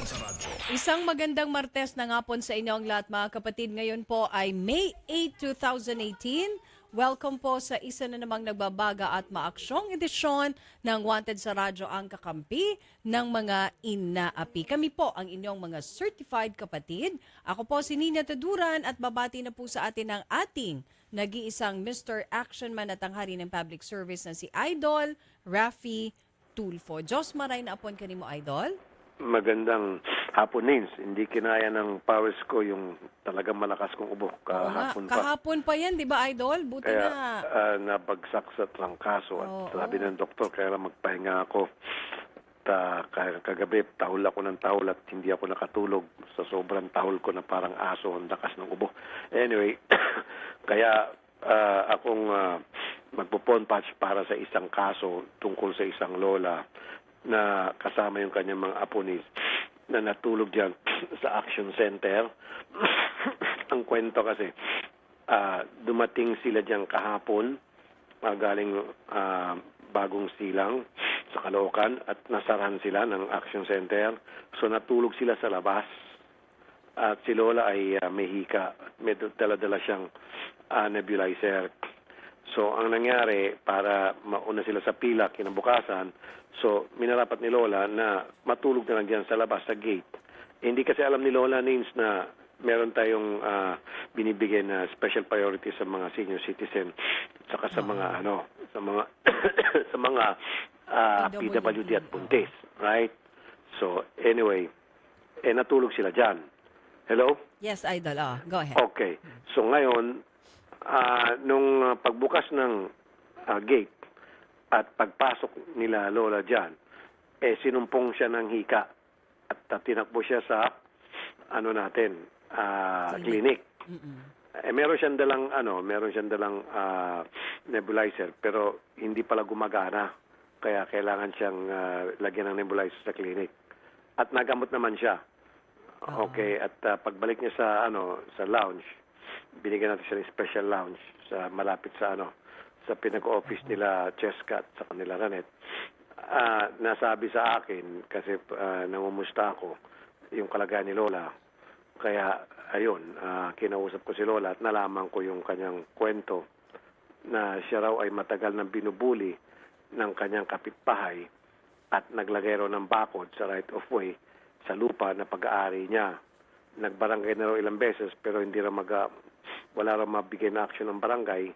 Wanted sa radyo. Isang magandang Martes na nga po sa inyong lahat mga kapatid. Ngayon po ay May 8, 2018. Welcome po sa isa na namang nagbabaga at maaksyong edisyon ng Wanted sa Radyo, ang kakampi ng mga inaapi. Kami po ang inyong mga certified kapatid. Ako po si Nina Taduran at babati na po sa atin ang ating nag-iisang Mr. Action Man at tanghari ng public service na si Idol Raffy Tulfo. Diyos maray na apon kanimo, Idol. Magandang hapon, Nins. Hindi kinaya ng powers ko yung talagang malakas kong ubo kahapon pa. Kahapon pa yan, di ba, Idol? Buti Kaya na. nabagsak sa trangkaso at sabi ng doktor, kaya lang magpahinga ako. Kagabi, tahol ako ng tahol at hindi ako nakatulog sa sobrang tahol ko na parang aso ang lakas ng ubo. Anyway, kaya akong magpo-phone patch para sa isang kaso tungkol sa isang lola na kasama yung kanyang mga aponis na natulog diyan sa Action Center. Ang kwento kasi, dumating sila diyan kahapon, galing Bagong Silang sa Caloocan at nasarahan sila ng Action Center. So natulog sila sa labas at si Lola ay may hika. May dala-dala siyang nebulizer. So, ang nangyari, para mauna sila sa pila kinabukasan, so, minarapat ni Lola na matulog na lang dyan sa labas, sa gate. Hindi kasi alam ni Lola Nins na meron tayong binibigay na special priority sa mga senior citizen, saka sa mga, sa mga, sa mga PWD at buntis, right? So, anyway, natulog sila dyan. Hello? Yes, Idol. Go ahead. Okay. So, ngayon, nung pagbukas ng gate at pagpasok nila Lola dyan, sinumpong siya ng hika at tinakbo siya sa clinic. Meron siyang dalang nebulizer pero hindi pala gumagana. Kaya kailangan siyang lagyan ng nebulizer sa clinic. At nagamot naman siya. Okay, at pagbalik niya sa lounge, binigyan natin siya ng special lounge sa malapit sa sa pinag-office nila Cheska at sa kanila Ranet. Nasabi sa akin kasi namumusta ako yung kalagayan ni Lola. Kaya ayun, kinausap ko si Lola at nalaman ko yung kanyang kwento na siya raw ay matagal nang binubuli ng kanyang kapitbahay at naglagay raw ng bakod sa right of way sa lupa na pag-aari niya. Nagbarangay na raw ilang beses pero hindi raw wala raw mabigay na action ng barangay,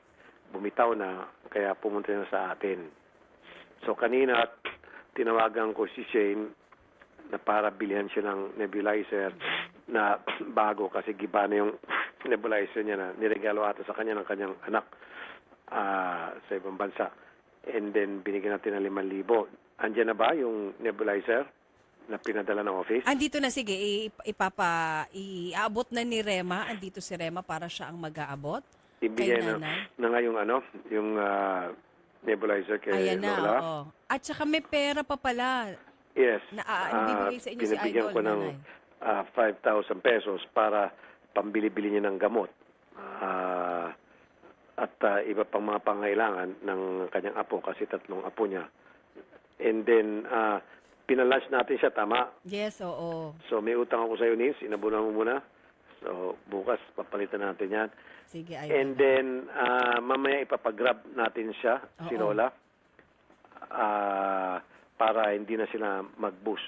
bumitaw na, kaya pumunta na sa atin. So kanina, tinawagan ko si Shane na para bilhan siya ng nebulizer na bago kasi giba na yung nebulizer niya na niregalo ata sa kanya ng kanyang anak sa ibang bansa. And then binigyan natin ng 5,000. Andiyan na ba yung nebulizer na pinadala ng office? Andito na, sige, iaabot na ni Rema. Andito si Rema para siya ang mag-aabot. Ibigay kay na nanay. nga yung nebulizer kay Ayan na, Lola. oo. At saka may pera pa pala. Yes. Na ibibigay sa inyo si binibigyan Idol, ko ng nanay. 5,000 pesos para pambili-bili niya ng gamot. At iba pang mga pangailangan ng kanyang apo kasi 3 apo niya. And then, pinalaunch natin siya, tama? Yes, oo. So, may utang ako sa iyo, Nis. Inabunan mo muna. So, bukas, papalitan natin yan. Sige, Idol. And then, mamaya ipapag-grab natin siya, si Lola, para hindi na sila mag-bus.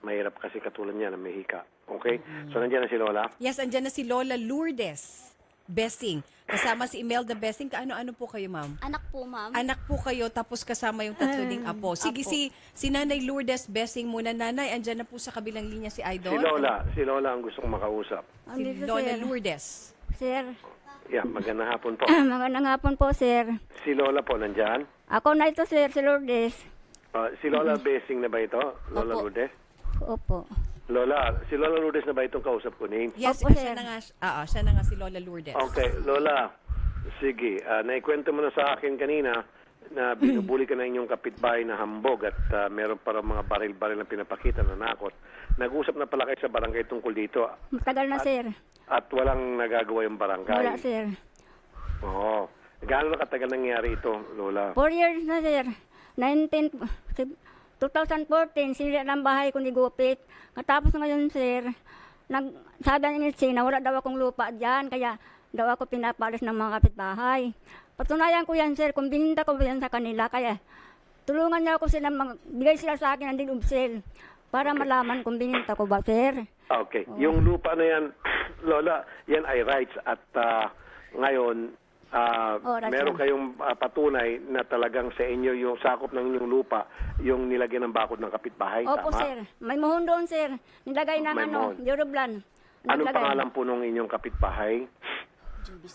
Mahirap kasi katulad niya na may hika. Okay? So, nandiyan na si Lola. Yes, andyan na si Lola Lourdes Bessing. Kasama si Imelda Bessing. Kaano-ano po kayo, ma'am? Anak po, ma'am. Anak po kayo, tapos kasama yung 3 ding apo. Sige, Apo. si Nanay Lourdes Bessing muna. Nanay, andyan na po sa kabilang linya si Idol. Si Lola ang gusto kong makausap. Si Andito, Lola sir. Lourdes. Sir, Yeah, magandang hapon po. magandang hapon po, sir. Si Lola po, nandyan? Ako na ito, sir, si Lourdes. Si Lola Bessing na ba ito? Lola Opo. Lourdes? Opo. Lola, si Lola Lourdes na ba itong kausap ko, Ning? Yes, Opo, siya sir. na nga, siya na nga si Lola Lourdes. Okay, Lola, sige. Naikwento mo na sa akin kanina na binubuli ka na inyong kapitbahay na hambog at meron para mga baril-baril na pinapakita na nakot. Nag-usap na pala kayo sa barangay tungkol dito Matagal na, sir. at walang nagagawa yung barangay. Wala, sir. Oo. Gaano na katagal nangyari ito, Lola? 4 years na, sir. 19, 2014, sinira ng bahay ko ni Gupit. Katapos ngayon, sir, sabi ni NHA na wala daw akong lupa dyan, kaya daw ako pinapalis ng mga kapitbahay. Patunayan ko yan, sir, kung bininta ko yan sa kanila, kaya tulungan niya ako sila, bigay sila sa akin ng dinubsel para malaman kung bininta ko ba, sir. Okay. Yung lupa na yan, Lola, yan ay rights at ngayon, Right, meron sir. kayong patunay na talagang sa inyo yung sakop ng inyong lupa, yung nilagyan ng bakod ng kapitbahay, Opo, tama? sir. May mohon doon, sir. Nilagay ng May mohon. Euroblan. Anong Naglagay. pangalan po nung inyong kapitbahay?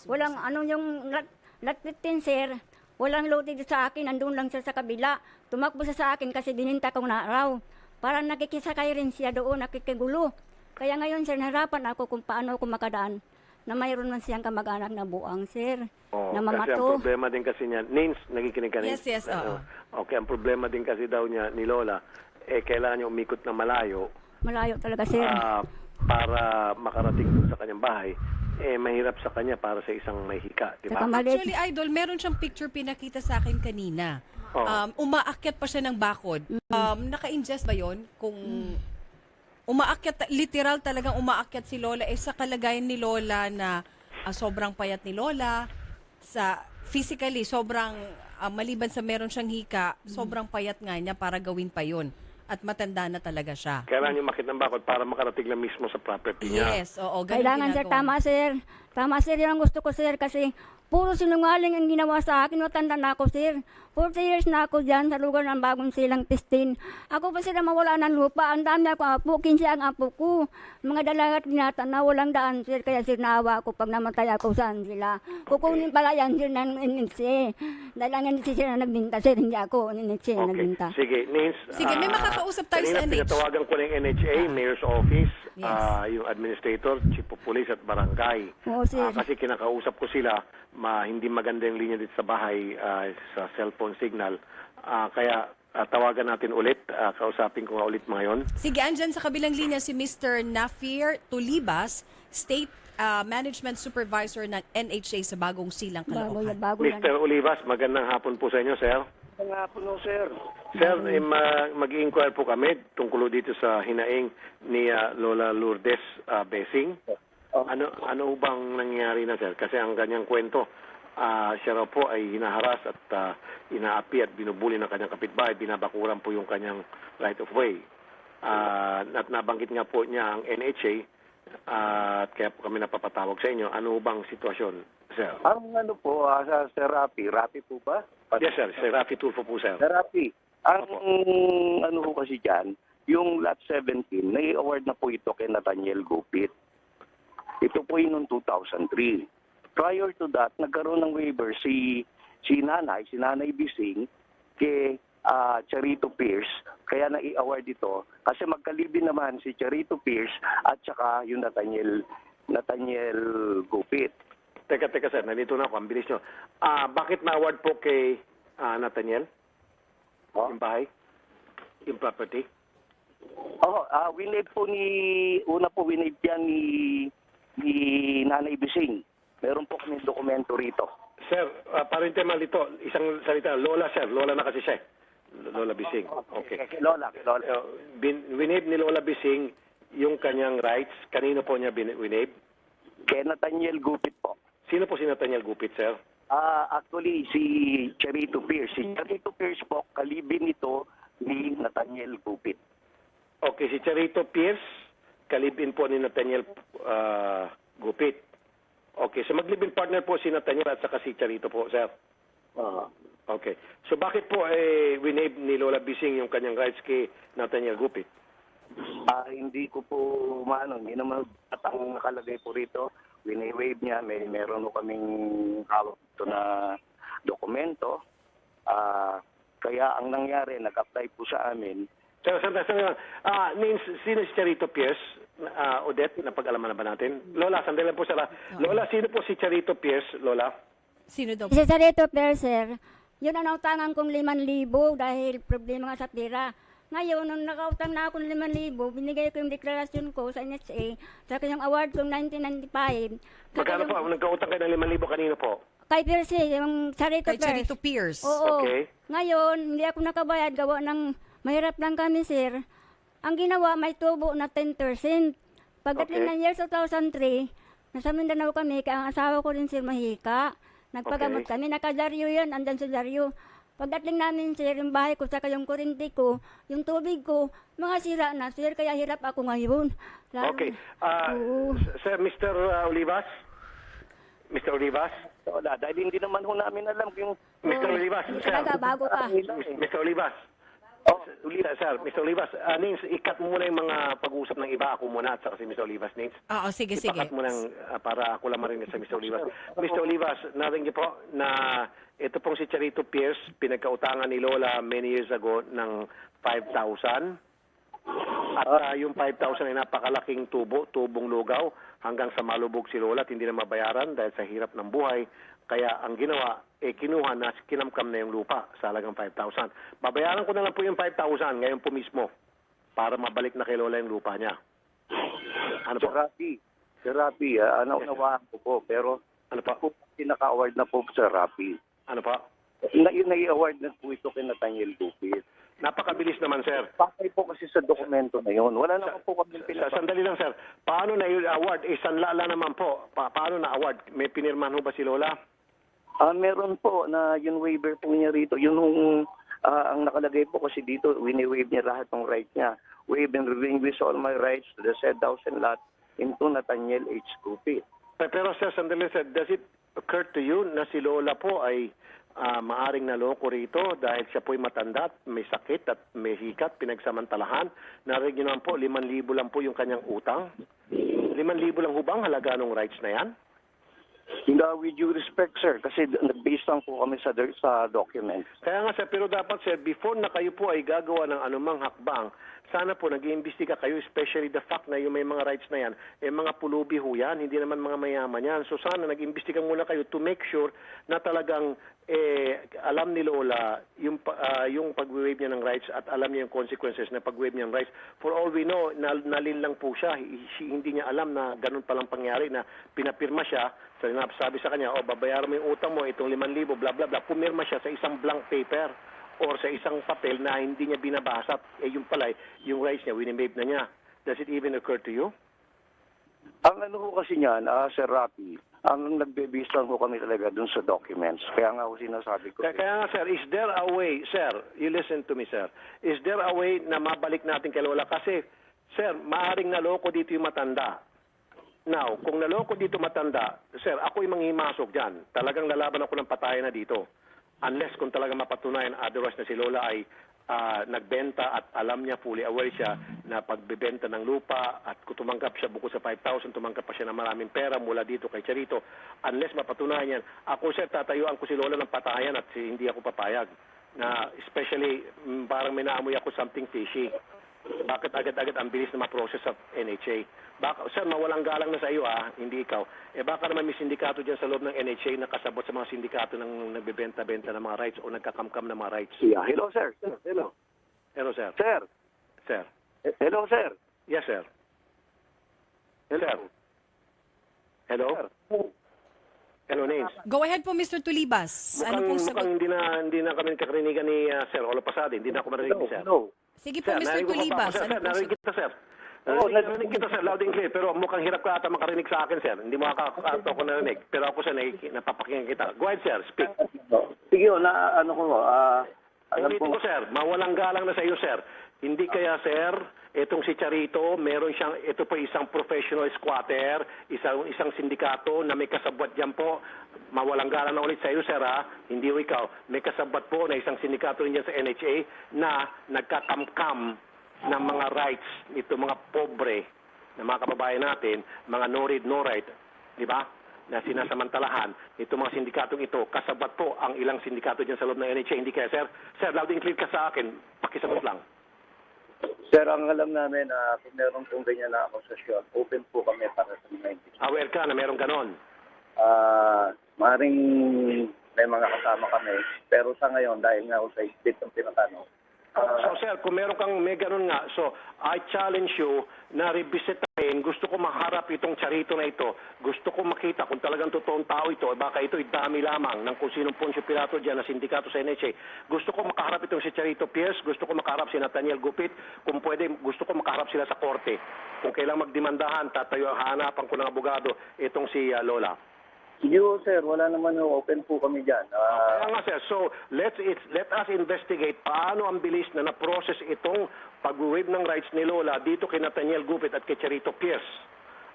Walang yung lot 15, sir. Walang loaded sa akin, andun lang siya sa kabila. Tumakbo siya sa akin kasi bininta ko na raw. Parang nakikisakay rin siya doon, nakikigulo. Kaya ngayon, sir, nahirapan ako kung paano ako makadaan na mayroon man siyang kamag-anak na buang, sir. Na Kasi ang mamato. problema din kasi niya, Nins, nakikinig ka Yes, yes, oo. Okay, ang problema din kasi daw niya ni Lola, kailangan niya umikot na malayo Malayo talaga, sir. para makarating dun sa kanyang bahay. Mahirap sa kanya para sa isang may hika, di ba? Saka maliit. Actually, Idol, meron siyang picture pinakita sa akin kanina. Oo. Umaakyat pa siya ng bakod. Naka-ingest ba yon? Kung umaakyat, literal talagang umaakyat si Lola, sa kalagayan ni Lola na sobrang payat ni Lola, sa physically, sobrang maliban sa meron siyang hika, sobrang payat nga niya para gawin pa yon. At matanda na talaga siya. Kailangan niya makit ng bakod para makarating lang mismo sa property niya. Yes, oo. Ganun Kailangan, sir, ginagawa. tama, sir. Tama, sir, yun ang gusto ko, sir, kasi puro sinungaling ang ginawa sa akin. Matanda na ako, sir. 40 years na ako dyan sa lugar ng Bagong Silang Pistin. Ako pa sila mawala ng lupa. Ang dami ako apo, 15 ang apo ko. Mga dalagat binata na walang daan, sir. Kaya, sir, naawa ako pag namatay ako saan sila. Kukunin pala yan, sir, ng NHC. Dahil ang NHC, sir, na nagbinta, sir. Hindi ako, NHC, na nagbinta. Sige, Nins. Sige, may makakausap tayo sa kanina NH. pinatawagan ko ng NHA, Mayor's Office, Yes. yung administrator, chief of police at barangay. Oo, sir. Kasi kinakausap ko sila, hindi maganda yung linya dito sa bahay sa cellphone signal. Kaya tawagan natin ulit, kausapin ko nga ulit ngayon. Sige, andyan sa kabilang linya si Mr. Nafir Tulibas, State Management Supervisor ng NHA sa Bagong Silang, Caloocan. Bago yan. Mr. Olivas, magandang hapon po sa inyo, sir. Nga po no, sir. Sir, mag-i-inquire po kami tungkol dito sa hinaing ni Lola Lourdes Besing. Ano bang nangyari na, sir? Kasi ang kanyang kwento, siya raw po ay hinaharas at inaapi at binubuli ng kanyang kapitbahay. Binabakuran po yung kanyang right of way. At nabanggit nga po niya ang NHA at kaya po kami napapatawag sa inyo. Ano bang sitwasyon, sir? Ang ano po, sa Sir Rafi po ba? Yes, sir. Sir Rafi Tulfo po, sir. Sir Rafi, ang ano po kasi dyan, yung lot 17, nai-award na po ito kay Nathaniel Gupit. Ito po yun noong 2003. Prior to that, nagkaroon ng waiver si Nanay Bising, kay Charito Pierce, kaya na-i-award ito. Kasi magkalibin naman si Charito Pierce at saka yung Nathaniel Gupit. Teka, sir. Nandito na ako. Ang bilis nyo. Bakit na-award po kay Nathaniel? Yung bahay? Yung property? Winave po winave yan ni Nanay Bising. Meron po kami dokumento rito. Sir, parang tema dito. Isang salita. Lola, sir. Lola na kasi siya. Lola Bising. Okay. Kay Lola. Winave ni Lola Bising yung kanyang rights. Kanino po niya winave? Kay Nathaniel Gupit po. Sino po si Nathaniel Gupit, sir? Actually, si Charito Pierce. Si Charito Pierce po, kalibin ito ni Nathaniel Gupit. Okay, si Charito Pierce, kalibin po ni Nathaniel Gupit. Okay, so maglibin partner po si Nathaniel at saka si Charito po, sir. Okay. So bakit po winave ni Lola Bising yung kanyang rights kay Nathaniel Gupit? Hindi ko po hindi naman at ang nakalagay po rito, wini-wave niya, meron po kaming hawak ito na dokumento. Kaya ang nangyari, nag-apply po sa amin. Sir, means, sino si Charito Pierce? Odette, napag-alaman na ba natin? Lola, sandali lang po sila. Lola, sino po si Charito Pierce, Lola? Sino daw? Isa sa rito, sir, yun ang nautangan kong 5,000 dahil problema nga sa pera. Ngayon, nung nakautang na ako ng 5,000, binigay ko yung deklarasyon ko sa NHA, sa kanyang award ko 1995. Magkano po? Nagkautang kayo ng 5,000 kanino po? Kay Percy, yung Charito Kay Charito Pierce. Oo. Okay. Ngayon, hindi ako nakabayad, gawa ng Mahirap lang kami, sir. Ang ginawa, may tubo na 10%. Pagdating Okay. ng year 2003, nasa Mindanao kami, kaya ang asawa ko rin, sir, mahika. Nagpagamot Okay. kami, naka-Daryo yan, andyan sa Daryo. Pagdating namin, sir, yung bahay ko, saka yung kurinti ko, yung tubig ko, mga sira na, sir, kaya hirap ako ngayon. Okay. Oo. Sir, Mr. Olivas? Mr. Olivas? Wala, dahil hindi naman ho namin alam yung... Mr. Olivas, sir. Talaga, bago ka. Mr. Olivas. Oh, Sir, Mr. Olivas, Nins, ikat mo muna yung mga pag-uusap ng iba. Ako muna at saka si Mr. Olivas, Nins. Oo, sige, sige. Ipakat mo lang para ako lang marinig sa Mr. Olivas. Mr. Olivas, narinig niyo po na ito pong si Charito Pierce, pinagkautangan ni Lola many years ago ng 5,000. At yung 5,000 ay napakalaking tubong lugaw hanggang sa malubog si Lola at hindi na mabayaran dahil sa hirap ng buhay. Kaya ang ginawa, kinuha na, kinamkam na yung lupa sa halagang 5,000. Babayaran ko na lang po yung 5,000 ngayon po mismo para mabalik na kay Lola yung lupa niya. Ano po? Sir Rafi, unawaan ko po, pero Ano po? pinaka-award na po, Sir Rafi. Ano po? Yung nag-award na po ito kay Nathaniel Gupit. Napakabilis naman, sir. Pakay po kasi sa dokumento na yun. Wala naman po kami Sandali lang, sir. Paano na yung award? Sanla naman po. Paano na award? May pinirmahan ho ba si Lola? Meron po na yung waiver po niya rito. Yun ang nakalagay po kasi dito, wini-waive niya lahat ng right niya. Waive and relinquish all my rights to the said house and lot into Nathaniel H. Gupit. Pero sir, sandali sir, does it occur to you na si Lola po ay maaring naloko rito dahil siya po'y matanda at may sakit at may hikat, pinagsamantalahan? Narinig niyo naman po, 5,000 lang po yung kanyang utang. 5,000 lang hubang halaga ng rights na yan? With due respect, sir, kasi nag-based lang po kami sa documents. Kaya nga sir, pero dapat sir, before na kayo po ay gagawa ng anumang hakbang, sana po nag-iimbestiga kayo, especially the fact na yung may mga rights na yan, mga pulubi ho yan, hindi naman mga mayaman yan. So sana nag-iimbestiga muna kayo to make sure na talagang alam ni Lola yung pag-waive niya ng rights at alam niya yung consequences na pag-waive niya ng rights. For all we know, nalin lang po siya. Hindi niya alam na ganun palang pangyari na pinapirma siya. Sabi sa kanya, babayaran mo yung utang mo, itong 5,000, bla bla bla. Pumirma siya sa isang blank paper or sa isang papel na hindi niya binabasa. Yung pala, yung rights niya, wini-waive na niya. Does it even occur to you? Ang ano ko kasi niyan, Sir Rafi, ang nagbe-base lang po kami talaga dun sa documents. Kaya nga ako sinasabi ko. Kaya nga sir, is there a way, sir, you listen to me sir, is there a way na mabalik natin kay Lola? Kasi, sir, maaring naloko dito yung matanda. Now, kung naloko dito matanda, sir, ako'y manghimasok dyan. Talagang lalaban ako ng patayan na dito. Unless kung talagang mapatunayan, otherwise na si Lola ay nagbenta at alam niya, fully aware siya na pagbebenta ng lupa at kung tumanggap siya bukod sa 5,000, tumanggap pa siya ng maraming pera mula dito kay Charito. Unless mapatunayan yan, ako sir, tatayuan ko si Lola ng patayan at hindi ako papayag. Na especially, parang may naamoy ako something fishy. Bakit agad-agad ang bilis na ma-process sa NHA? Baka, sir, mawalang galang na sa iyo, hindi ikaw. Baka naman may sindikato dyan sa loob ng NHA na kasabot sa mga sindikato ng nagbebenta-benta ng mga rights o nagkakamkam ng mga rights. Yeah. Hello, sir. Hello. Hello, sir. Sir. Sir. Hello, sir. Yes, sir. Hello. Hello? Hello, Nins. Go ahead po, Mr. Tulibas. Ano pong sagot? Mukhang hindi na kami kakarinigan ni Sir Olo Pasade. Hindi na ako marinig ni Sir. Hello. Sige po, Mr. narinig ko pa Tulibas. ako, sir. Ano pong Narinig sagot? kita, sir. Oo, Narinig kita, sir, loud and clear. Pero mukhang hirap ka ata makarinig sa akin, sir. Hindi mo ako narinig. Pero ako, sir, napapakinggan kita. Go ahead, sir. Speak. Sige, ano ko, alam Ulitin ko, sir. Mawalang galang na sa iyo, sir. Hindi kaya, sir, itong si Charito, ito po isang professional squatter, isang sindikato na may kasabwat dyan po. Mawalang galang na ulit sa iyo, sir, Hindi o ikaw. May kasabwat po na isang sindikato rin dyan sa NHA na nagkakamkam ng mga rights nito mga pobre na mga kababayan natin, mga no read, no write, di ba? Na sinasamantalahan itong mga sindikatong ito. Kasabwat po ang ilang sindikato dyan sa loob ng NHA. Hindi kaya, sir? Sir, loud and clear ka sa akin. Pakisagot lang. Sir, ang alam namin na kung meron pong ganyan na akusasyon, open po kami para sa mga Aware ka na meron ganon. Maring may mga kasama kami, pero sa ngayon, dahil nga sa split ng pinatanong, So sir, kung meron kang may ganun nga, so I challenge you na revisitahin, gusto ko maharap itong Charito na ito. Gusto ko makita kung talagang totoong tao ito, baka ito'y dami lamang ng kung sinong Poncio Pilato dyan na sindikato sa NHA. Gusto ko makaharap itong si Charito Pierce, gusto ko makaharap si Nathaniel Gupit, kung pwede, gusto ko makaharap sila sa korte. Kung kailang magdemandahan, tatayo, hanapan ko ng abogado, itong si Lola. Sige po, sir. Wala naman open po kami dyan. Kaya nga sir, so let us investigate paano ang bilis na na-process itong pag-waive ng rights ni Lola dito kay Nathaniel Gupit at kay Charito Pierce.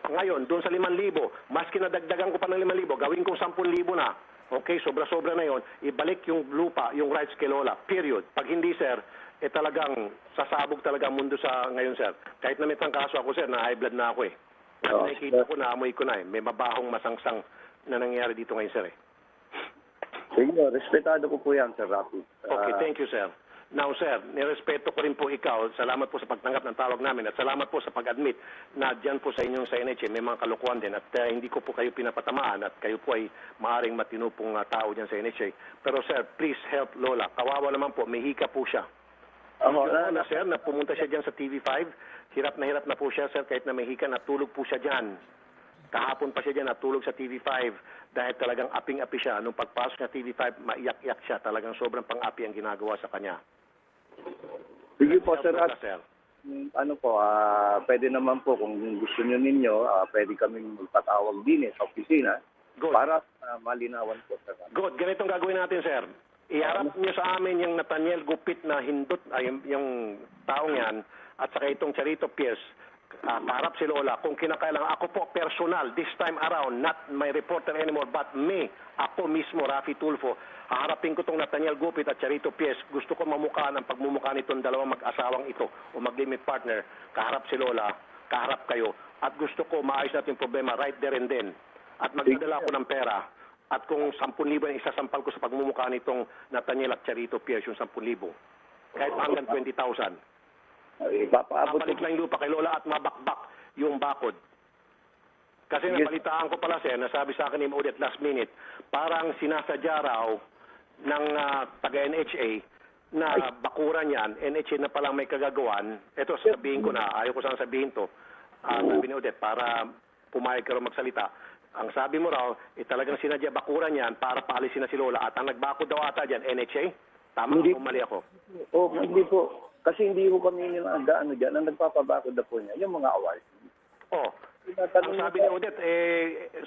Ngayon, doon sa 5,000, mas kinadagdagan ko pa ng 5,000, gawin kong 10,000 na. Okay, sobra-sobra na yon. Ibalik yung lupa, yung rights kay Lola. Period. Pag hindi, sir, talagang sasabog talaga ang mundo sa ngayon, sir. Kahit na may trangkaso ako, sir, na high blood na ako eh. Nakikita ko, naamoy ko na eh. May mabahong masangsang na nangyari dito ngayon, sir. Sige, respetado ko po yan, Sir Rafi. Okay, thank you, sir. Now, sir, nirespeto ko rin po ikaw. Salamat po sa pagtanggap ng tawag namin at salamat po sa pag-admit na dyan po sa inyong sa NHA may mga kalukuhan din at hindi ko po kayo pinapatamaan at kayo po ay maaaring matinupong tao dyan sa NHA. Pero, sir, please help Lola. Kawawa naman po, may hika po siya. Na, sir, na pumunta siya dyan sa TV5. Hirap na po siya, sir, kahit na may hika, natulog po siya dyan. Kahapon pa siya dyan, natulog sa TV5 dahil talagang aping-api siya. Nung pagpasok sa TV5, maiyak-iyak siya. Talagang sobrang pang-api ang ginagawa sa kanya. Sige po, Sir Lola, Rafi. Ano po, pwede naman po kung gusto nyo ninyo, pwede kaming magpatawag din sa opisina. Good. Para malinawan po, Sir Rafi. Good. Ganitong gagawin natin, sir. Iharap niyo sa amin yung Nathaniel Gupit na hindot, yung taong yan, at saka itong Charito Pierce. Kaharap si Lola. Kung kinakailangan, ako po personal, this time around, not my reporter anymore, but me, ako mismo, Rafi Tulfo, haharapin ko itong Nathaniel Gupit at Charito Pierce. Gusto ko mamukhaan ang pagmumukha nitong dalawang mag-asawang ito o mag-limit partner. Kaharap si Lola, kaharap kayo. At gusto ko maayos natin yung problema right there and then. At magdadala ko ng pera. At kung 10,000 ang isasampal ko sa pagmumukha nitong Nathaniel at Charito Pierce, yung 10,000. Kahit hanggang 20,000. Papaabot Papalit lang yung lupa kay Lola at mabakbak yung bakod. Kasi napalitaan ko pala, sir, nasabi sa akin ni Odette last minute, parang sinasadya raw ng taga-NHA na bakuran yan, NHA na palang may kagagawan. Ito, sabihin ko na, ayaw ko sana sabihin to, sabi ni Odette, para pumayag ka raw magsalita. Ang sabi mo raw, talagang sinadya bakuran yan para paalisin na si Lola. At ang nagbakod daw ata dyan, NHA? Tama o mali ako? Hindi po. Kasi hindi ko kami nag-ano dyan. Ang nagpapabakod na po niya, yung mga award. Ang sabi ni Odette,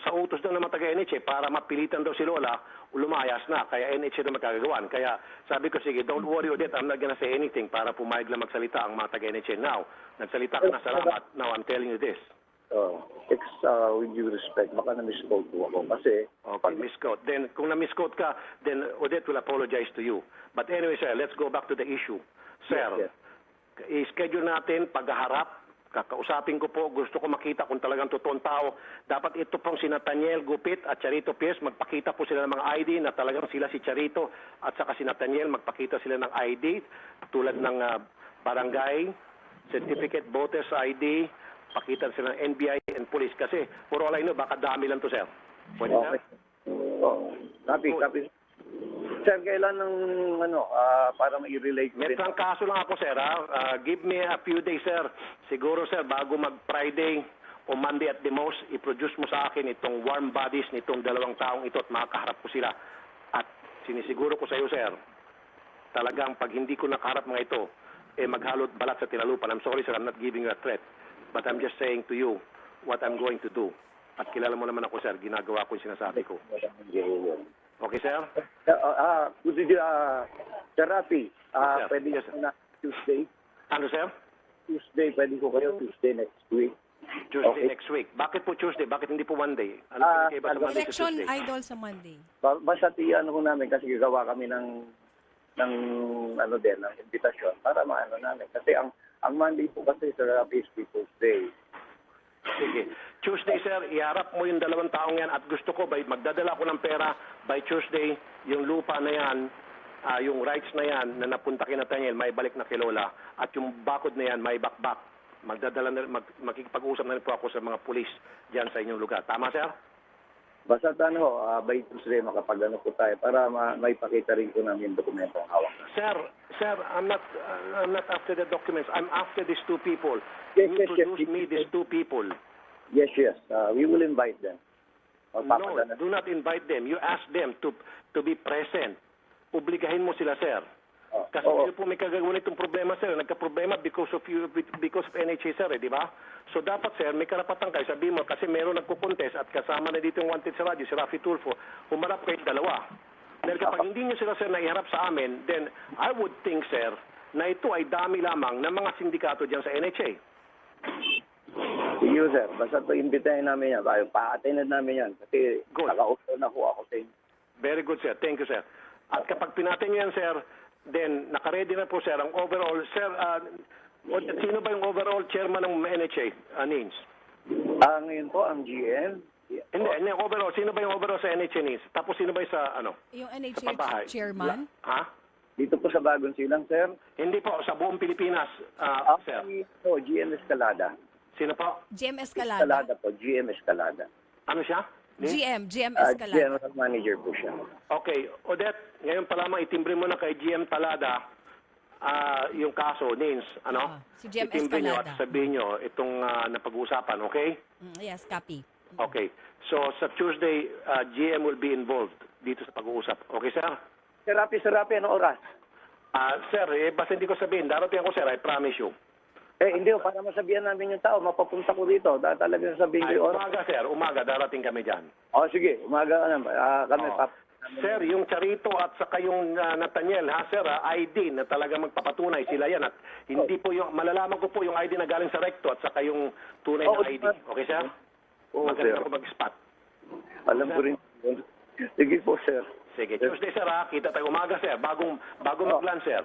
sa utos daw ng mga taga-NHA para mapilitan daw si Lola, lumayas na. Kaya NHA na magkagawaan. Kaya sabi ko, sige, don't worry Odette, I'm not gonna say anything para pumayag lang magsalita ang mga taga-NHA. Now, nagsalita ka na, salamat. Now, I'm telling you this. With due respect, baka na-misquote po ako kasi... Okay, misquote. Then, kung na-misquote ka, then Odette will apologize to you. But anyway, sir, let's go back to the issue. Sir, i-schedule natin paghaharap. Kakausapin ko po, gusto ko makita kung talagang totoong tao. Dapat ito pong si Nathaniel Gupit at Charito Pierce, magpakita po sila ng mga ID na talagang sila si Charito at saka si Nathaniel, magpakita sila ng ID tulad ng barangay, certificate, voters ID, pakita sila ng NBI and police. Kasi, for all I know, baka dami lang to, sir. Pwede, sir? Copy. Sir, kailan ng para ma-relate May trangkaso lang ako, sir. Give me a few days, sir. Siguro, sir, bago mag-Friday o Monday at the most, i-produce mo sa akin itong warm bodies nitong dalawang taong ito at makakaharap ko sila. At sinisiguro ko sa iyo, sir, talagang pag hindi ko nakaharap mga ito, maghalot balat sa tinalupan. I'm sorry, sir, I'm not giving you a threat. But I'm just saying to you what I'm going to do. At kilala mo naman ako, sir, ginagawa ko yung sinasabi ko. Okay, sir? Sir Rafi, Sir. pwede Yes, sir. na Tuesday? Ano, sir? Tuesday, pwede ko kayo Tuesday next week. Tuesday Okay. next week. Bakit po Tuesday? Bakit hindi po Monday? Ano pinagkaiba sa Monday sa Election Tuesday? idol sa Monday. Basta ano ko namin kasi gagawa kami ng invitation para maano namin. Kasi ang Monday po kasi Sir Rafi is People's Day. Sige. Tuesday, sir, iharap mo yung dalawang taong yan at gusto ko, magdadala ko ng pera by Tuesday, yung lupa na yan, yung rights na yan na napunta kay Nathaniel, may balik na kay Lola. At yung bakod na yan, may bakbak. Magdadala na, makikipag-usap na rin po ako sa mga pulis dyan sa inyong lugar. Tama, sir? Basta by Tuesday makapag-ano po tayo para maipakita rin po namin yung dokumento ang hawak na. Sir, I'm not after the documents. I'm after these two people. Yes, You yes, introduce yes. me these two people. Yes. We will invite them. No, do not invite them. You ask them to be present. Obligahin mo sila, sir. Kasi yun po may kagawin itong problema, sir. Nagka-problema because of NHA, sir, di ba? So dapat, sir, may karapatan kayo. Sabihin mo, kasi meron nagkukontest at kasama na dito yung wanted sa radyo, si Rafi Tulfo, humarap kayo dalawa. Dahil kapag hindi nyo sila, sir, naiharap sa amin, then I would think, sir, na ito ay dami lamang ng mga sindikato dyan sa NHA. Sige, sir. Basta imbitahin namin yan. Pa-attended namin yan. Kasi Good. nakaupo na ho ako sa inyo. Very good, sir. Thank you, sir. At kapag pinatin nyo yan, sir, then nakaredy na po, sir, ang overall, sir, sino ba yung overall chairman ng NHA, Nins? Ngayon po, ang GM. Hindi, overall, sino ba yung overall sa NHA, Nins? Tapos sino ba yung sa, Yung sa NHA pabahay? chairman? Ha? Dito po sa Bagong Silang, sir. Hindi po, sa buong Pilipinas, sir. GM Escalada. Sino po? GM Escalada? Escalada po, GM Escalada. Ano siya? Nins? GM Escalada. General Manager po siya. Okay, Odette, ngayon pa lamang itimbre mo na kay GM Talada yung kaso, Nins, ano? Si GM Itimbre nyo Escalada. at sabihin nyo itong napag-uusapan, okay? Yes, copy. Okay. So, sa Tuesday, GM will be involved dito sa pag-uusap. Okay, sir? Sir Rapi, anong oras? Sir, basta hindi ko sabihin. Darating ako, sir. I promise you. Hindi para masabihan namin yung tao, mapapunta ko dito. Talagang sabihin ko Ay, yung oras. umaga, sir. Umaga. Darating kami dyan. Sige, umaga ka naman. Kami Oo. Sir, yung Charito at saka yung Nathaniel, ha, sir, ID na talaga magpapatunay sila yan. At hindi po yung, malalaman ko po yung ID na galing sa recto at saka yung tunay na ID. Okay, sir? Magaling sir. ako mag-spot. Alam ko rin. Sige po, sir. Sige. Tuesday, sir, ha? Kita tayo umaga, sir. Bago mag-lunch, sir.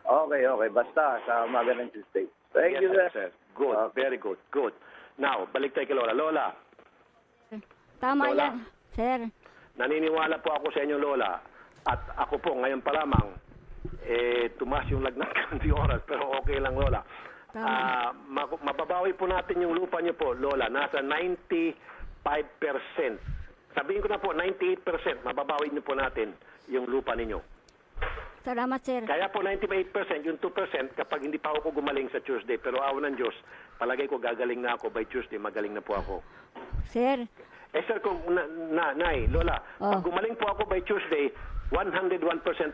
Okay. Basta sa umaga ng Tuesday. Thank you, sir. Good. Okay. Very good. Good. Now, balik tayo kay Lola. Lola, Tama Lola. yan, sir. naniniwala po ako sa inyong Lola. At ako po, ngayon pa lamang, tumas yung lagnat ng oras. Pero okay lang, Lola. Mababawi po natin yung lupa niyo po, Lola. Nasa 95%. Sabihin ko na po, 98%. Mababawi niyo po natin yung lupa ninyo. Salamat, sir. Kaya po 98%, yung 2% kapag hindi pa ako gumaling sa Tuesday. Pero awa ng Diyos, palagay ko gagaling na ako by Tuesday, magaling na po ako. Sir, Sir, kung Nay, Lola, pag gumaling po ako by Tuesday, 101%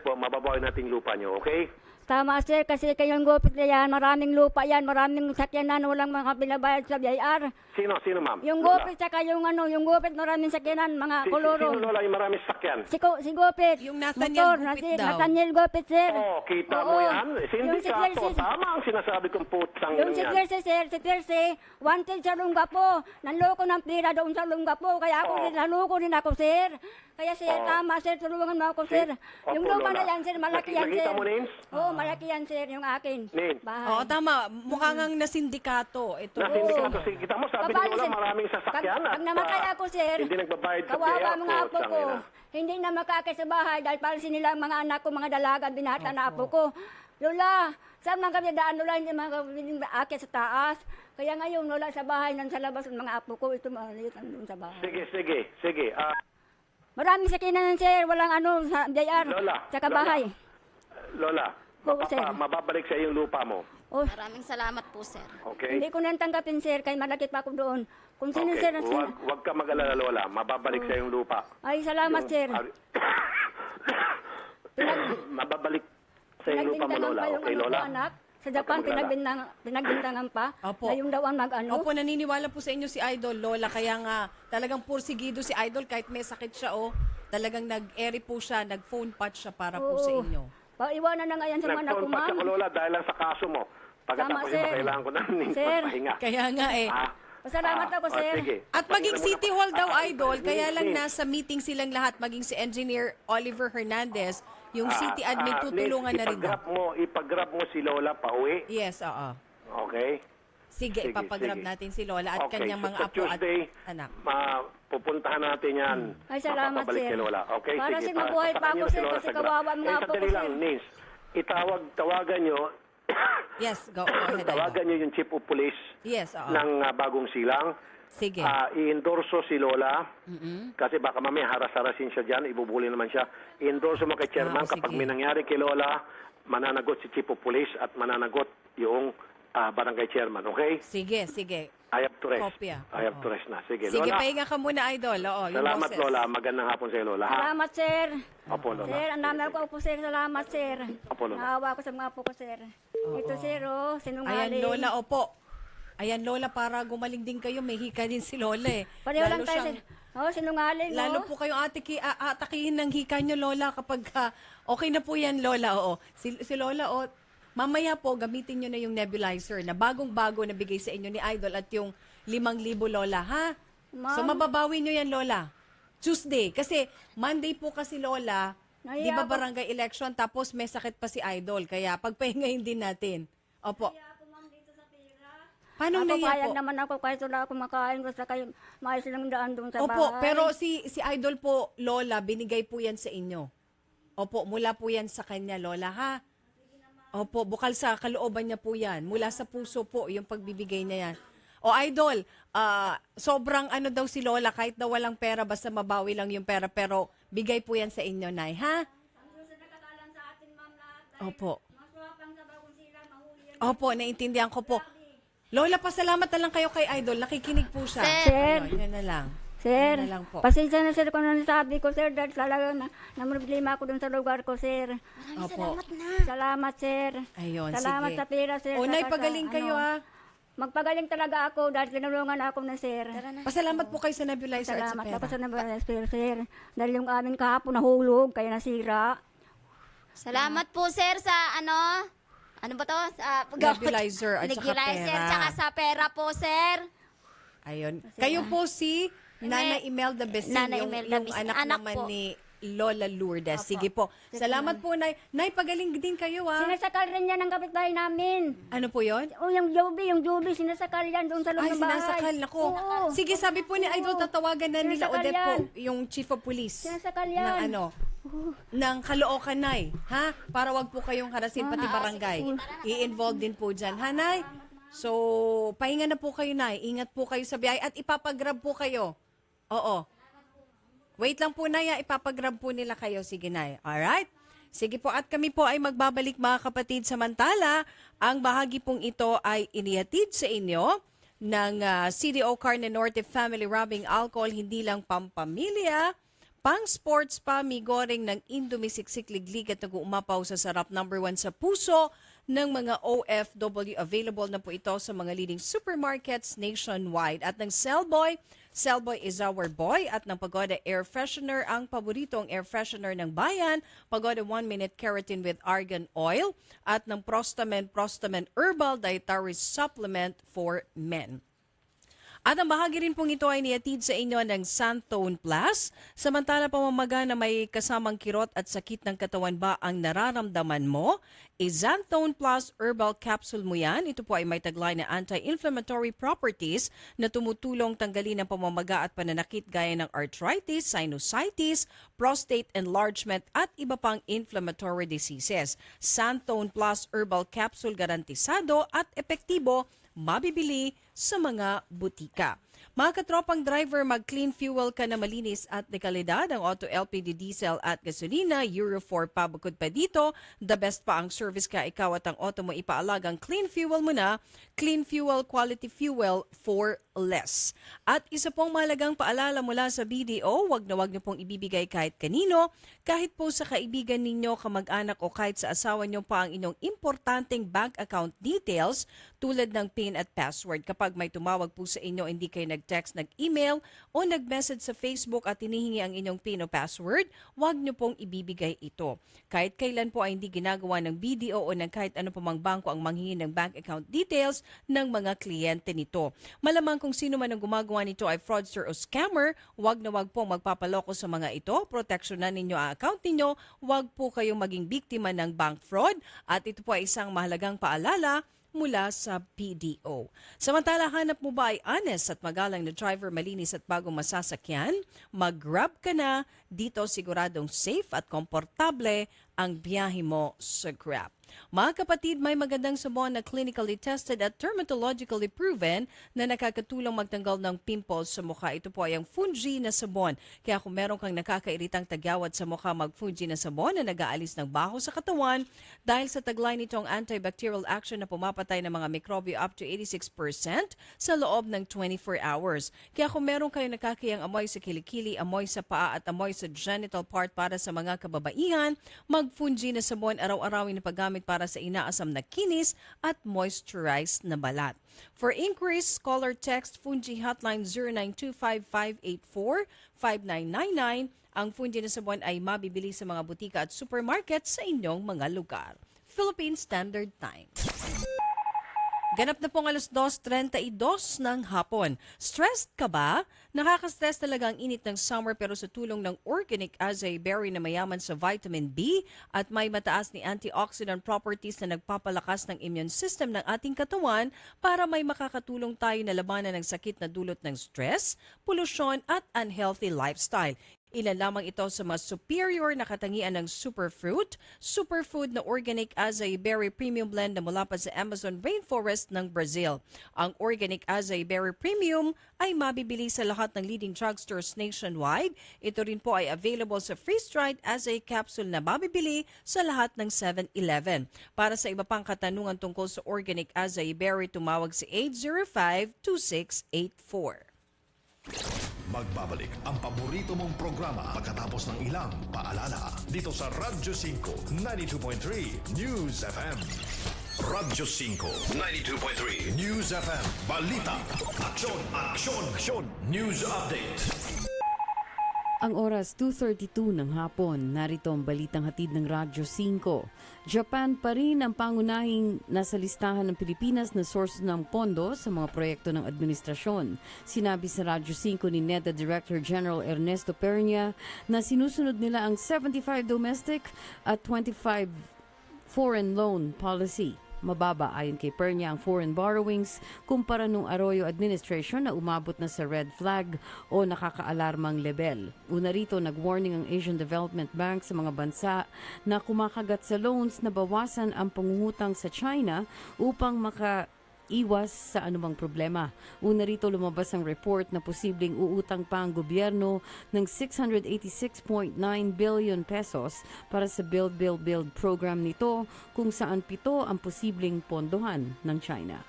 po mababawi natin yung lupa nyo, okay? tama, sir, kasi kayong gupit na yan, maraming lupa yan, maraming sakyanan, walang mga binabayad sa BIR. Sino, ma'am? Yung Lola? gupit, saka yung gupit, maraming sakyanan, mga koloro. Sino, Lola, yung maraming sakyan? Si Gupit. Yung Nathaniel Gupit daw. Nathaniel Gupit, sir. Oh, kita mo Oo. yan? Yung si Sindikato, Pierce, tama ang sinasabi kong putang yung si yan. Pierce, sir, si Pierce, wanted sa lungga po. Nanloko ng pira doon sa lungga po. Kaya ako Oh. rin, naloko rin ako, sir. Kaya, sir, Oh. tama, sir, tulungan mo ako, sir. Opo, Yung lupa Lola. na yan, sir, malaki yan, Nakita sir. mo, Nins? Oo, malaki yan, sir, yung akin. Nin. Bahay. Oo, tama. Mukhang ang nasindikato. Ito. Nasindikato, kita mo, sabi ni Paano, Lola, sir? maraming sasakyan. Pag namatay ako, sir, Hindi nagbabayad sa kawawa payout. mga apo Putang ko. ina. Hindi na makakit sa bahay dahil para sila ang mga anak ko, mga dalaga, binata na apo ko. Lola, saan man kami daan, Lola, hindi mga akit sa taas. Kaya ngayon, Lola, sa bahay, nan sa labas ng mga apo ko, ito maliit doon sa bahay. Sige. Maraming sakinan, sir, walang sa JR, Lola, sa kabahay. Lola, Oo, sir. mababalik sa yung lupa mo. Oh, Maraming salamat po, sir. Okay? hindi ko nang tanggapin, sir, kaya malaki pa ako doon. Kung sino, Okay, sir, na sir. wag ka mag-alala, Lola. Mababalik sa yung lupa. Ay, salamat, sir. Mababalik sa yung lupa mo, Pinagbintangan Lola. pa yung Okay, Lola? anak. Sa Japan, Huwag ka pinagbintangan pa. Opo. Na yung daw ang Opo, naniniwala po sa inyo si Idol, Lola. Kaya nga, talagang pursigido si Idol kahit may sakit siya, talagang nag-eri po siya, nag-phone patch siya para po sa Oo. inyo. Iwanan na nga yan sa mga anak ko, Nag-phone patch ma'am. ako, Lola, dahil lang sa kaso mo. Pagkatapos Tama, yun, sir. kailangan ko na Sir. pahinga. Kaya nga Pasalamat ako, sir. Sige. At maging City Hall daw, Idol, kaya lang Nis, nasa meeting silang lahat, maging si Engineer Oliver Hernandez, yung city admin, tutulungan na rin daw. Ipag-grab mo si Lola pa uwi. Yes, oo. Okay? Sige, Sige, ipapagrab sige. natin si Lola at Okay, kanyang so mga sa apo at Tuesday, anak. pupuntahan natin yan. Ay, salamat, Mapapabalik sir. kay Lola. Okay, Para sige. sir, mabuhay pa pasakan ako, niyo sir, si Lola kasi sa grab. kawawa ang mga apo ko, sandali lang, sir. Nis. Tawagan nyo. Yes, go ahead, Idol. Tawagan nyo yung chief of police Yes, oo. ng Bagong Silang Sige. I-endorso si Lola. Mm-mm. Kasi baka mamaya haras-harasin siya dyan, ibubuli naman siya. I-endorso mo kay Chairman, kapag sige. may nangyari kay Lola, mananagot si Chief of Police at mananagot yung Barangay Chairman, okay? Sige, sige. I have to rest. Kopya. I have Oo. to rest na. Sige, Sige, Lola. pahinga ka muna, Idol. Oo, yung Salamat, boses. Lola. Magandang hapon sa'yo, Lola. Ha? Salamat, sir. Opo, Lola. Sir, ang dami ako po, sir. Salamat, sir. Opo, Lola. Naawa ko sa mga po ko, sir. Ito, sir, oh, sinungaling. Ayan, Lola, opo. Ayan, Lola, para gumaling din kayo, may hika din si Lola eh. Pareho lang Lalo tayo, siyang- sir. Oh, sinungaling, Lalo oh. po kayong atakihin ng hika nyo, Lola, kapag okay na po yan, Lola, oo. Si Lola, mamaya po, gamitin nyo na yung nebulizer na bagong-bago na bigay sa inyo ni Idol at yung 5,000, Lola, ha? Ma'am. So, mababawi nyo yan, Lola. Tuesday. Kasi, Monday po kasi, Lola, Nahiya di ba ako. barangay election, tapos may sakit pa si Idol. Kaya, pagpahingahin din natin. Opo. Paano Ako naiya payag po? naman ako kahit wala akong makain. Basta kayo, maayos lang daan doon sa Opo, bahay. pero si Idol po, Lola, binigay po yan sa inyo. Opo, mula po yan sa kanya, Lola, ha? Opo, bukal sa kalooban niya po yan. Mula sa puso po, yung pagbibigay niya yan. O Idol, sobrang ano daw si Lola, kahit daw walang pera, basta mabawi lang yung pera, pero bigay po yan sa inyo, Nay, ha? Opo. Opo, naintindihan ko po. Lola, pasalamat na lang kayo kay Idol. Nakikinig po siya. Sir. Ayun, yun na lang. Sir, Yun na lang po. pasensya na sir kung ano nasabi ko, sir. Dahil talaga problema ako doon sa lugar ko, sir. Opo. Salamat, sir. Ayun, Salamat sige. sa pera, sir. O, Nay, Saka sa, pagaling kayo, ha? Magpagaling talaga ako dahil tinulungan ako na, sir. Pasalamat po kayo sa nebulizer at sa Salamat. pera. Tapos na ba, sir. Dahil yung amin kahapon nahulog, kaya nasira. Salamat po, sir, sa ano ba to? Sa Nebulizer at saka Nebulizer, pera. tsaka sa pera po, sir. Ayun. Kayo po si Nana Imelda Besing, Nana yung, Imelda yung Besing. anak Anak naman po. ni Lola Lourdes. Sige po. Salamat po, Nay. Nay, pagaling din kayo, ha? Sinasakal rin yan ng kapitbahay namin. Ano po yon? O, yung Joby, sinasakal yan doon sa loob Ay, ng bahay. sinasakal. Nako. Oo. Sige, sabi po ni Idol, tatawagan na nila Sinasakal Odette po, yan. yung Chief of Police. Sinasakal Ng yan. ng Caloocan, Nay. Ha? Para wag po kayong harasin pati barangay. I-involve din po dyan. Ha, Nay? So, pahinga na po kayo, Nay. Ingat po kayo sa biyahe at ipapagrab po kayo. Oo. Wait lang po, Nay. Ipapagrab po nila kayo. Sige, Nay. Alright? Sige po. At kami po ay magbabalik, mga kapatid. Samantala, ang bahagi pong ito ay inihatid sa inyo ng CDO Carne Norte Family Rubbing Alcohol, hindi lang pampamilya, pang sports pa, migoreng ng Indomie Siksik Liglig at nag-uumapaw sa sarap #1 sa puso ng mga OFW. Available na po ito sa mga leading supermarkets nationwide. At ng Cellboy, Cellboy is our boy. At ng Pagoda Air Freshener, ang paboritong air freshener ng bayan. Pagoda 1-Minute Keratin with Argan Oil. At ng Prostamen Herbal Dietary Supplement for Men. At ang bahagi rin pong ito ay niatid sa inyo ng Santone Plus. Samantala pamamaga na may kasamang kirot at sakit ng katawan ba ang nararamdaman mo? Xanthone Plus Herbal Capsule mo yan. Ito po ay may taglay na anti-inflammatory properties na tumutulong tanggalin ang pamamaga at pananakit gaya ng arthritis, sinusitis, prostate enlargement at iba pang inflammatory diseases. Xanthone Plus Herbal Capsule garantisado at epektibo, mabibili sa mga butika. Mga katropang driver, mag-clean fuel ka na malinis at de kalidad. Ang Auto LPG diesel at gasolina, Euro 4 pa. Bukod pa dito, the best pa ang service ka ikaw at ang auto mo ipaalagang clean fuel mo na. Clean fuel, quality fuel for less. At isa pong mahalagang paalala mula sa BDO, wag na wag niyo pong ibibigay kahit kanino, kahit po sa kaibigan ninyo, kamag-anak o kahit sa asawa niyo pa ang inyong importanteng bank account details tulad ng PIN at password. Kapag may tumawag po sa inyo, hindi kayo nag-text, nag-email o nag-message sa Facebook at hinihingi ang inyong PIN o password, wag niyo pong ibibigay ito. Kahit kailan po ay hindi ginagawa ng BDO o ng kahit ano pa mang bangko ang manghingi ng bank account details ng mga kliyente nito. Malamang kung sino man ang gumagawa nito ay fraudster o scammer, wag na wag pong magpapaloko sa mga ito. Proteksyonan ninyo ang account ninyo, wag po kayong maging biktima ng bank fraud at ito po ay isang mahalagang paalala mula sa PDO. Samantala, hanap mo ba ay honest at magalang na driver, malinis at bagong masasakyan? Mag-grab ka na. Dito siguradong safe at komportable ang biyahe mo sa Grab. Mga kapatid, may magandang sabon na clinically tested at dermatologically proven na nakakatulong magtanggal ng pimples sa mukha. Ito po ay ang Fungi na sabon. Kaya kung meron kang nakakairitang tagyawat sa mukha, mag-Fungi na sabon na nag-aalis ng baho sa katawan dahil sa taglay nitong antibacterial action na pumapatay ng mga mikrobyo up to 86% sa loob ng 24 hours. Kaya kung meron kayong nakakayang amoy sa kilikili, amoy sa paa at amoy sa genital part para sa mga kababaihan, mag-Fungi na sabon araw-arawin na paggamit para sa inaasam na kinis at moisturized na balat. For inquiries, call or text Fungi Hotline 0925-584-5999. Ang Fungi na sabon ay mabibili sa mga butika at supermarket sa inyong mga lugar. Philippine Standard Time. Ganap na pong 2:32 ng hapon. Stressed ka ba? Nakaka-stress talaga ang init ng summer pero sa tulong ng organic acai berry na mayaman sa vitamin B at may mataas ni antioxidant properties na nagpapalakas ng immune system ng ating katawan para may makakatulong tayo na labanan ng sakit na dulot ng stress, polusyon at unhealthy lifestyle. Ilan lamang ito sa mas superior na katangian ng superfruit, superfood na organic acai berry premium blend na mula pa sa Amazon rainforest ng Brazil. Ang organic acai berry premium ay mabibili sa lahat ng leading drugstores nationwide. Ito rin po ay available sa freeze-dried acai capsule na mabibili sa lahat ng 7-Eleven. Para sa iba pang katanungan tungkol sa organic acai berry, tumawag sa 805-2684. Magbabalik ang paborito mong programa pagkatapos ng ilang paalala dito sa Radyo 5 92.3 News FM. Radyo 5 92.3 News FM. Balita, aksyon, aksyon, aksyon. News update. Ang oras 2:32 ng hapon, narito ang balitang hatid ng Radyo 5. Japan pa rin ang pangunahing nasa listahan ng Pilipinas na source ng pondo sa mga proyekto ng administrasyon. Sinabi sa Radyo 5 ni NEDA Director General Ernesto Pernia na sinusunod nila ang 75 domestic at 25 foreign loan policy. Mababa ayon kay Pernia ang foreign borrowings kumpara nung Arroyo administration na umabot na sa red flag o nakakaalarmang level. Una rito, nag-warning ang Asian Development Bank sa mga bansa na kumakagat sa loans na bawasan ang pangungutang sa China upang iwas sa anumang problema. Una rito, lumabas ang report na posibleng uutang pa ang gobyerno ng 686.9 billion pesos para sa Build program nito kung saan 7 ang posibleng pondohan ng China.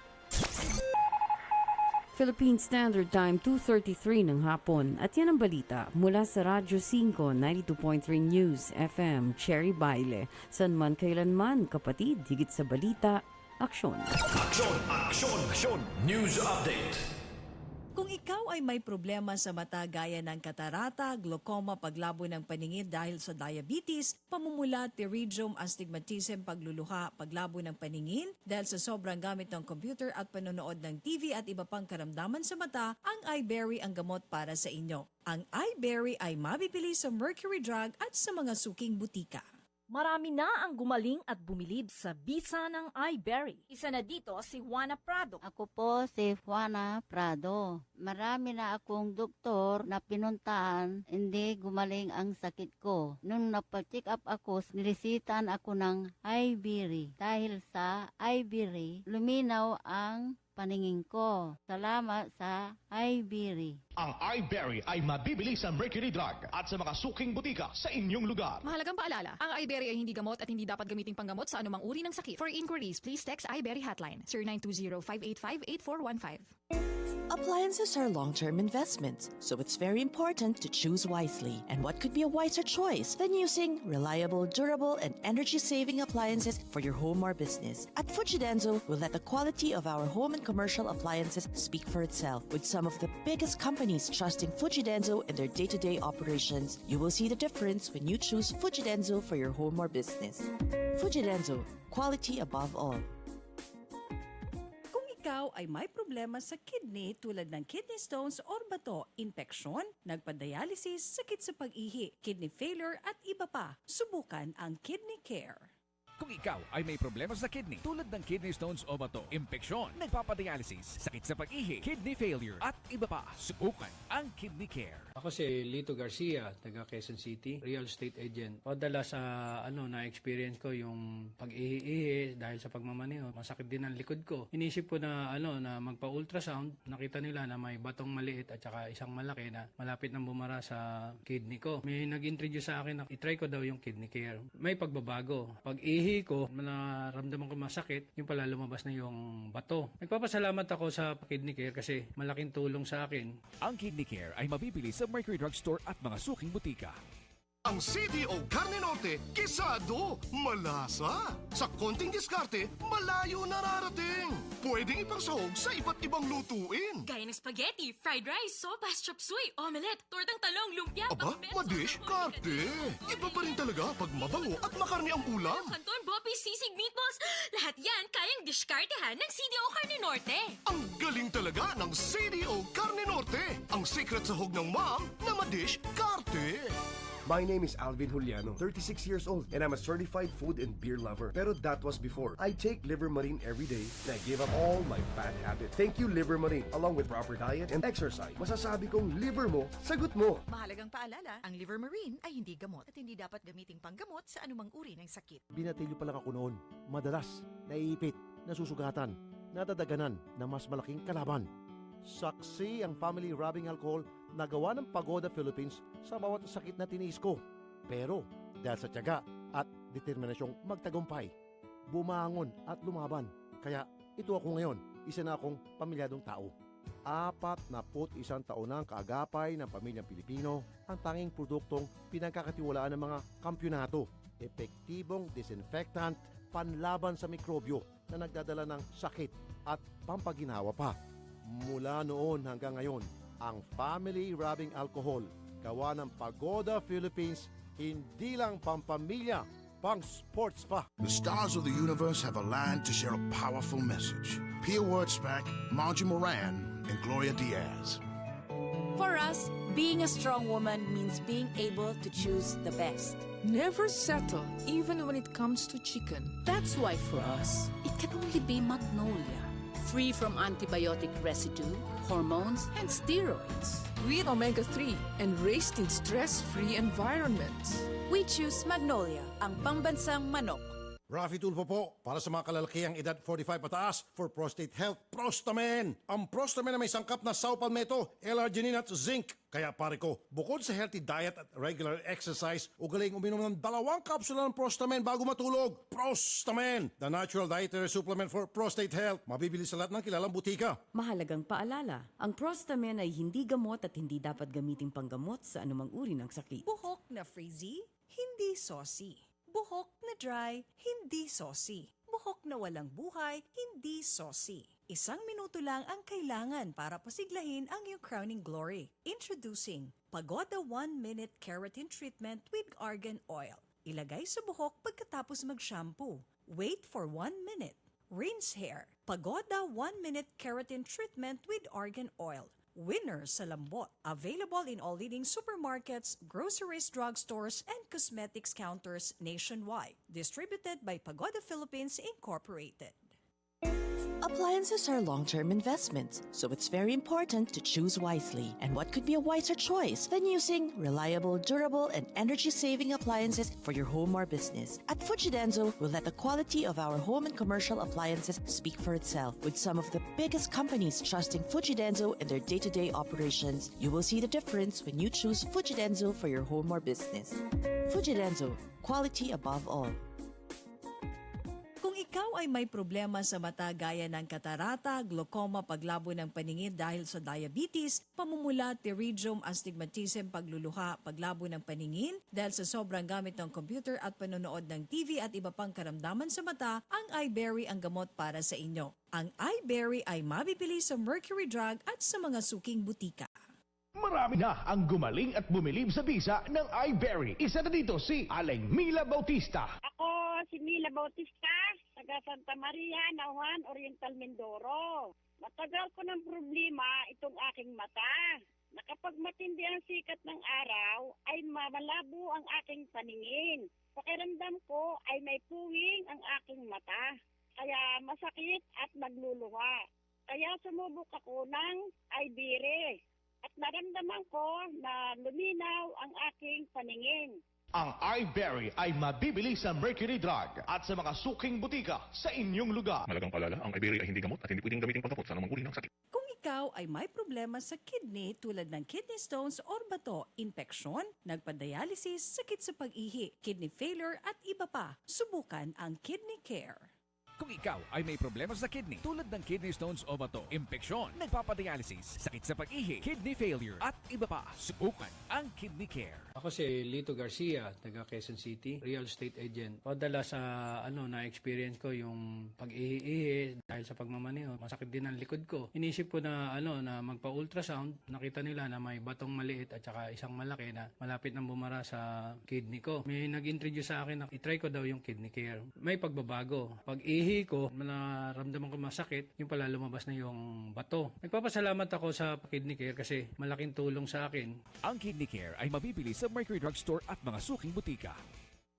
Philippine Standard Time, 2:33 ng hapon. At yan ang balita mula sa Radyo 5, 92.3 News FM, Cherry Baile. San man kailanman, kapatid, higit sa balita, aksyon. Aksyon, aksyon, aksyon. News update. Kung ikaw ay may problema sa mata gaya ng katarata, glaucoma, paglabo ng paningin dahil sa diabetes, pamumula, pterygium, astigmatism, pagluluha, paglabo ng paningin dahil sa sobrang gamit ng computer at panonood ng TV at iba pang karamdaman sa mata, ang iBerry ang gamot para sa inyo. Ang iBerry ay mabibili sa Mercury Drug at sa mga suking butika. Marami na ang gumaling at bumilib sa bisa ng iBerry. Isa na dito si Juana Prado. Ako po si Juana Prado. Marami na akong doktor na pinuntahan, hindi gumaling ang sakit ko. Nung napa-check up ako, nilisitan ako ng iBerry. Dahil sa iBerry, luminaw ang paningin ko. Salamat sa iBerry. Ang iBerry ay mabibili sa Mercury Drug at sa mga suking butika sa inyong lugar. Mahalagang paalala, ang iBerry ay hindi gamot at hindi dapat gamiting panggamot sa anumang uri ng sakit. For inquiries, please text iBerry hotline 0920-585-8415. Appliances are long-term investments, so it's very important to choose wisely. And what could be a wiser choice than using reliable, durable, and energy-saving appliances for your home or business? At Fujidenzo, we'll let the quality of our home and commercial appliances speak for itself. With some of the biggest companies trusting Fujidenzo in their day-to-day operations, you will see the difference when you choose Fujidenzo for your home or business. Fujidenzo, quality above all. Ikaw ay may problema sa kidney tulad ng kidney stones or bato, infeksyon, nagpa-dialysis, sakit sa pag-ihi, kidney failure at iba pa, subukan ang Kidney Care. Kung ikaw ay may problema sa kidney tulad ng kidney stones o bato, impeksyon, nagpapadialysis, sakit sa pag-ihi, kidney failure at iba pa, subukan ang Kidney Care. Ako si Lito Garcia, taga Quezon City, real estate agent. Madalas sa na-experience ko yung pag-ihi dahil sa pagmamaneho. Masakit din ang likod ko. Inisip ko na na magpa-ultrasound. Nakita nila na may batong maliit at saka isang malaki na malapit nang bumara sa kidney ko. May nag-introduce sa akin na itry ko daw yung Kidney Care. May pagbabago. Pag-ihi ko, naramdaman ko masakit, yung pala lumabas na yung bato. Nagpapasalamat ako sa Kidney Care kasi malaking tulong sa akin. Ang Kidney Care ay mabibili sa Mercury Drugstore at mga suking butika. Ang CDO Carne Norte, kisado, malasa. Sa konting diskarte, malayo nararating. Pwedeng iparsahog sa iba't ibang lutuin. Gaya ng spaghetti, fried rice, sopas, chop suey, omelette, tortang talong, lumpia, Aba, madish, karte. Iba pa rin talaga pag mabango at makarni ang ulam. Canton, boppy, sisig, meatballs, lahat yan kayang diskartehan ng CDO Carne Norte. Ang galing talaga ng CDO Carne Norte. Ang secret sahog ng mom na madish, karte. My name is Alvin Juliano, 36 years old, and I'm a certified food and beer lover. Pero that was before. I take Liver Marine every day, and I give up all my bad habits. Thank you, Liver Marine. Along with proper diet and exercise, masasabi kong liver mo, sagot mo. Mahalagang paalala, ang Liver Marine ay hindi gamot at hindi dapat gamiting panggamot sa anumang uri ng sakit. Binatilyo pa lang ako noon. Madalas, naiipit, nasusugatan, nadadaganan na mas malaking kalaban. Saksi ang family rubbing alcohol na gawa ng Pagoda Philippines sa bawat sakit na tiniis ko. Pero dahil sa tiyaga at determinasyong magtagumpay, bumangon at lumaban. Kaya ito ako ngayon, isa na akong pamilyadong tao. 41 taon na ang kaagapay ng pamilyang Pilipino, ang tanging produktong pinagkakatiwalaan ng mga kampyonato. Epektibong disinfectant, panlaban sa mikrobyo na nagdadala ng sakit at pampaginawa pa. Mula noon hanggang ngayon, ang family rubbing alcohol, gawa ng Pagoda Philippines, hindi lang pampamilya, pang sports pa. The stars of the universe have aligned to share a powerful message. Pia Wurtzbach, Margie Moran, and Gloria Diaz. For us, being a strong woman means being able to choose the best. Never settle, even when it comes to chicken. That's why for us, it can only be Magnolia. Free from antibiotic residue, hormones, and steroids. With omega-3 and raised in stress-free environments. We choose Magnolia, ang pambansang manok. Rafi Tulfo po, para sa mga kalalakiang edad 45 pataas for prostate health, Prostamen! Ang Prostamen na may sangkap na saw palmetto, L-arginine at zinc. Kaya pare ko, bukod sa healthy diet at regular exercise, ugaling uminom ng 2 kapsula ng Prostamen bago matulog. Prostamen! The natural dietary supplement for prostate health. Mabibili sa lahat ng kilalang butika. Mahalagang paalala, ang Prostamen ay hindi gamot at hindi dapat gamiting panggamot sa anumang uri ng sakit. Buhok na frizzy, hindi saucy. Buhok na dry, hindi saucy. Buhok na walang buhay, hindi saucy. 1 minuto lang ang kailangan para pasiglahin ang iyong crowning glory. Introducing Pagoda 1-Minute Keratin Treatment with Argan Oil. Ilagay sa buhok pagkatapos mag-shampoo. Wait for 1 minute. Rinse hair. Pagoda 1-Minute Keratin Treatment with Argan Oil. Winner sa lambot. Available in all leading supermarkets, groceries, drugstores, and cosmetics counters nationwide. Distributed by Pagoda Philippines Incorporated. Appliances are long-term investments, so it's very important to choose wisely. And what could be a wiser choice than using reliable, durable, and energy-saving appliances for your home or business? At Fujidenzo, we'll let the quality of our home and commercial appliances speak for itself. With some of the biggest companies trusting Fujidenzo in their day-to-day operations, you will see the difference when you choose Fujidenzo for your home or business. Fujidenzo, quality above all. Kung ikaw ay may problema sa mata gaya ng katarata, glaucoma, paglabo ng paningin dahil sa diabetes, pamumula, pterygium, astigmatism, pagluluha, paglabo ng paningin dahil sa sobrang gamit ng computer at panonood ng TV at iba pang karamdaman sa mata, ang iBerry ang gamot para sa inyo. Ang iBerry ay mabibili sa Mercury Drug at sa mga suking butika. Marami na ang gumaling at bumilib sa bisa ng iBerry. Isa na dito si Aling Mila Bautista. Ako si Mila Bautista, taga Santa Maria, Nauhan, Oriental, Mindoro. Matagal ko ng problema itong aking mata. kapag matindi ang sikat ng araw, ay malabo ang aking paningin. Pakiramdam ko ay may puwing ang aking mata. Kaya masakit at nagluluha. Kaya sumubok ako ng Iberi. At naramdaman ko na luminaw ang aking paningin. Ang iBerry ay mabibili sa Mercury Drug at sa mga suking butika sa inyong lugar. Malagang palala, ang Iberia ay hindi gamot at hindi pwedeng gamitin panggamot sa anumang uri ng sakit. Kung ikaw ay may problema sa kidney tulad ng kidney stones or bato, impeksyon, nagpa-dialysis, sakit sa pag-ihi, kidney failure at iba pa, subukan ang Kidney Care. Kung ikaw ay may problema sa kidney tulad ng kidney stones o bato, impeksyon, nagpapadialysis, sakit sa pag-ihi, kidney failure at iba pa, subukan ang Kidney Care. Ako si Lito Garcia, taga Quezon City, real estate agent. Padala sa na-experience ko yung pag-ihi dahil sa pagmamaneho. Masakit din ang likod ko. Inisip ko na na magpa-ultrasound. Nakita nila na may batong maliit at saka isang malaki na malapit nang bumara sa kidney ko. May nag-introduce sa akin na itry ko daw yung Kidney Care. May pagbabago. Pag-ihi ko, naramdaman ko masakit, yung pala lumabas na yung bato. Nagpapasalamat ako sa Kidney Care kasi malaking tulong sa akin. Ang Kidney Care ay mabibili sa Mercury Drug Store at mga suking butika.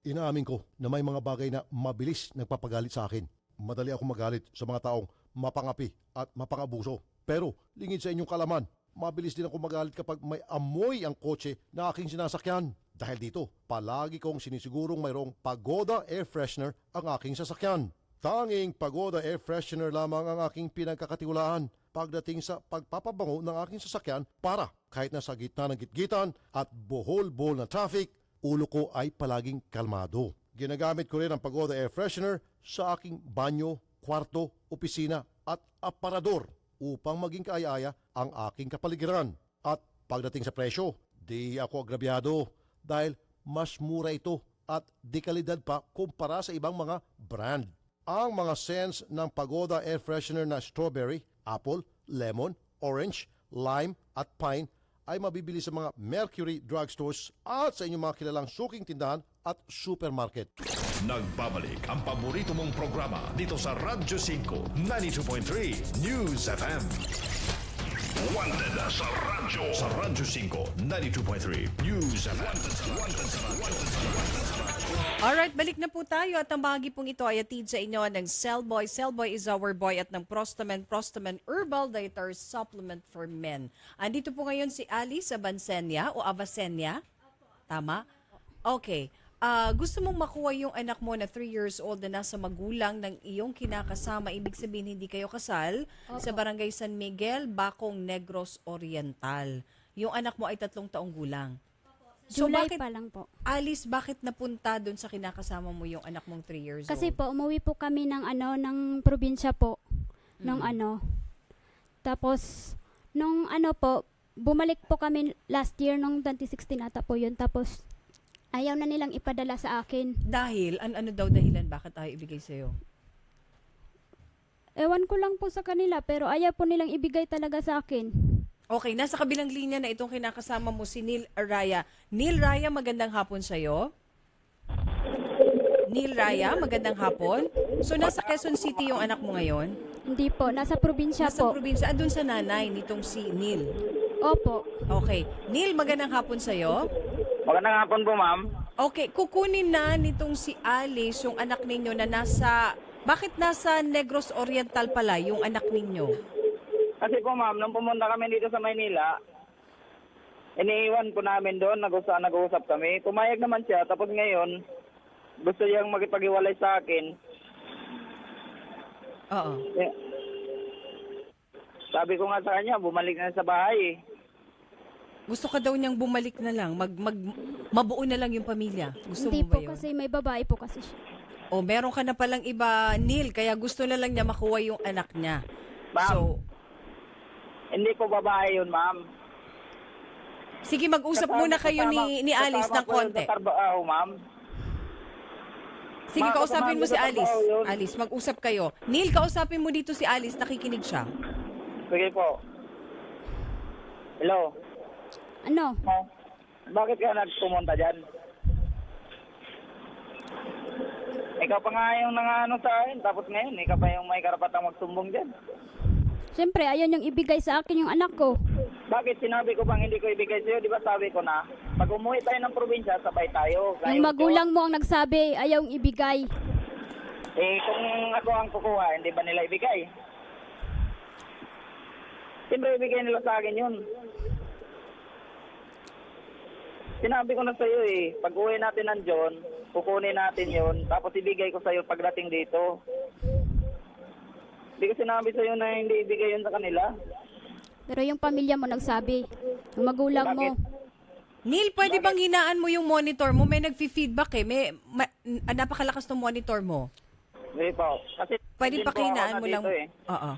Inaamin ko na may mga bagay na mabilis nagpapagalit sa akin. Madali ako magalit sa mga taong mapangapi at mapangabuso. Pero lingid sa inyong kalaman, mabilis din ako magalit kapag may amoy ang kotse na aking sinasakyan. Dahil dito, palagi kong sinisigurong mayroong Pagoda Air Freshener ang aking sasakyan. Tanging Pagoda Air Freshener lamang ang aking pinagkakatiwalaan pagdating sa pagpapabango ng aking sasakyan para kahit nasa gitna ng gitgitan at bohol-bohol na traffic, ulo ko ay palaging kalmado. Ginagamit ko rin ang Pagoda Air Freshener sa aking banyo, kwarto, opisina at aparador upang maging kaaya-aya ang aking kapaligiran. At pagdating sa presyo, di ako agrabyado dahil mas mura ito at di kalidad pa kumpara sa ibang mga brand. Ang mga scents ng Pagoda Air Freshener na strawberry, apple, lemon, orange, lime at pine ay mabibili sa mga Mercury drugstores at sa inyong mga kilalang suking tindahan at supermarket. Nagbabalik ang paborito mong programa dito sa Radyo 5, 92.3 News FM. Wanted sa Radyo. Sa Radyo 5, 92.3 News FM. Wanted sa Radyo. Alright, balik na po tayo at ang bahagi pong ito ay atid sa inyo ng Cellboy. Cellboy is our boy at ng Prostamen Herbal Dietary Supplement for Men. Andito po ngayon si Alice Abansenia o Avasenia. Tama? Okay. Gusto mong makuha yung anak mo na 3 years old na nasa magulang ng iyong kinakasama. Ibig sabihin hindi kayo kasal. Opo. Sa Barangay San Miguel, Bacong, Negros Oriental. Yung anak mo ay 3 taong gulang. July pa lang po. Alice, bakit napunta doon sa kinakasama mo yung anak mong 3 years Kasi old? po, umuwi po kami ng probinsya po. Tapos, po, bumalik po kami last year, nung 2016 ata po yun. Tapos, ayaw na nilang ipadala sa akin. Dahil? Ano daw dahilan? Bakit ayaw ibigay sa'yo? Ewan ko lang po sa kanila, pero ayaw po nilang ibigay talaga sa akin. Okay, nasa kabilang linya na itong kinakasama mo si Neil Raya. Neil Raya, magandang hapon sa'yo. Neil Raya, magandang hapon. So, nasa Quezon City yung anak mo ngayon? Hindi po, nasa probinsya Nasa po. probinsya. Andun sa nanay nitong si Neil. Opo. Okay. Neil, magandang hapon sa'yo. Magandang hapon po, ma'am. Okay, kukunin na nitong si Alice, yung anak ninyo na nasa... Bakit nasa Negros Oriental pala yung anak ninyo? Kasi po, ma'am, nung pumunta kami dito sa Maynila, iniiwan po namin doon, nag-uusap kami. Pumayag naman siya, tapos ngayon, gusto niyang makipag-iwalay sa akin. Oo. Sabi ko nga sa kanya, bumalik na sa bahay. Gusto ka daw niyang bumalik na lang, mabuo na lang yung pamilya. Gusto Hindi mo ba po yun? kasi may babae po kasi siya. O, meron ka na palang iba, Neil, kaya gusto na lang niya makuha yung anak niya. Ma'am, So, hindi po babae yun, ma'am. sige, mag-usap muna kayo ni Alice ng konti. Sa trabaho, ma'am. Sige, Ma'am, kausapin mo si kasama ko sa Alice. trabaho yun. Alice, mag-usap kayo. Neil, kausapin mo dito si Alice, nakikinig siya. Sige po. Hello? Ano? Bakit ka nagpumunta dyan? Ikaw pa nga yung nangano sa akin, tapos ngayon, ikaw pa yung may karapatang magsumbong dyan. Siyempre, ayaw niyang ibigay sa akin yung anak ko. Bakit sinabi ko bang hindi ko ibigay sa'yo? Di ba sabi ko na, pag umuwi tayo ng probinsya, sabay tayo. Yung magulang mo ang nagsabi, ayaw ibigay. Eh, kung ako ang kukuha, hindi ba nila ibigay? Siyempre, ibigay nila sa akin yun. Sinabi ko na sa'yo eh, pag uwi natin nandyan, kukunin natin yun, tapos ibigay ko sa'yo pagdating dito. Hindi ko sinabi sa'yo na hindi ibigay yun sa kanila. Pero yung pamilya mo nagsabi, yung magulang mo. Neil, pwede bang hinaan mo yung monitor mo? May nag-feedback eh. Napakalakas ng monitor mo. Hindi po. Kasi pwede din pa po ako hinaan mo na lang. dito eh. Oo.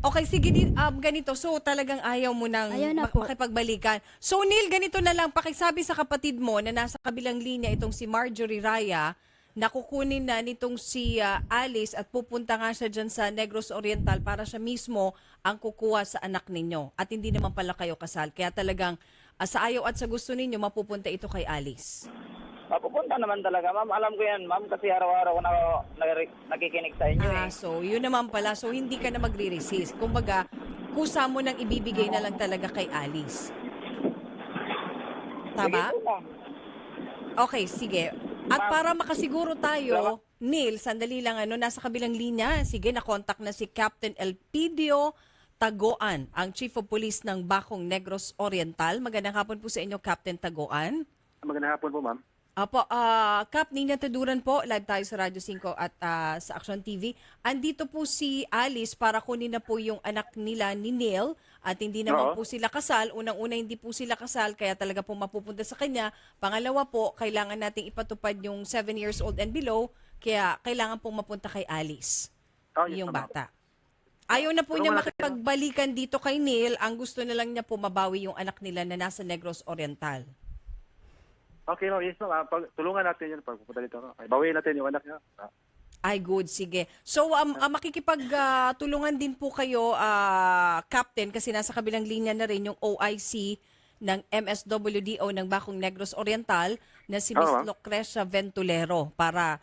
Okay, sige, ganito. So, talagang ayaw mo nang makipagbalikan. So, Neil, ganito na lang. Pakisabi sa kapatid mo na nasa kabilang linya itong si Marjorie Raya, na kukunin na nitong si Alice at pupunta nga siya dyan sa Negros Oriental para siya mismo ang kukuha sa anak ninyo. At hindi naman pala kayo kasal. Kaya talagang sa ayaw at sa gusto ninyo, mapupunta ito kay Alice. Mapupunta naman talaga, ma'am. Alam ko yan, ma'am, kasi araw-araw na nakikinig sa inyo eh. So, yun naman pala. So, hindi ka na magre-resist. Kumbaga, kusa mo nang ibibigay na lang talaga kay Alice. Tama? Okay, sige. At para makasiguro tayo, Neil, sandali lang, nasa kabilang linya, sige, na-contact na si Captain Elpidio Tagoan, ang Chief of Police ng Bacong Negros Oriental. Magandang hapon po sa inyo, Captain Tagoan. Magandang hapon po, ma'am. Apo, Cap, Nina Taduran po, live tayo sa Radyo 5 at sa Action TV. Andito po si Alice para kunin na po yung anak nila ni Neil at hindi naman po sila kasal. Unang-una hindi po sila kasal kaya talaga po mapupunta sa kanya. Pangalawa po, kailangan nating ipatupad yung 7 years old and below kaya kailangan po mapunta kay Alice, yung bata. Ayaw na po niya makipagbalikan dito kay Neil. Ang gusto na lang niya po mabawi yung anak nila na nasa Negros Oriental. Okay, ma'am. Yes, ma'am. Tulungan natin yun pag pupunta dito. Bawiin natin yung anak niya. Ay, good. Sige. So, makikipagtulungan din po kayo, Captain, kasi nasa kabilang linya na rin yung OIC ng MSWDO ng Bacong Negros Oriental na si Miss Lucrecia Ventulero para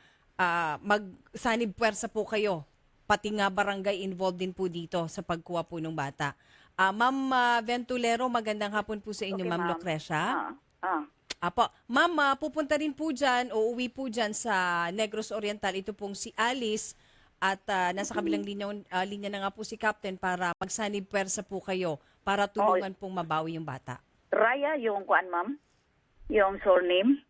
magsanib puwersa po kayo. Pati nga barangay involved din po dito sa pagkuha po ng bata. Ma'am Ventulero, magandang hapon po sa inyo, Ma'am Lucrecia. Apo, Ma'am, pupunta rin po dyan o uwi po dyan sa Negros Oriental. Ito pong si Alice at nasa kabilang linya na nga po si Captain para magsanib puwersa po kayo para tulungan pong mabawi yung bata. Raya yung kuan, ma'am? Yung surname?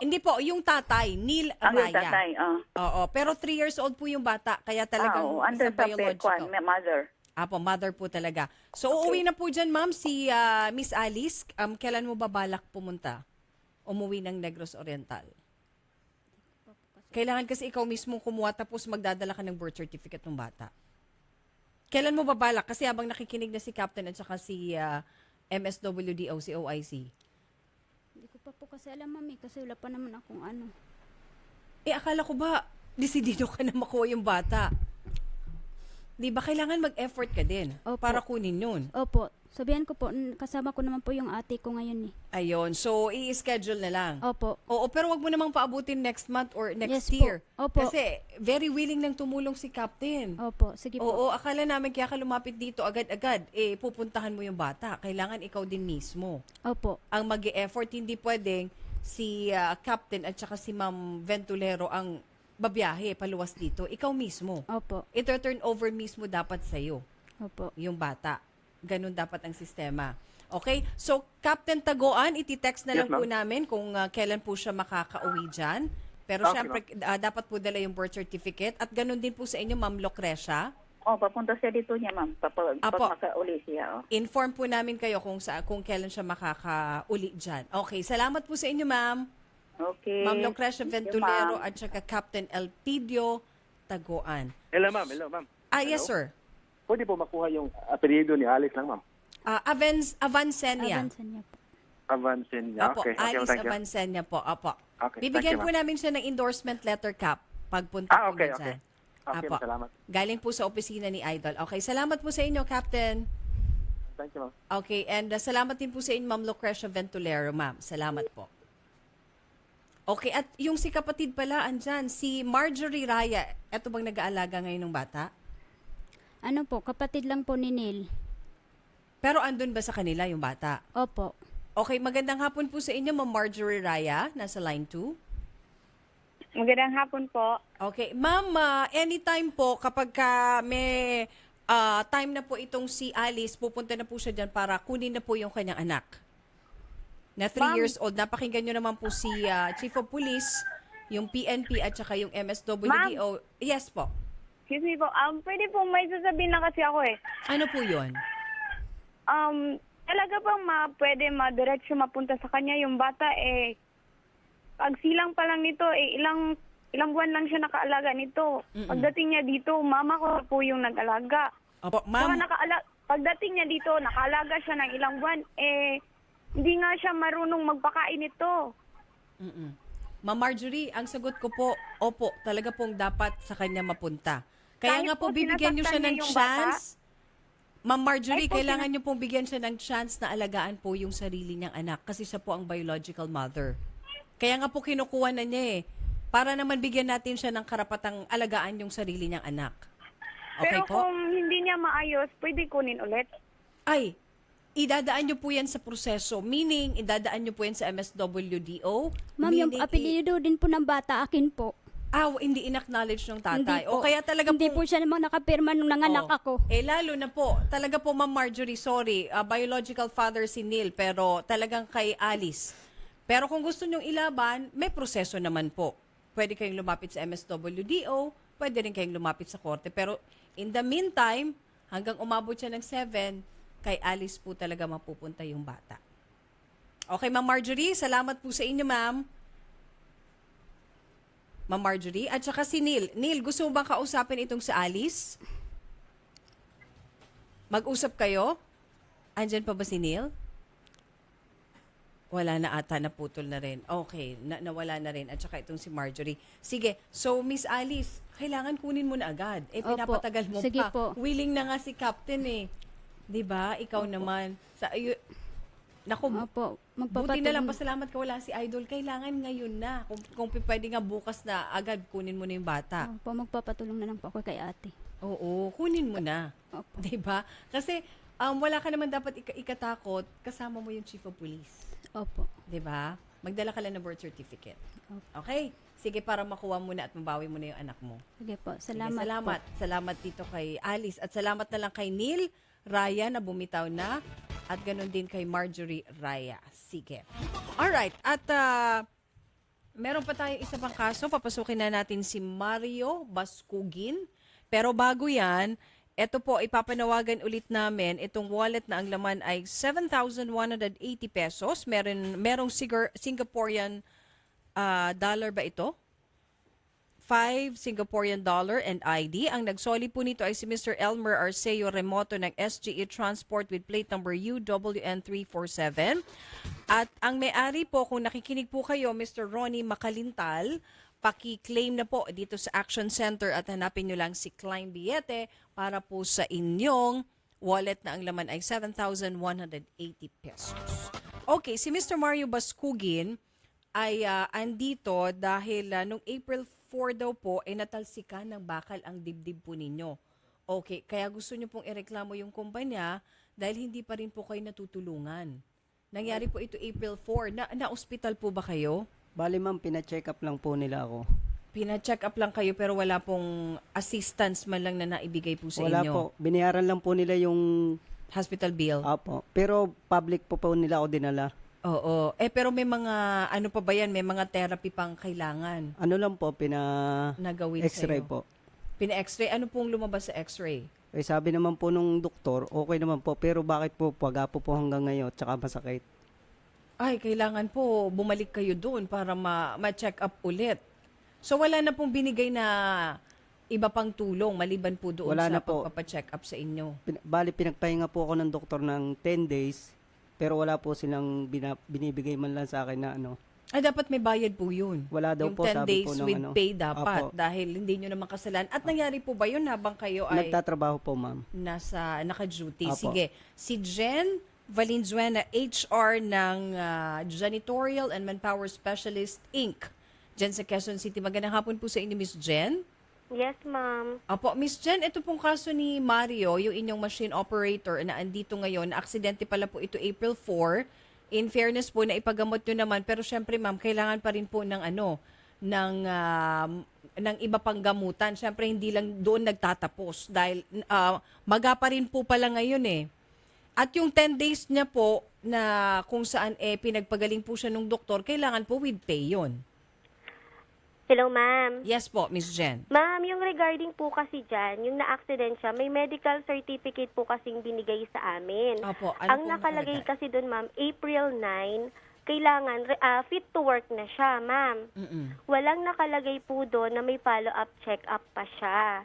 Hindi po, yung tatay, Neil Raya. Yung tatay, Oo, pero 3 years old po yung bata, kaya talagang under sa biological. Mother. Apo, mother po talaga. So, uuwi na po dyan, ma'am, si Miss Alice. Kailan mo babalak pumunta? Umuwi ng Negros Oriental. Kailangan kasi ikaw mismo kumuha tapos magdadala ka ng birth certificate ng bata. Kailan mo babalak? Kasi habang nakikinig na si Captain at saka si MSWDO, si OIC. Hindi ko pa po kasi alam, mami, kasi wala pa naman akong ano. Akala ko ba, desidido ka na makuha yung bata? Di ba kailangan mag-effort ka din para kunin yun? Opo. Sabihan ko po, kasama ko naman po yung ate ko ngayon eh. Ayun. So, i-schedule na lang. Opo. Oo, pero wag mo namang paabutin next month or next Yes year. po. Opo. Kasi very willing nang tumulong si Captain. Opo, sige po. Oo, akala namin kaya ka lumapit dito agad-agad. Pupuntahan mo yung bata. Kailangan ikaw din mismo. Opo. Ang mag-e-effort, hindi pwedeng si Captain at saka si Ma'am Ventulero ang babiyahe paluwas dito. Ikaw mismo. Opo. Ito-turn over mismo dapat sa'yo. Opo. Yung bata. Ganun dapat ang sistema. Okay? So, Captain Tagoan, iti-text na lang po namin kung kailan po siya makakauwi dyan. Pero syempre, dapat po dala yung birth certificate. At ganun din po sa inyo, Ma'am Lucrecia. Papunta siya dito niya, ma'am. Pag makauli siya. Inform po namin kayo kung kailan siya makakauli dyan. Okay, salamat po sa inyo, Ma'am. Okay. Ma'am Lucrecia Ventulero at saka Captain Elpidio Tagoan. Hello, ma'am. Hello, ma'am. Yes, sir. Pwede po makuha yung apelyido ni Alice lang, ma'am. Avancenia. Avancenia. Opo, Okay. Alice Thank you. Avancenia po. Opo. Okay, Bibigyan thank you, po ma'am. namin siya ng endorsement letter, Cap, pagpunta po niya dyan. Okay, Apo. salamat. Galing po sa opisina ni Idol. Okay, salamat po sa inyo, Captain. Thank you, ma'am. Okay, and salamat din po sa inyo, Ma'am Lucrecia Ventulero, ma'am. Salamat po. Okay, at yung si kapatid pala, andyan, si Marjorie Raya. Eto bang nag-aalaga ngayon ng bata? Ano po, kapatid lang po ni Neil. Pero andun ba sa kanila yung bata? Opo. Okay, magandang hapon po sa inyo, Ma'am Marjorie Raya, nasa line 2. Magandang hapon po. Okay, Ma'am, anytime po kapag may time na po itong si Alice, pupunta na po siya dyan para kunin na po yung kanyang anak. Na 3 years old. Napakinggan nyo naman po si Chief of Police, yung PNP at saka yung MSWDO. Yes po. Excuse me po. Pwede po may sasabihin na kasi ako eh. Ano po yun? Talaga bang pwede madiretso mapunta sa kanya yung bata eh pag silang pa lang nito eh ilang buwan lang siya nakaalaga nito. Pagdating niya dito, mama ko po yung nag-alaga. Opo, ma'am. Pagdating niya dito, nakaalaga siya ng ilang buwan eh hindi nga siya marunong magpakain nito. Ma'am Marjorie, ang sagot ko po, opo, talaga pong dapat sa kanya mapunta. Kaya Kahit nga po, po bibigyan niyo siya sinasaktan ng niya yung chance. Ma'am Marjorie, Kahit po kailangan niyo pong bigyan siya ng chance na alagaan po yung sarili niyang anak kasi siya po ang biological mother. Kaya nga po kinukuha na niya para naman bigyan natin siya ng karapatang alagaan yung sarili niyang anak. Okay Pero po? kung hindi niya maayos, pwede kunin ulit. Ay, idadaan niyo po yan sa proseso. Meaning, idadaan niyo po yan sa MSWDO. Ma'am, yung apelyido din po ng bata, akin po. Hindi in-acknowledge ng tatay. Hindi po. O kaya talaga Hindi po siya namang nakapirma nung nanganak ako. Lalo na po, talaga po Ma'am Marjorie, sorry, biological father si Neil, pero talagang kay Alice. Pero kung gusto nyong ilaban, may proseso naman po. Pwede kayong lumapit sa MSWDO, pwede rin kayong lumapit sa korte. Pero in the meantime, hanggang umabot siya ng 7, kay Alice po talaga mapupunta yung bata. Okay, Ma'am Marjorie, salamat po sa inyo, ma'am. Ma'am Marjorie. At saka si Neil. Neil, gusto mo bang kausapin itong si Alice? Mag-usap kayo? Andyan pa ba si Neil? Wala na ata, naputol na rin. Okay, nawala na rin. At saka itong si Marjorie. Sige, so Miss Alice, kailangan kunin mo na agad. Opo. Pinapatagal mo Sige pa. po. Willing na nga si Captain eh. 'Di ba? Ikaw naman. Naku, Opo, buti na lang, pasalamat ka wala si Idol. Kailangan ngayon na. Kung pwede nga bukas na agad, kunin mo na yung bata. Opo, magpapatulong na lang po ako kay ate. Oo, kunin mo na. Opo. 'Di ba? Kasi wala ka naman dapat ikatakot, kasama mo yung Chief of Police. Opo. 'Di ba? Magdala ka lang ng birth certificate. Okay? Sige, para makuha mo na at mabawi mo na yung anak mo. Sige po, Sige, salamat salamat. po. Salamat dito kay Alice. At salamat na lang kay Neil Raya na bumitaw na. At ganun din kay Marjorie Raya. Sige. Alright. At meron pa tayong isa pang kaso. Papasukin na natin si Mario Baskugin. Pero bago yan, ito po, ipapanawagan ulit namin itong wallet na ang laman ay 7,180 pesos. Merong Singaporean dollar ba ito? 5 Singaporean dollar and ID. Ang nagsoli po nito ay si Mr. Elmer Arceo Remoto ng SGE Transport with plate number UWN347. At ang may-ari po, kung nakikinig po kayo, Mr. Ronnie Makalintal, paki-claim na po dito sa Action Center at hanapin nyo lang si Klein Biete para po sa inyong wallet na ang laman ay 7,180 pesos. Okay, si Mr. Mario Baskugin ay andito dahil nung April 4 daw po ay natalsikan ng bakal ang dibdib po ninyo. Okay, kaya gusto nyo pong ireklamo yung kumpanya dahil hindi pa rin po kayo natutulungan. Nangyari po ito April 4. Na-hospital po ba kayo? Bali ma'am, pina-check up lang po nila ako. Pina-check up lang kayo pero wala pong assistance man lang na naibigay po sa Wala inyo? po. Binayaran lang po nila yung hospital bill? Opo. Pero public po nila ako dinala. Oo. Pero may mga, ano pa ba yan? May mga therapy pang kailangan? Ano lang po, nagawin X-ray sa'yo? po. Pina-x-ray? Ano pong lumabas sa x-ray? Eh, sabi naman po nung doktor, okay naman po. Pero bakit po, pagapo po hanggang ngayon, tsaka masakit. Ay, kailangan po bumalik kayo doon para ma-check up ulit. So wala na pong binigay na iba pang tulong maliban po doon Wala sa na po. pagpapacheck up sa inyo? Bali, pinagpahinga po ako ng doktor ng 10 days. Pero wala po silang binibigay man lang sa akin na ano. Ay, dapat may bayad po yun. Wala daw yung po, 10 sabi days po ng with ano. pay dapat Opo. dahil hindi nyo naman kasalan. At nangyari po ba yun habang kayo ay Nagtatrabaho po, ma'am. naka-duty? Opo. Sige. Si Jen Valenzuela, HR ng Janitorial and Manpower Specialist, Inc. Diyan sa Quezon City. Magandang hapon po sa inyo, Miss Jen. Yes, ma'am. Opo, Miss Jen, ito pong kaso ni Mario, yung inyong machine operator na andito ngayon, na aksidente pala po ito April 4. In fairness po, na ipagamot nyo naman, pero syempre ma'am, kailangan pa rin po ng ng iba pang gamutan. Syempre hindi lang doon nagtatapos dahil maga pa rin po pala ngayon eh. At yung 10 days niya po na kung saan pinagpagaling po siya ng doktor, kailangan po with pay yun. Hello, ma'am. Yes po, Miss Jen. Ma'am, yung regarding po kasi dyan, yung na-accident siya, may medical certificate po kasing binigay sa amin. Opo, Ang nakalagay kasi doon, ma'am, April 9, kailangan fit to work na siya, ma'am. Walang nakalagay po doon na may follow-up check-up pa siya.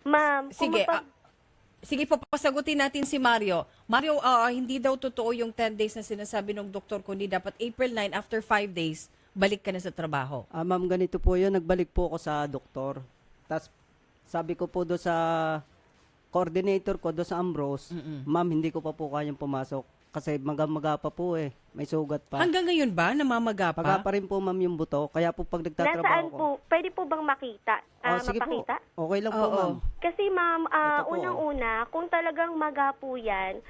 Ma'am, Sige po, pasagutin natin si Mario. Mario, hindi daw totoo yung 10 days na sinasabi ng doktor, kundi dapat April 9, after 5 days, balik ka na sa trabaho. Ma'am, ganito po yun. Nagbalik po ako sa doktor. Tapos, sabi ko po doon sa coordinator ko, doon sa Ambrose, ma'am, hindi ko pa po kayang pumasok. Kasi maga-maga pa po eh. May sugat pa. Hanggang ngayon ba? Namamaga pa? Maga pa rin po, ma'am, yung buto. Kaya po pag nagtatrabaho nasaan ko. po? Pwede po bang makita? Sige mapakita? po. Okay lang po, ma'am. Kasi ma'am, Ito po, unang-una, kung talagang maga po yan,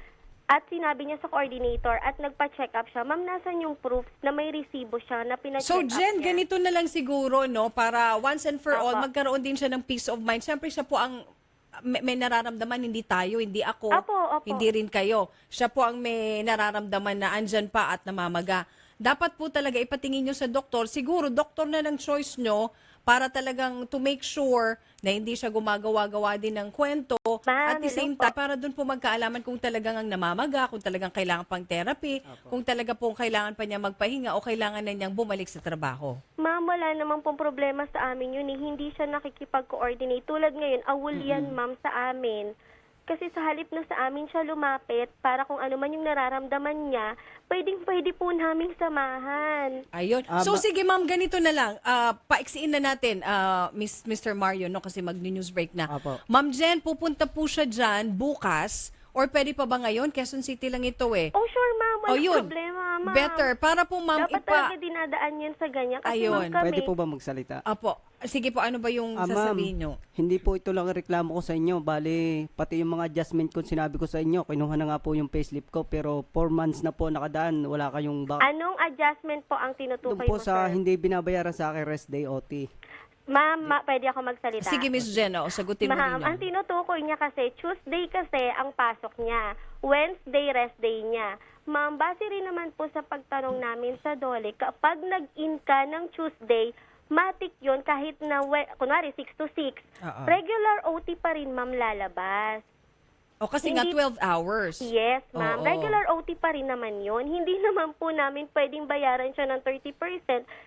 at sinabi niya sa coordinator at nagpa-check up siya, ma'am, nasan yung proof na may resibo siya na pina-check So, up Jen, niya? ganito na lang siguro, no? Para once and for all, Apo. magkaroon din siya ng peace of mind. Siyempre, siya po ang may nararamdaman, hindi tayo, hindi ako, Opo. hindi rin kayo. Siya po ang may nararamdaman na andyan pa at namamaga. Dapat po talaga ipatingin nyo sa doktor. Siguro, doktor na ng choice nyo para talagang to make sure na hindi siya gumagawa-gawa din ng kwento. At the same time, para doon po magkaalaman kung talagang ang namamaga, kung talagang kailangan pang therapy, kung talaga po kailangan pa niya magpahinga o kailangan na niyang bumalik sa trabaho. Ma'am, wala naman pong problema sa amin yun. Hindi siya nakikipag-coordinate. Tulad ngayon, awol yan, ma'am, sa amin. Kasi sa halip na sa amin siya lumapit para kung ano man yung nararamdaman niya, pwede po naming samahan. Ayun. So sige ma'am, ganito na lang. Paiksiin na natin, Mr. Mario, no, kasi mag-news break na. Ma'am Jen, pupunta po siya dyan bukas. Or pwede pa ba ngayon? Quezon City lang ito eh. Oh, sure, ma'am. Walang problema, ma'am. Better. Para po, ma'am, dapat talaga dinadaan yan sa ganyan. Kasi ma'am, kami... Pwede po ba magsalita? Apo. Sige po, ano ba yung sasabihin nyo? Hindi po ito lang ang reklamo ko sa inyo. Bali, pati yung mga adjustment ko sinabi ko sa inyo, kinuha na nga po yung payslip ko, pero 4 months na po nakadaan, wala kayong Anong adjustment po ang tinutukoy doon po mo, sa sir? hindi binabayaran sa akin rest day OT. Ma'am, pwede ako magsalita? Sige, Miss Jen, sagutin mo Ma'am, ninyo. ang tinutukoy niya kasi, Tuesday kasi ang pasok niya. Wednesday, rest day niya. Ma'am, base rin naman po sa pagtanong namin sa DOLE, kapag nag-in ka ng Tuesday, matik yun kahit na, kunwari, 6 to 6. Regular OT pa rin, ma'am, lalabas. O kasi nga 12 hours. Yes, ma'am. Oo. Regular OT pa rin naman yun. Hindi naman po namin pwedeng bayaran siya ng 30%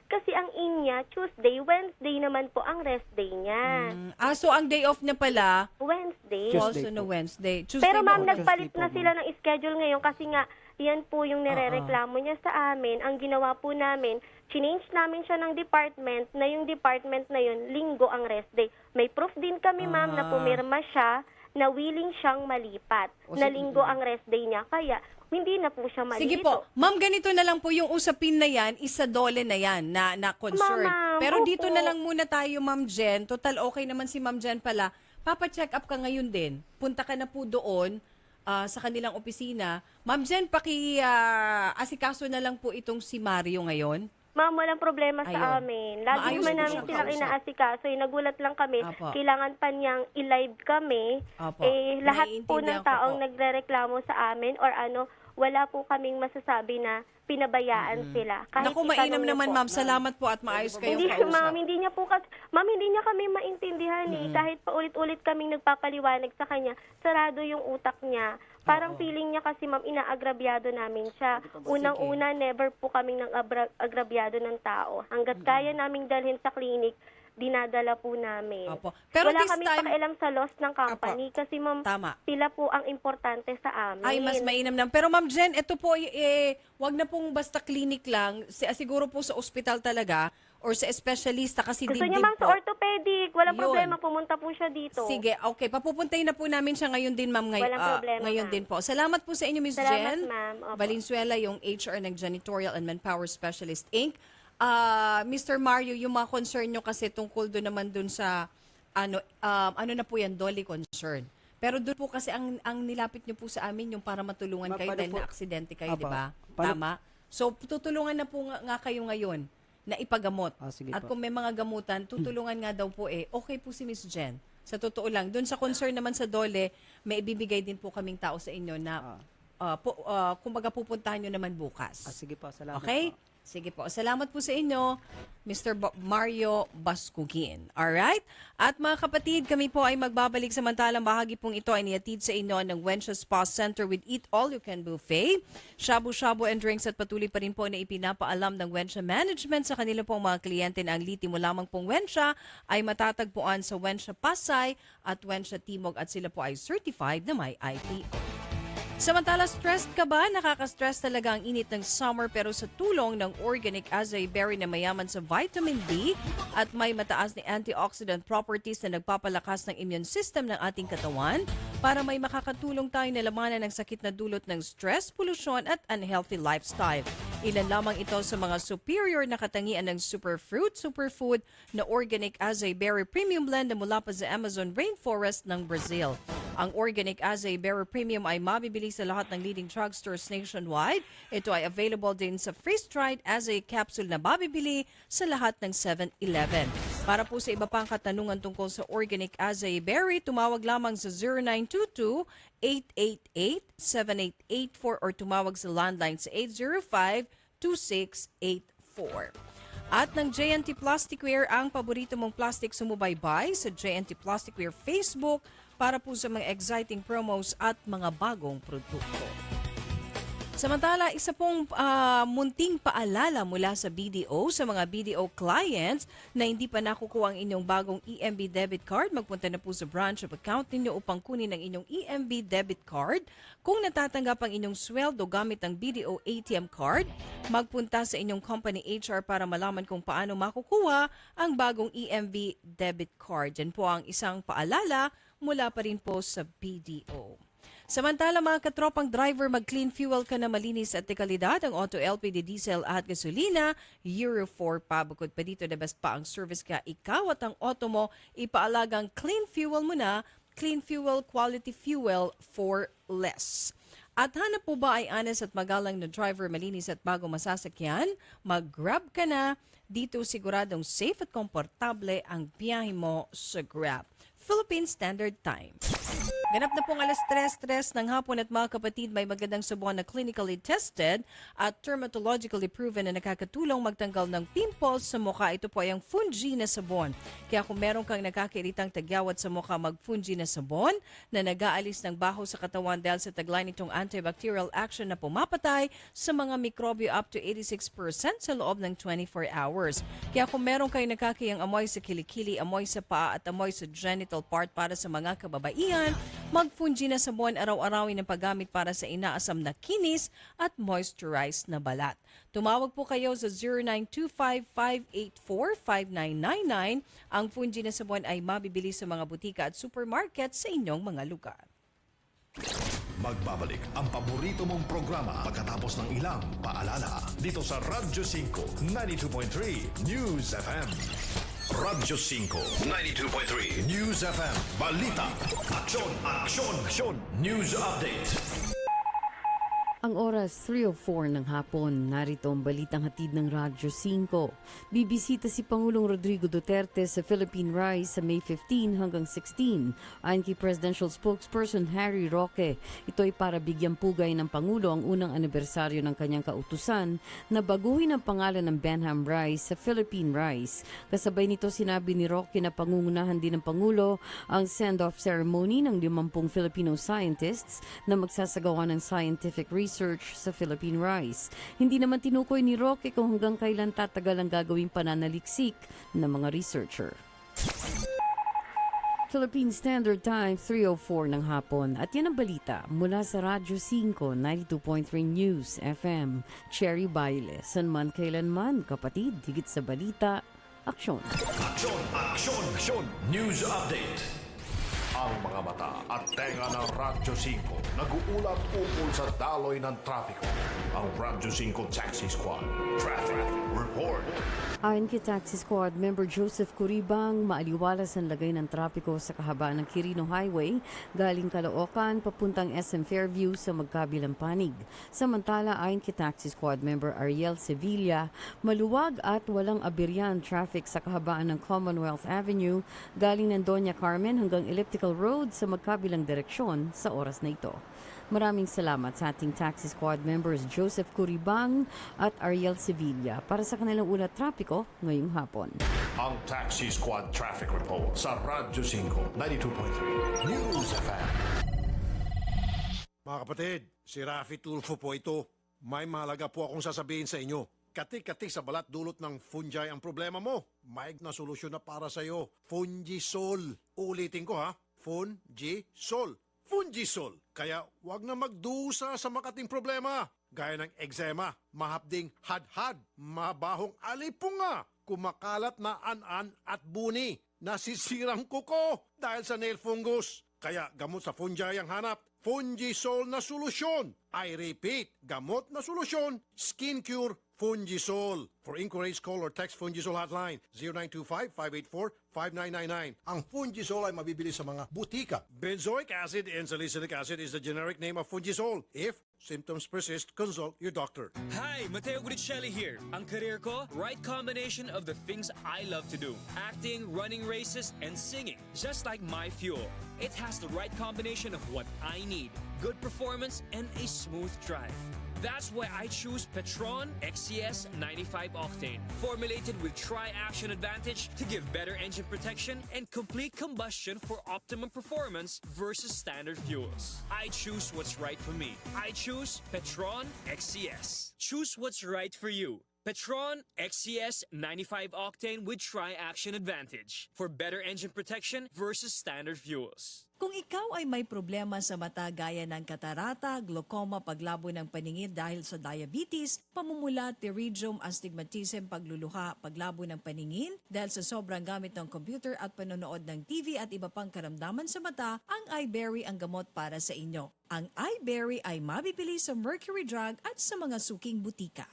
kasi ang inya, Tuesday, Wednesday naman po ang rest day niya. So ang day off niya pala, Wednesday. also no Wednesday. Tuesday Pero ma'am, ba? nagpalit na sila ng schedule ngayon kasi nga, yan po yung nirereklamo niya sa amin. Ang ginawa po namin, change namin siya ng department na yung department na yun, linggo ang rest day. May proof din kami, ma'am, na pumirma siya na willing siyang malipat. Na linggo ang rest day niya. Kaya, hindi na po siya malito. Sige po. Ma'am, ganito na lang po yung usapin na yan, isa DOLE na yan, na concern. Ma'am, Pero opo. dito na lang muna tayo, Ma'am Jen. Total okay naman si Ma'am Jen pala. Papa-check up ka ngayon din. Punta ka na po doon sa kanilang opisina. Ma'am Jen, asikaso na lang po itong si Mario ngayon. Ma'am, walang problema Ayun. sa amin. Lagi Maayos naman din namin siyang silang kausap. inaasikaso. Nagulat lang kami. Apo. Kailangan pa niyang i-live kami. Apo. Lahat po ng Naiintindihan ko taong po. nagrereklamo sa amin or wala po kaming masasabi na pinabayaan sila. Kahit Naku, mainam itanong niyo naman, po. Ma'am. Salamat po at maayos kayong Hindi, kausap. ma'am, hindi niya po ma'am, hindi niya kami maintindihan Kahit paulit-ulit kaming nagpapaliwanag sa kanya, sarado yung utak niya. Parang feeling niya kasi, ma'am, inaagrabyado namin siya. Unang-una, never po kaming nang agrabyado ng tao. Hanggat kaya naming dalhin sa clinic, dinadala po namin. Opo. Pero wala this kaming time- pakialam sa loss ng company kasi, ma'am, Tama. sila po ang importante sa amin. Ay, mas mainam na. Pero Ma'am Jen, ito po, wag na pong basta clinic lang. Siguro po sa ospital talaga or sa espesyalista kasi Gusto dibdib niya, ma'am, po. sa orthopedic. Walang Yun. problema, pumunta po siya dito. Sige, okay. Papupuntahin na po namin siya ngayon din, ma'am. Walang problema, ngayon ma'am. din po. Salamat po sa inyo, Miss Salamat, Jen. ma'am. Opo. Valenzuela, yung HR ng Janitorial and Manpower Specialist, Inc. Mr. Mario, yung mga concern nyo kasi tungkol doon naman doon sa ano na po yan, Dolly concern. Pero doon po kasi ang nilapit niyo po sa amin yung para matulungan kayo dahil na aksidente kayo, di ba? Tama? So, tutulungan na po nga kayo ngayon na ipagamot. Sige At po. kung may mga gamutan, tutulungan nga daw po okay po si Miss Jen. Sa totoo lang, doon sa concern naman sa Dole, may ibibigay din po kaming tao sa inyo na kumbaga pupuntahan nyo naman bukas. Sige po, salamat Okay? po. Sige po. Salamat po sa inyo, Mr. Mario Bascugin. Alright? At mga kapatid, kami po ay magbabalik samantalang bahagi pong ito ay niatid sa inyo ng Wensha Spa Center with Eat All You Can Buffet, shabu-shabu and drinks at patuloy pa rin po na ipinapaalam ng Wensha Management sa kanila pong mga kliyente na ang liti mo lamang pong Wensha ay matatagpuan sa Wensha Pasay at Wensha Timog at sila po ay certified na may IPO. Samantala, stressed ka ba? Nakaka-stress talaga ang init ng summer pero sa tulong ng organic acai berry na mayaman sa vitamin D at may mataas na antioxidant properties na nagpapalakas ng immune system ng ating katawan para may makakatulong tayo na lamanan ng sakit na dulot ng stress, polusyon at unhealthy lifestyle. Ilan lamang ito sa mga superior na katangian ng superfood na organic acai berry premium blend na mula pa sa Amazon rainforest ng Brazil. Ang organic acai berry premium ay mabibili sa lahat ng leading drugstores nationwide. Ito ay available din sa freeze-dried acai capsule na mabibili sa lahat ng 7-Eleven. Para po sa iba pang katanungan tungkol sa organic acai berry, tumawag lamang sa 0922-888-7884 or tumawag sa landline sa 805-2684. At ng JNT Plasticware, ang paborito mong plastic sumubaybay sa JNT Plasticware Facebook para po sa mga exciting promos at mga bagong produkto. Samantala, isa pong munting paalala mula sa BDO sa mga BDO clients na hindi pa nakukuha ang inyong bagong EMB debit card. Magpunta na po sa branch of account ninyo upang kunin ang inyong EMB debit card. Kung natatanggap ang inyong sweldo gamit ang BDO ATM card, magpunta sa inyong company HR para malaman kung paano makukuha ang bagong EMB debit card. Yan po ang isang paalala mula pa rin po sa BDO. Samantala mga katropang driver, mag-clean fuel ka na malinis at dekalidad ang Auto LPG diesel at gasolina, Euro 4 pa. Bukod pa dito, the best pa ang service ka ikaw at ang auto mo, ipaalagang clean fuel mo na, clean fuel, quality fuel for less. At hanap po ba ay honest at magalang na driver, malinis at bago masasakyan? Mag-Grab ka na. Dito siguradong safe at komportable ang biyahe mo sa Grab. Philippine Standard Time. Ganap na pong 3:03 ng hapon at mga kapatid, may magandang sabon na clinically tested at dermatologically proven na nakakatulong magtanggal ng pimples sa mukha. Ito po ay ang Fungi na sabon. Kaya kung meron kang nakakairitang tagyawat sa mukha, mag-Fungi na sabon na nag-aalis ng baho sa katawan dahil sa taglay nitong antibacterial action na pumapatay sa mga mikrobyo up to 86% sa loob ng 24 hours. Kaya kung meron kayong nakakayang amoy sa kilikili, amoy sa paa at amoy sa genital part para sa mga kababaihan, mag-Fungi na sabon araw-arawin ng paggamit para sa inaasam na kinis at moisturized na balat. Tumawag po kayo sa 0925-584-5999. Ang Fungi na sabon ay mabibili sa mga butika at supermarket sa inyong mga lugar. Magbabalik ang paborito mong programa pagkatapos ng ilang paalala dito sa Radyo 5 92.3 News FM. Radyo 5 92.3 News FM. Balita, aksyon, aksyon, aksyon. News Update. Ang oras 3:04 ng hapon, narito ang balitang hatid ng Radyo 5. Bibisita si Pangulong Rodrigo Duterte sa Philippine Rise sa May 15 hanggang 16. Ayon kay Presidential Spokesperson Harry Roque, ito ay para bigyang pugay ng Pangulo ang unang anibersaryo ng kanyang kautusan na baguhin ang pangalan ng Benham Rise sa Philippine Rise. Kasabay nito sinabi ni Roque na pangungunahan din ng Pangulo ang send-off ceremony ng 50 Filipino scientists na magsasagawa ng scientific research sa Philippine Rise. Hindi naman tinukoy ni Roque kung hanggang kailan tatagal ang gagawing pananaliksik ng mga researcher. Philippine Standard Time, 3:04 ng hapon. At yan ang balita mula sa Radyo 5, 92.3 News FM. Cherry Baile, sanman kailanman, kapatid, higit sa balita, aksyon. Aksyon, aksyon, aksyon. News Update. Ang mga mata at tenga ng Radyo 5 nag-uulat ukol sa daloy ng trapiko. Ang Radyo 5 Taxi Squad Traffic Report. Ayon kay Taxi Squad member Joseph Curibang, maaliwalas ang lagay ng trapiko sa kahabaan ng Quirino Highway galing Caloocan papuntang SM Fairview sa magkabilang panig. Samantala, ayon kay Taxi Squad member Ariel Sevilla, maluwag at walang aberyan traffic sa kahabaan ng Commonwealth Avenue galing ng Doña Carmen hanggang Elliptical Road sa magkabilang direksyon sa oras na ito. Maraming salamat sa ating Taxi Squad members Joseph Curibang at Ariel Sevilla para sa kanilang ulat trapiko ngayong hapon. Ang Taxi Squad Traffic Report sa Radyo 5 92.3 News FM. Mga kapatid, si Rafi Tulfo po ito. May mahalaga po akong sasabihin sa inyo. Katik-katik sa balat dulot ng fungi ang problema mo. Maig na solusyon na para sa iyo. Fungisol. Ulitin ko ha. Fungisol. Fungisol. Kaya wag na magdusa sa makating problema. Gaya ng eczema, mahapding hadhad, mabahong alipunga, kumakalat na an-an at buni, nasisirang kuko dahil sa nail fungus. Kaya gamot sa fungi ang hanap. Fungisol na solusyon. I repeat, gamot na solusyon. Skin Cure Fungisol. For inquiries, call or text Fungisol hotline 0925-584-5999. Ang Fungisol ay mabibili sa mga butika. Benzoic acid and salicylic acid is the generic name of Fungisol. If symptoms persist, consult your doctor. Hi, Mateo Guidicelli here. Ang career ko, right combination of the things I love to do. Acting, running races, and singing. Just like my fuel. It has the right combination of what I need. Good performance and a smooth drive. That's why I choose Petron XCS 95 Octane. Formulated with Tri-Action Advantage to give better engine protection and complete combustion for optimum performance versus standard fuels. I choose what's right for me. I choose Petron XCS. Choose what's right for you. Petron XCS 95 Octane with Tri-Action Advantage for better engine protection versus standard fuels. Kung ikaw ay may problema sa mata gaya ng katarata, glaucoma, paglabo ng paningin dahil sa diabetes, pamumula, pterygium, astigmatism, pagluluha, paglabo ng paningin dahil sa sobrang gamit ng computer at panonood ng TV at iba pang karamdaman sa mata, ang iBerry ang gamot para sa inyo. Ang iBerry ay mabibili sa Mercury Drug at sa mga suking butika.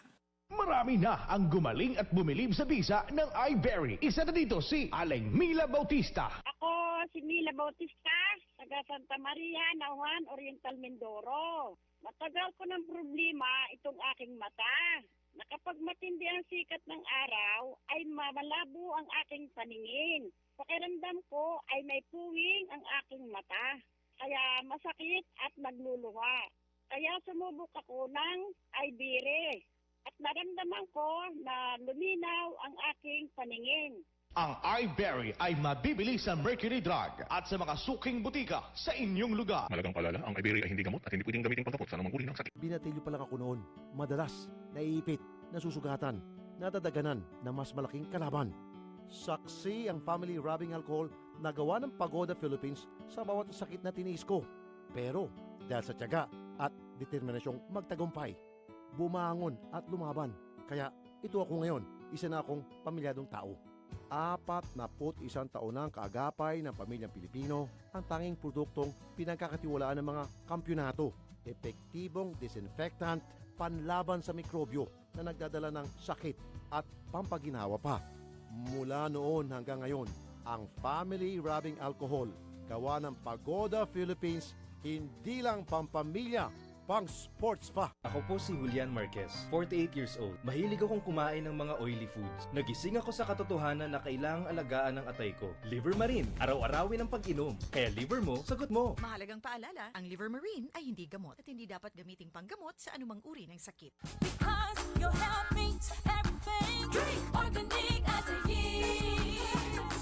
Marami na ang gumaling at bumilib sa bisa ng iBerry. Isa na dito si Aling Mila Bautista. Ako si Mila Bautista, taga Santa Maria, Nauhan, Oriental, Mindoro. Matagal ko ng problema itong aking mata. Na kapag matindi ang sikat ng araw, ay malabo ang aking paningin. Pakiramdam ko ay may puwing ang aking mata. Kaya masakit at nagluluha. Kaya sumubok ako ng iBerry. At naramdaman ko na luminaw ang aking paningin. Ang iBerry ay mabibili sa Mercury Drug at sa mga suking butika sa inyong lugar. Malagang paalala, ang iBerry ay hindi gamot at hindi pwedeng gamitin panggamot sa anumang uri ng sakit. Binatilyo pa lang ako noon. Madalas, naiipit, nasusugatan, nadadaganan na mas malaking kalaban. Saksi ang family rubbing alcohol na gawa ng Pagoda Philippines sa bawat sakit na tiniis ko. Pero dahil sa tiyaga at determinasyong magtagumpay, bumangon at lumaban. Kaya ito ako ngayon, isa na akong pamilyadong tao. 41 taon na ang kaagapay ng pamilyang Pilipino, ang tanging produktong pinagkakatiwalaan ng mga kampyonato. Epektibong disinfectant, panlaban sa mikrobyo na nagdadala ng sakit at pampaginawa pa. Mula noon hanggang ngayon, ang family rubbing alcohol, gawa ng Pagoda Philippines, hindi lang pampamilya, pang sports pa. Ako po si Julian Marquez, 48 years old. Mahilig akong kumain ng mga oily foods. Nagising ako sa katotohanan na kailangang alagaan ng atay ko. Liver Marine, araw-arawin ang pag-inom. Kaya liver mo, sagot mo. Mahalagang paalala, ang Liver Marine ay hindi gamot at hindi dapat gamiting panggamot sa anumang uri ng sakit. Because your health means everything. Drink organic as a year.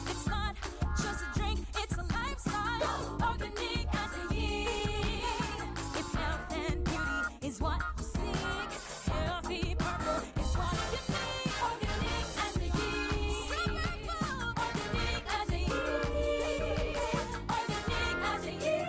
It's not just a drink, it's a lifestyle. Organic as a year. If health and beauty is what you seek, healthy purple is what you need. Organic as a year. Organic as a year. Organic as a year.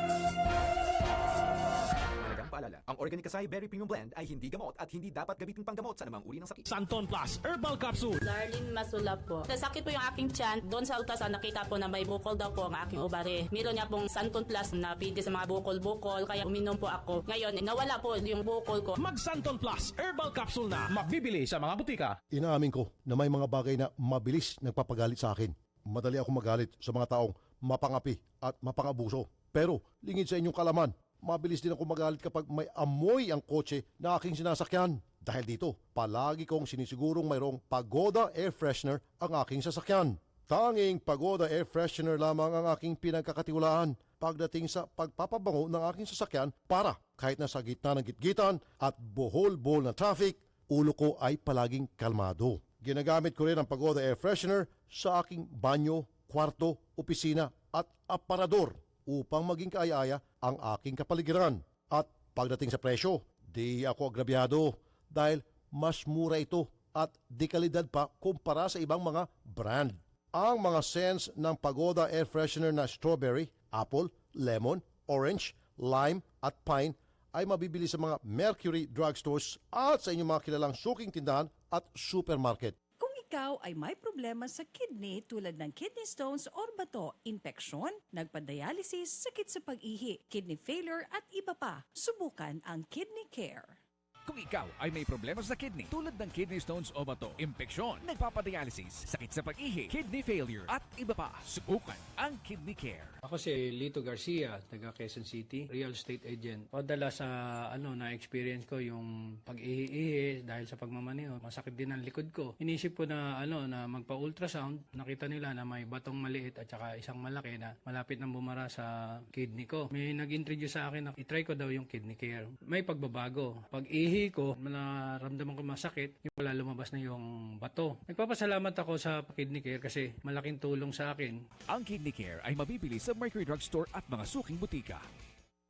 Malagang paalala, ang Organic Acai Berry Premium Blend ay hindi gamot at hindi dapat gamitin panggamot sa anumang uri ng sakit. Santon Plus Herbal Capsule. Darlene Masulap po. Nasakit po yung aking tiyan. Doon sa ultrasound nakita po na may bukol daw po ang aking ovary. Meron niya pong Santon Plus na pwede sa mga bukol-bukol. Kaya uminom po ako. Ngayon, nawala po yung bukol ko. Mag Santon Plus Herbal Capsule na. Mabibili sa mga butika. Inaamin ko na may mga bagay na mabilis nagpapagalit sa akin. Madali ako magalit sa mga taong mapangapi at mapangabuso. Pero lingid sa inyong kalaman, mabilis din ako magalit kapag may amoy ang kotse na aking sinasakyan. Dahil dito, palagi kong sinisigurong mayroong Pagoda Air Freshener ang aking sasakyan. Tanging Pagoda Air Freshener lamang ang aking pinagkakatiwalaan pagdating sa pagpapabango ng aking sasakyan para kahit nasa gitna ng gitgitan at bohol-bohol na traffic, ulo ko ay palaging kalmado. Ginagamit ko rin ang Pagoda Air Freshener sa aking banyo, kwarto, opisina at aparador upang maging kaaya-aya ang aking kapaligiran. At pagdating sa presyo, di ako agrabyado dahil mas mura ito at di kalidad pa kumpara sa ibang mga brand. Ang mga scents ng Pagoda Air Freshener na strawberry, apple, lemon, orange, lime at pine ay mabibili sa mga Mercury drugstores at sa inyong mga kilalang suking tindahan at supermarket. Kung ikaw ay may problema sa kidney tulad ng kidney stones or bato, impeksyon, nagpa-dialysis, sakit sa pag-ihi, kidney failure at iba pa, subukan ang Kidney Care. Kung ikaw ay may problema sa kidney tulad ng kidney stones o bato, impeksyon, nagpapadialysis, sakit sa pag-ihi, kidney failure at iba pa, subukan ang Kidney Care. Ako si Lito Garcia, taga Quezon City, real estate agent. Padala sa na-experience ko yung pag-ihi dahil sa pagmamaneho. Masakit din ang likod ko. Inisip ko na na magpa-ultrasound. Nakita nila na may batong maliit at saka isang malaki na malapit nang bumara sa kidney ko. May nag-introduce sa akin na itry ko daw yung Kidney Care. May pagbabago. Pag-ihi ko, naramdaman ko masakit, yung wala lumabas na yung bato. Nagpapasalamat ako sa Kidney Care kasi malaking tulong sa akin. Ang Kidney Care ay mabibili sa Mercury Drugstore at mga suking butika.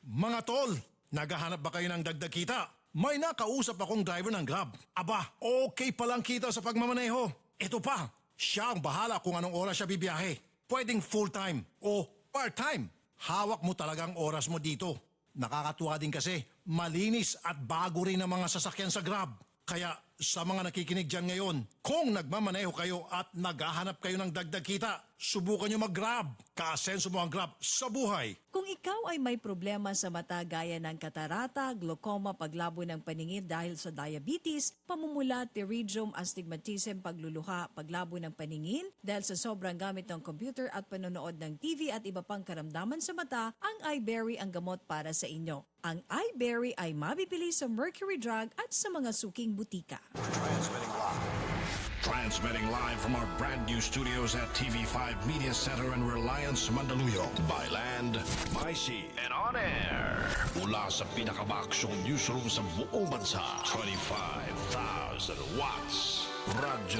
Mga tol, naghahanap ba kayo ng dagdag kita? May nakausap akong driver ng Grab. Aba, okay palang kita sa pagmamaneho. Ito pa, siya ang bahala kung anong oras siya bibiyahe. Pwedeng full-time o part-time. Hawak mo talagang oras mo dito. Nakakatuwa din kasi malinis at bago rin ang mga sasakyan sa Grab. Kaya sa mga nakikinig dyan ngayon, kung nagmamaneho kayo at naghahanap kayo ng dagdag kita, subukan nyo mag-Grab. Kaasenso mo ang Grab sa buhay. Kung ikaw ay may problema sa mata gaya ng katarata, glaucoma, paglabo ng paningin dahil sa diabetes, pamumula, pterygium, astigmatism, pagluluha, paglabo ng paningin dahil sa sobrang gamit ng computer at panonood ng TV at iba pang karamdaman sa mata, ang iBerry ang gamot para sa inyo. Ang iBerry ay mabibili sa Mercury Drug at sa mga suking butika. Transmitting live from our brand new studios at TV5 Media Center and Reliance Mandaluyong. By land, by sea, and on air. Mula sa pinakabaksyong newsroom sa buong bansa. 25,000 watts. Radyo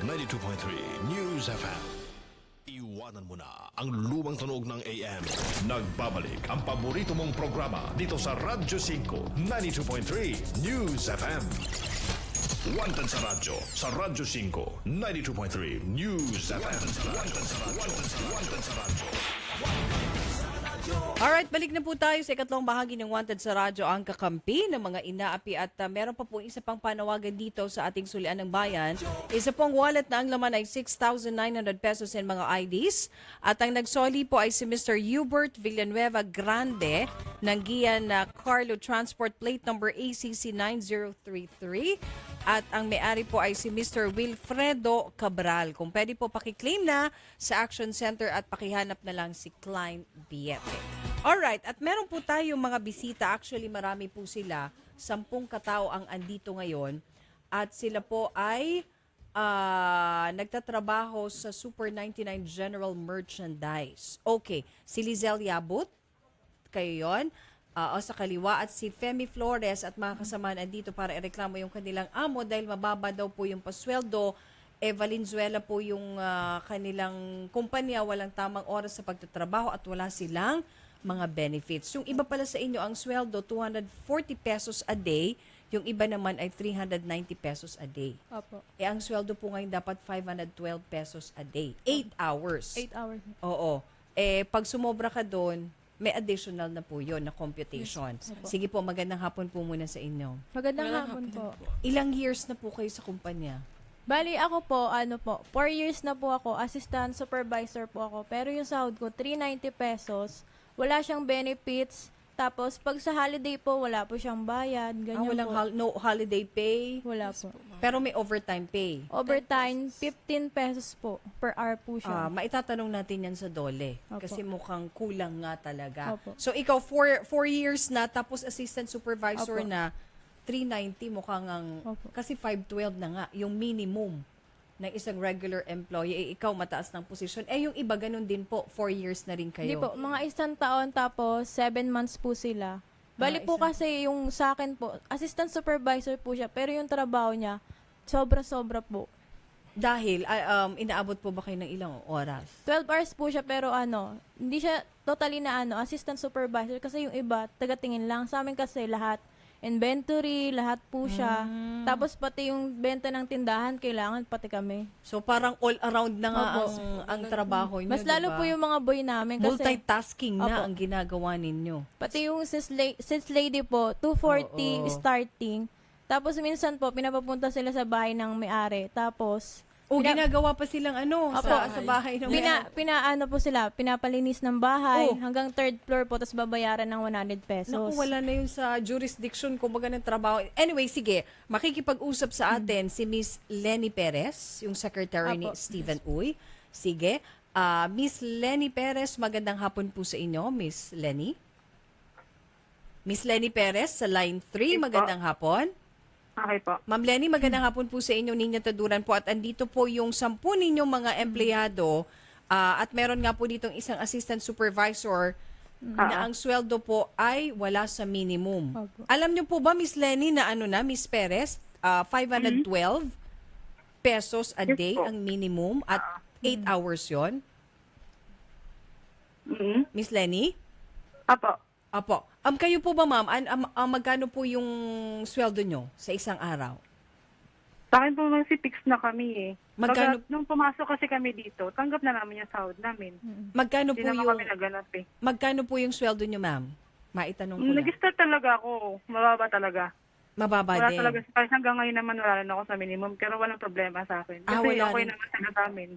5, 92.3 News FM. Iwanan mo na ang lumang tunog ng AM. Nagbabalik ang paborito mong programa dito sa Radyo 5, 92.3 News FM. Wanted sa radyo, sa Radyo 5, 92.3 News FM. Wanted sa radyo. Alright, balik na po tayo sa ikatlong bahagi ng Wanted sa Radyo, ang kakampi ng mga inaapi at meron pa po isa pang panawagan dito sa ating sulian ng bayan. Isa pong wallet na ang laman ay 6,900 pesos and mga IDs. At ang nagsoli po ay si Mr. Hubert Villanueva Grande ng Gian Carlo Transport Plate number ACC 9033. At ang may-ari po ay si Mr. Wilfredo Cabral. Kung pwede po pakiklaim na sa Action Center at pakihanap na lang si Klein Biete. Alright, at meron po tayong mga bisita. Actually, marami po sila. 10 katao ang andito ngayon. At sila po ay nagtatrabaho sa Super 99 General Merchandise. Okay, si Lizelle Yabut, kayo yon. O sa kaliwa, at si Femi Flores at mga kasamaan andito para ireklamo yung kanilang amo dahil mababa daw po yung pasweldo. Valenzuela po yung kanilang kumpanya, walang tamang oras sa pagtatrabaho at wala silang mga benefits. Yung iba pala sa inyo, ang sweldo 240 pesos a day, yung iba naman ay 390 pesos a day. Opo. Ang sweldo po ngayon dapat 512 pesos a day. 8 hours. 8 hours. Oo. Pag sumobra ka doon, may additional na po yun na computation. Sige po, magandang hapon po muna sa inyo. Magandang hapon po. Ilang years na po kayo sa kumpanya? Bali, ako po, 4 years na po ako, assistant supervisor po ako. Pero yung sahod ko, 390 pesos. Wala siyang benefits. Tapos, pag sa holiday po, wala po siyang bayad. Ganyan Walang po. no holiday pay? Wala po. Pero may overtime pay? Overtime, 15 pesos po per hour po siya. Maitatanong natin yan sa DOLE. Opo. Kasi mukhang kulang nga talaga. Opo. So, ikaw, 4 years na, tapos assistant supervisor Opo. na, 390 mukhang kasi 512 na nga, yung minimum ng isang regular employee, ikaw mataas ng posisyon. Yung iba ganun din po, 4 years na rin kayo. Hindi po, mga 1 taon tapos 7 months po sila. Bali po kasi yung sa akin po, assistant supervisor po siya, pero yung trabaho niya, sobra-sobra po. Dahil, inaabot po ba kayo ng ilang oras? 12 hours po siya, pero hindi siya totally na assistant supervisor kasi yung iba, tagatingin lang. Sa amin kasi lahat, inventory, lahat po siya. Tapos pati yung benta ng tindahan, kailangan pati kami. So parang all around na nga ang trabaho niyo, Mas lalo diba? po yung mga boy namin. Kasi, multitasking na Opo. ang ginagawa ninyo. Pati yung sis lady po, 240 starting. Tapos minsan po, pinapapunta sila sa bahay ng may-ari. Tapos, ginagawa pa silang sa bahay ng Pinaano po sila, pinapalinis ng bahay hanggang 3rd floor po, tapos babayaran ng 100 pesos. Naku, wala na yun sa jurisdiction kumbaga ng trabaho. Anyway, sige, makikipag-usap sa atin si Miss Lenny Perez, yung secretary ni Stephen Uy. Sige, Miss Lenny Perez, magandang hapon po sa inyo, Miss Lenny. Miss Lenny Perez, sa line 3, magandang hapon. Okay po. Ma'am Lenny, magandang hapon po sa inyo, Ninya Taduran po. At andito po yung 10 ninyong mga empleyado at meron nga po ditong isang assistant supervisor na ang sweldo po ay wala sa minimum. Alam niyo po ba, Miss Lenny, na Miss Perez, 512 pesos a day ang minimum at 8 hours yon? Miss Lenny? Apo. Kayo po ba, ma'am, magkano po yung sweldo nyo sa isang araw? Sa akin po si fix na kami eh. Magkano? Nung pumasok kasi kami dito, tanggap na namin yung sahod namin. Magkano Hindi po naman yung kami naganap eh. Magkano po yung sweldo nyo, ma'am? Maitanong ko lang. Nag-start talaga ako. Mababa talaga. Mababa Wala din. talaga. Kahit hanggang ngayon naman wala rin ako sa minimum. Pero walang problema sa akin. Kasi wala okay rin. naman sila sa amin.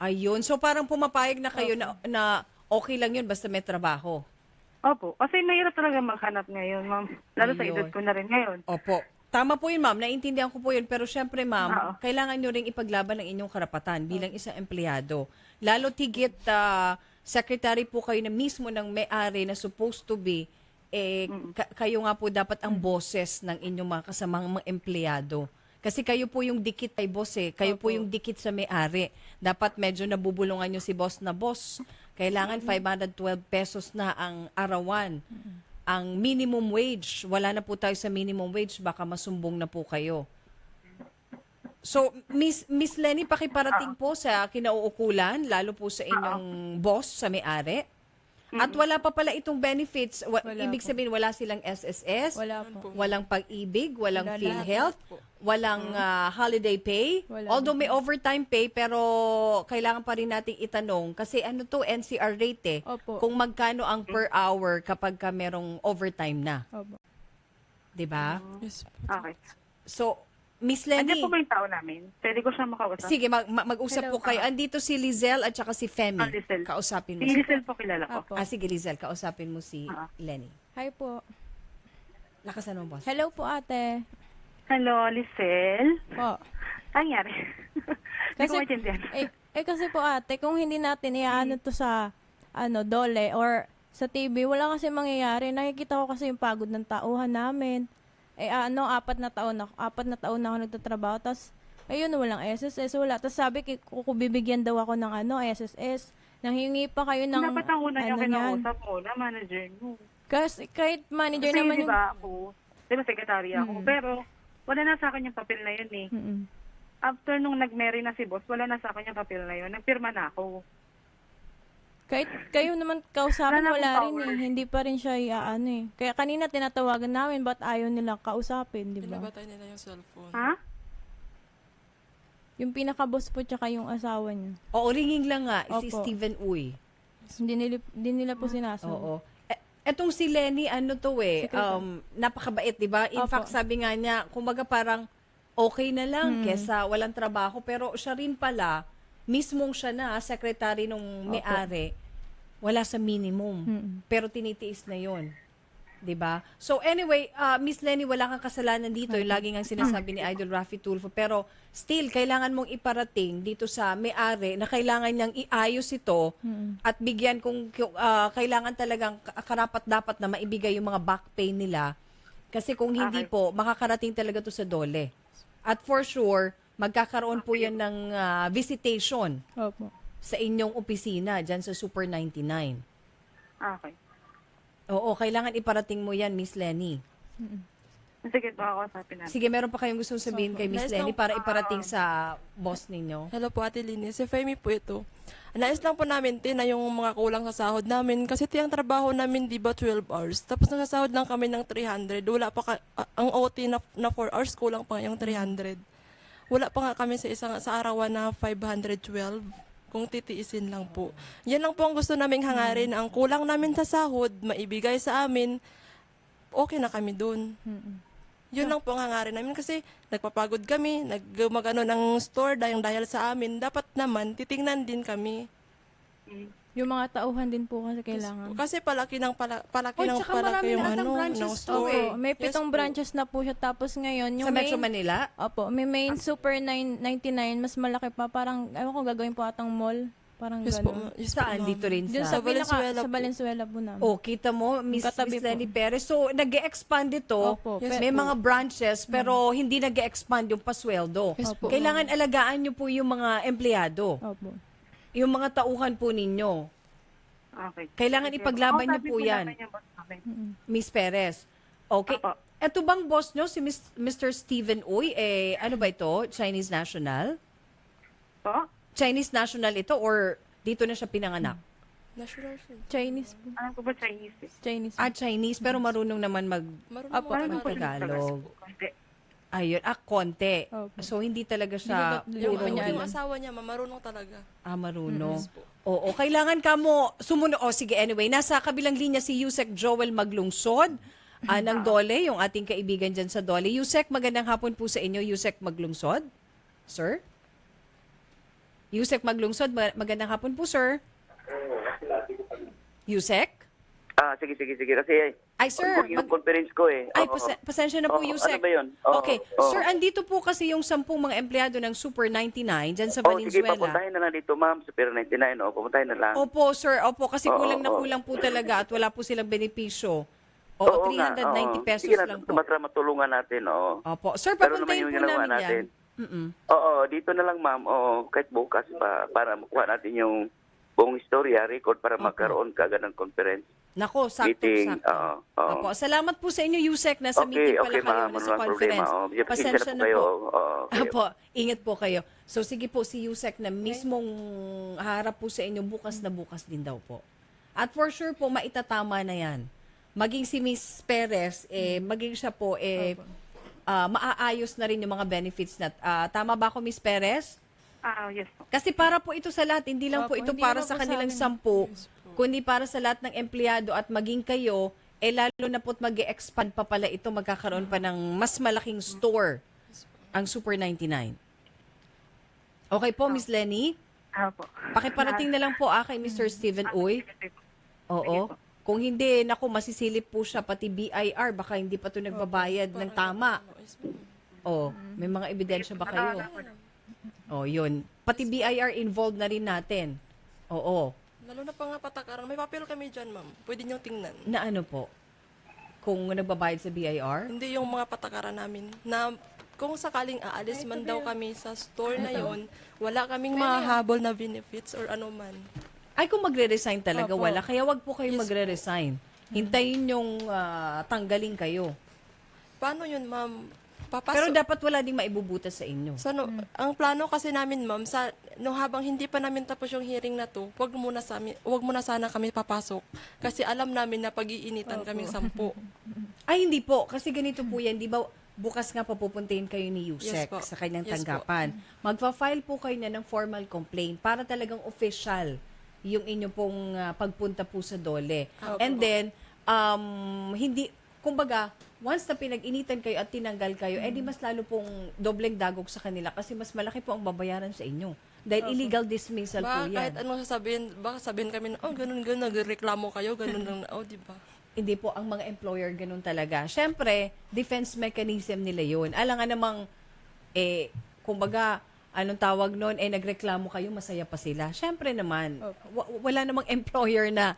Ayun. So parang pumapayag na kayo na okay lang yun basta may trabaho. Opo. Kasi mahirap talaga maghanap ngayon, ma'am. Lalo sa Ayun. edad ko na rin ngayon. Opo. Tama po yun, ma'am. Naintindihan ko po yun. Pero syempre, ma'am, kailangan nyo ring ipaglaban ang inyong karapatan bilang isang empleyado. Lalo tigit, secretary po kayo na mismo ng may-ari na supposed to be, kayo nga po dapat ang boses ng inyong mga kasamang mga empleyado. Kasi kayo po yung dikit kay boss eh. Kayo po yung dikit sa may-ari. Dapat medyo nabubulungan nyo si boss na boss. Kailangan 512 pesos na ang arawan. Ang minimum wage, wala na po tayo sa minimum wage, baka masumbong na po kayo. So, Miss Lenny, pakiparating po sa kinauukulan, lalo po sa inyong boss, sa may-ari. At wala pa pala itong benefits. Ibig sabihin, wala silang SSS, walang pag-ibig, walang PhilHealth, walang holiday pay. Although may overtime pay, pero kailangan pa rin nating itanong. Kasi NCR rate eh. Kung magkano ang per hour kapag ka merong overtime na. Diba? Yes. Okay. So, Miss Lenny. Andiyan po ba yung tao namin? Pwede ko siya makausap? Sige, mag-usap po kayo. Andito si Lizelle at saka si Femi. Kausapin mo. Si Lizelle po kilala ko. Sige, Lizelle, kausapin mo si Lenny. Hi po. Lakasan mo, boss. Hello po, ate. Hello, Lizelle. Po. Nangyari? Hindi ko maintindihan. Kasi po ate, kung hindi natin iaano to sa DOLE or sa TV, wala kasi mangyayari. Nakikita ko kasi yung pagod ng tauhan namin. 4 na taon na ako nagtatrabaho. Tapos, ayun, walang SSS, wala. Tapos sabi, bibigyan daw ako ng SSS. Nanghingi pa kayo ng dapat ang una yung kinausap mo na manager mo. Kasi kahit manager kasi naman yung... Diba secretary ako. Pero, wala na sa akin yung papel na yun eh. After nung nag-marry na si boss, wala na sa akin yung papel na yun. Nagpirma na ako. Kahit kayo naman kausapin, wala rin eh. Hindi pa rin siya eh. Kaya kanina tinatawagan namin, ba't ayaw nila kausapin, di ba? Pinabatay nila yung cellphone. Ha? Yung pinaka-boss po tsaka yung asawa niya. Oo, ringing lang nga, si Stephen Uy. Hindi nila po sinasabi. Oo. Etong si Lenny, ano to napakabait, di ba? In Opo. fact, sabi nga niya, kumbaga parang okay na lang kesa walang trabaho. Pero siya rin pala, mismong siya na, secretary nung may-ari, wala sa minimum. Pero tinitiis na yon, di ba? So anyway, Miss Lenny, wala kang kasalanan dito. Yung lagi nga sinasabi ni Idol Raffy Tulfo. Pero still, kailangan mong iparating dito sa may-ari na kailangan niyang iayos ito at bigyan kung kailangan talagang karapat-dapat na maibigay yung mga back pay nila. Kasi kung hindi po, makakarating talaga to sa DOLE. At for sure, magkakaroon po yan ng visitation sa inyong opisina dyan sa Super 99. Okay. Oo, kailangan iparating mo yan, Miss Lenny. Sige, baka kausapin natin. Sige, meron pa kayong gustong sabihin kay Miss Nais Lenny lang- para iparating sa boss ninyo? Hello po, Ate Lini. Si Femi po ito. Nais lang po namin, na yung mga kulang sa sahod namin. Kasi tiyang trabaho namin, di ba, 12 hours. Tapos nasasahod lang kami ng 300. Wala pa ang OT na 4 hours, kulang pa yung 300. Wala pa nga kami sa arawan na 512. Kung titiisin lang po. Yan lang po ang gusto naming hangarin. Ang kulang namin sa sahod, maibigay sa amin, okay na kami dun. Yun lang po ang hangarin namin kasi nagpapagod kami, nagmagano ng store dahil sa amin. Dapat naman, titingnan din kami. Yung mga tauhan din po kasi kailangan. Kasi palaki ng palaki tsaka marami yung na atang ano, branches ng to store. May Yes 7 po. branches na po siya. Tapos ngayon, yung Sa Metro main, Manila? Opo, may main Super 99, mas malaki pa. Parang, ewan ko, gagawin po atang mall. Parang Yes po, gano'n. yes po, Saan? ma'am. Dito rin Dun sa... sa Valenzuela po namin. Oh, kita mo, Miss Katabi po. Lenny Perez. So, nag-e-expand ito. Opo, May mga branches, pero hindi nag-e-expand yung pasweldo. Yes po, Kailangan alagaan nyo po yung mga empleyado. Opo. Yung mga tauhan po ninyo. Okay. Kailangan ipaglaban nyo po yan, namin yung boss namin. Miss Perez. Okay. Ito bang boss nyo, si Mr. Steven Uy, ano ba ito? Chinese national? Po? Chinese national ito or dito na siya pinanganak? National Chinese po. Alam ko ba Chinese eh? Chinese. Chinese, pero marunong naman Marunong po siya Tagalog. Konti. Ayun, konti. So, hindi talaga siya Yung, puro yung asawa niya, marunong talaga. marunong. Oo, kailangan ka mo sumunod. Sige, anyway, nasa kabilang linya si Yusek Joel Maglungsod ng DOLE, yung ating kaibigan dyan sa DOLE. Yusek, magandang hapon po sa inyo, Yusek Maglungsod. Sir? Yusek Maglungsod, magandang hapon po, sir. Yusek? Sige. Kasi, Ay, sir, yung conference ko eh. Ay, Oo. pasensya na po, Oo, Yusek. Ano ba yun? Oo, Okay. oo. Sir, andito po kasi yung 10 mga empleyado ng Super 99 dyan sa Sige, Valenzuela. papuntahin na lang dito, ma'am. Super 99, pupuntahin na lang. Opo, sir. Opo, kasi Oo, kulang na oo. kulang po talaga at wala po silang benepisyo. Oo, Oo nga, 390 oo. pesos Sige na, lang po. Para matulungan natin, oo. Opo. Sir, Pero naman papuntahin yung po ginawa namin natin. yan. Mm-mm. Oo, dito na lang, ma'am. Oo, kahit bukas pa, para makuha natin yung buong istorya, record para magkaroon kagad ng conference. Nako, Meeting, sakto. oo, oo. Opo, salamat po sa inyo, Yusek. Nasa meeting pala kayo, ma'am. nasa Walang conference. problema. Oo, Pasensya na kayo. po. Oo, okay. Opo, ingat po kayo. So, sige po, si Yusek na mismong harap po sa inyo bukas na bukas din daw po. At for sure po, maitatama na yan. Maging si Miss Perez, maging siya po, maaayos na rin yung mga benefits na. Tama ba ako, Miss Perez? Yes po. Kasi para po ito sa lahat, hindi lang po ito hindi para naman sa po kanilang sa 10, kundi para sa lahat ng empleyado at maging kayo, lalo na po't mag-expand pa pala ito, magkakaroon pa ng mas malaking store ang Super 99. Okay po, Miss Lenny? Opo. Pakiparating na lang po kay Mr. Steven Uy. Oo. Kung hindi, naku, masisilip po siya, pati BIR, baka hindi pa ito nagbabayad ng tama. May mga ebidensya ba kayo? Yun. Pati BIR involved na rin natin. Oo. Lalo na pa nga patakaran. May papel kami dyan, ma'am. Pwede niyong tingnan. Na ano po? Kung nagbabayad sa BIR? Hindi yung mga patakaran namin. Na kung sakaling aalis man daw kami sa store na yon, wala kaming mahahabol na benefits or ano man. Ay, kung magre-resign talaga, Opo. wala. Kaya wag po kayo magre-resign. Hintayin yung tanggalin kayo. Paano yun, ma'am? Papasok. Pero dapat wala ding maibubutas sa inyo. Ang plano kasi namin, ma'am, habang hindi pa namin tapos yung hearing na to, wag muna sana kami papasok. Kasi alam namin na pag-iinitan kaming 10. Ay, hindi po. Kasi ganito po yan. Di ba, bukas nga papupuntahin kayo ni Yusek Yes po. sa kanyang Yes tanggapan. Magpa-file po kayo na ng formal complaint para talagang official yung inyo pong pagpunta po sa dole. Opo. And then, hindi, kumbaga, once na pinag-initan kayo at tinanggal kayo, edi mas lalo pong dobleng dagok sa kanila kasi mas malaki po ang babayaran sa inyo. Dahil illegal dismissal po yan. Kahit anong sasabihin, baka sabihin kami na, ganun, nagreklamo kayo, ganun lang, di ba? Hindi po, ang mga employer ganun talaga. Siyempre, defense mechanism nila yun. Alam nga namang, kumbaga, anong tawag nun, nagreklamo kayo, masaya pa sila. Siyempre naman, wala namang employer na,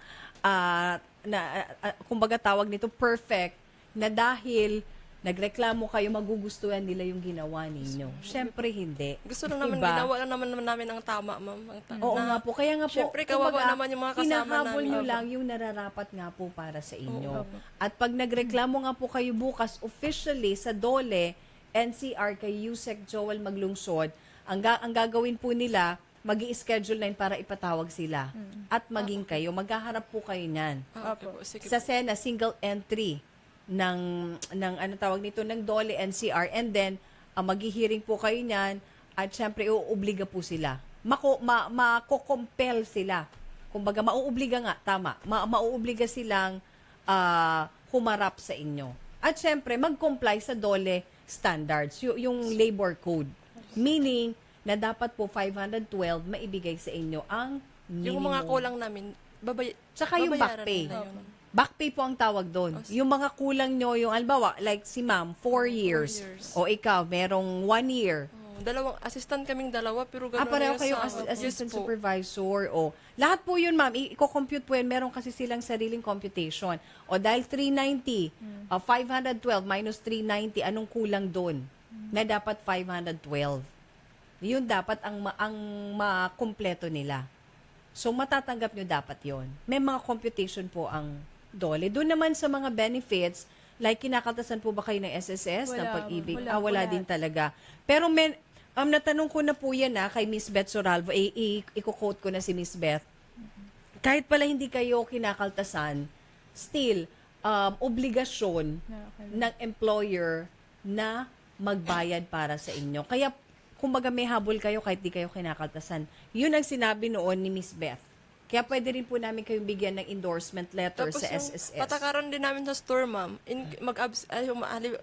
kumbaga tawag nito, perfect, na dahil nagreklamo kayo, magugustuhan nila yung ginawa ninyo. Siyempre, hindi. Gusto lang naman, ginawa lang naman namin ang tama, ma'am. Oo nga po. Kaya nga po, siyempre, kawawa naman yung mga kasama hinahabol namin. nyo lang yung nararapat nga po para sa inyo. At pag nagreklamo nga po kayo bukas, officially, sa DOLE, NCR, kay Yusek Joel Maglungsod, ang gagawin po nila, mag-i-schedule na yun para ipatawag sila. At maging kayo, maghaharap po kayo niyan. Sa SENA, single entry ng ano tawag nito, ng DOLE NCR, and then maghihiring po kayo niyan at syempre uuobliga po sila. Mako-compel sila. Kumbaga mauobliga nga, tama. Mauobliga silang humarap sa inyo. At syempre mag-comply sa DOLE standards, yung labor code. Meaning na dapat po 512 maibigay sa inyo ang minimum. Yung mga kulang namin, tsaka yung back pay. Back pay po ang tawag doon. Yung mga kulang nyo, yung albawa, like si ma'am, 4 years. O ikaw, merong 1 year. Dalawang assistant kaming dalawa, pero gano'n pareho kayong assistant supervisor. O, lahat po yun, ma'am, i-compute po yun. Meron kasi silang sariling computation. O dahil 390, 512 minus 390, anong kulang doon? Na dapat 512. Yun dapat ang makumpleto nila. So, matatanggap nyo dapat yon. May mga computation po ang DOLE. Doon naman sa mga benefits, like kinakaltasan po ba kayo ng SSS, ng pag-ibig? Wala din talaga. Pero natanong ko na po yan kay Miss Beth Soralvo, i-quote ko na si Miss Beth. Kahit pala hindi kayo kinakaltasan, still, obligasyon ng employer na magbayad para sa inyo. Kaya, kumbaga may habol kayo kahit di kayo kinakaltasan. Yun ang sinabi noon ni Miss Beth. Kaya pwede rin po namin kayong bigyan ng endorsement letter tapos sa SSS. Patakaran din namin sa store, ma'am.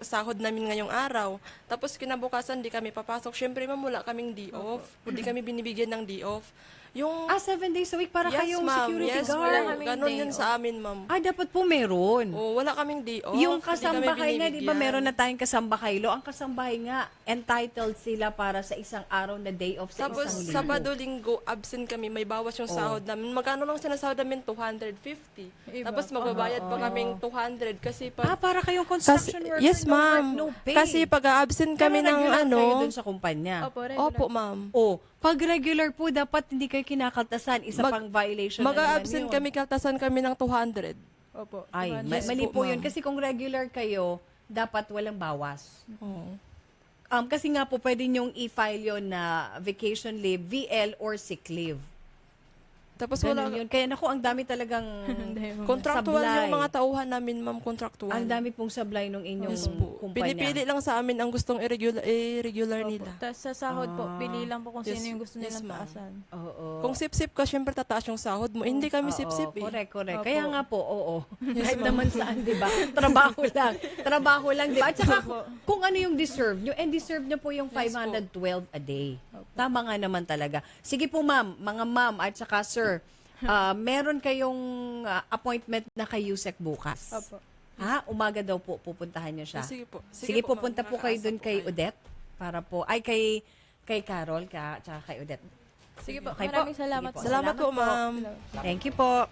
Sahod namin ngayong araw. Tapos kinabukasan, di kami papasok. Siyempre, ma'am, wala kaming D-off. Hindi kami binibigyan ng D-off. 7 days a week para kayong security guard. Ganon yun sa amin, ma'am. Dapat po meron. Wala kaming day off. Yung kasambahay nga, di ba meron na tayong kasambahay lo? Ang kasambahay nga, entitled sila para sa isang araw na day off sa tapos, isang linggo. Sabado, linggo, absent kami. May bawas yung sahod namin. Magkano lang sinasahod namin? 250. Tapos magbabayad pa kaming 200 kasi para kayong construction worker, yes, ma'am. no pay. Kasi pag-absent kami ng kayo dun sa kumpanya. Opo, ma'am. Pag regular po, dapat hindi kayo kinakaltasan. Isa pang violation na naman yun. Mag-absent kami, kaltasan kami ng 200. Opo. Ay, mali po yun. Kasi kung regular kayo, dapat walang bawas. Kasi nga po, pwede nyong i-file yun na vacation leave, VL, or sick leave. Tapos wala yun. Kaya naku, ang dami talagang contractual sablay. yung mga tauhan namin, ma'am, contractual. Ang dami pong sablay nung inyong kumpanya. Pinipili lang sa amin ang gustong irregular nila. Tapos sa sahod po, pili lang po kung sino yung gusto nilang taasan. Kung sip-sip ka, syempre tataas yung sahod mo. Hindi kami sip-sip Correct. Kaya nga po, kahit naman saan, di ba? Trabaho lang, di ba? At saka, kung ano yung deserve nyo, and deserve nyo po yung 512 a day. Tama nga naman talaga. Sige po, ma'am, mga ma'am, at saka sir, meron kayong appointment na kay Yusek bukas. Opo. Umaga daw po, pupuntahan niyo siya. Sige po. Sige, pupunta po kayo dun kay Odette, para po, kay Carol, tsaka kay Odette. Sige po, Okay maraming salamat. Salamat po, ma'am. Thank you po.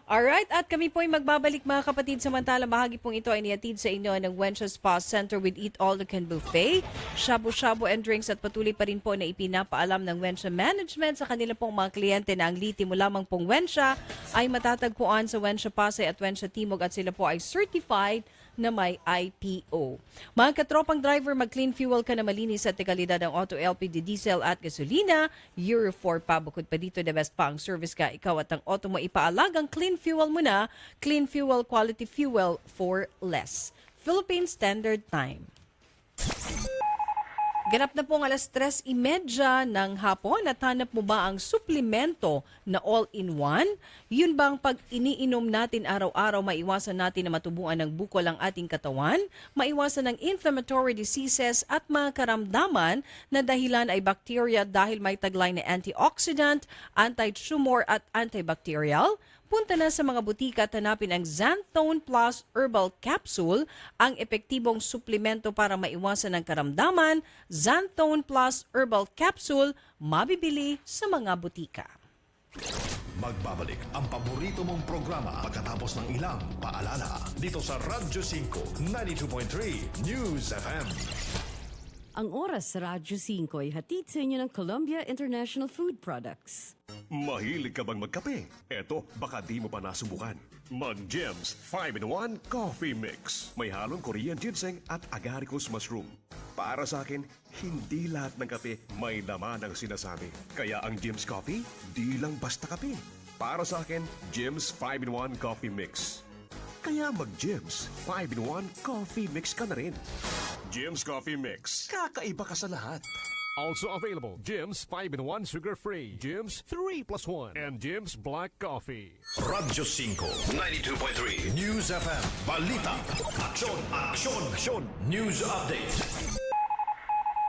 Alright, at kami po ay magbabalik mga kapatid. Samantala, bahagi pong ito ay nihatid sa inyo ng Wensha Spa Center with Eat All You Can Buffet, shabu-shabu and drinks, at patuloy pa rin po na ipinapaalam ng Wensha Management sa kanila pong mga kliyente na ang liti mo lamang pong Wensha ay matatagpuan sa Wensha Pasay at Wensha Timog at sila po ay certified na may IPO. Mga katropang driver, mag-clean fuel ka na malinis at kalidad ang auto LPG, diesel at gasolina. Euro 4 pa. Bukod pa dito, the best pa ang service ka. Ikaw at ang auto mo ipaalagang clean fuel mo na. Clean fuel, quality fuel for less. Philippine Standard Time. Ganap na pong 3:30 ng hapon at hanap mo ba ang suplemento na all-in-one? Yun bang pag iniinom natin araw-araw, maiwasan natin na matubuan ng bukol ang ating katawan, maiwasan ng inflammatory diseases at mga karamdaman na dahilan ay bacteria dahil may taglay na antioxidant, anti-tumor at antibacterial? Punta na sa mga butika at hanapin ang Xanthone Plus Herbal Capsule, ang epektibong suplemento para maiwasan ng karamdaman. Xanthone Plus Herbal Capsule, mabibili sa mga butika. Magbabalik ang paborito mong programa pagkatapos ng ilang paalala dito sa Radyo 5 92.3 News FM. Ang oras sa Radyo 5 ay hatid sa inyo ng Columbia International Food Products. Mahilig ka bang magkape? Eto, baka di mo pa nasubukan. Mag-Gems 5-in-1 Coffee Mix. May halong Korean ginseng at agaricus mushroom. Para sa akin, hindi lahat ng kape may laman ang sinasabi. Kaya ang Gems Coffee, di lang basta kape. Para sa akin, Gems 5-in-1 Coffee Mix. Kaya mag-Gems 5-in-1 Coffee Mix ka na rin. Gems Coffee Mix. Kakaiba ka sa lahat. Also available, Jim's 5-in-1 sugar-free, Jim's 3+1, and Jim's Black Coffee. Radyo 5 92.3 News FM. Balita. Aksyon, aksyon, aksyon. News Update.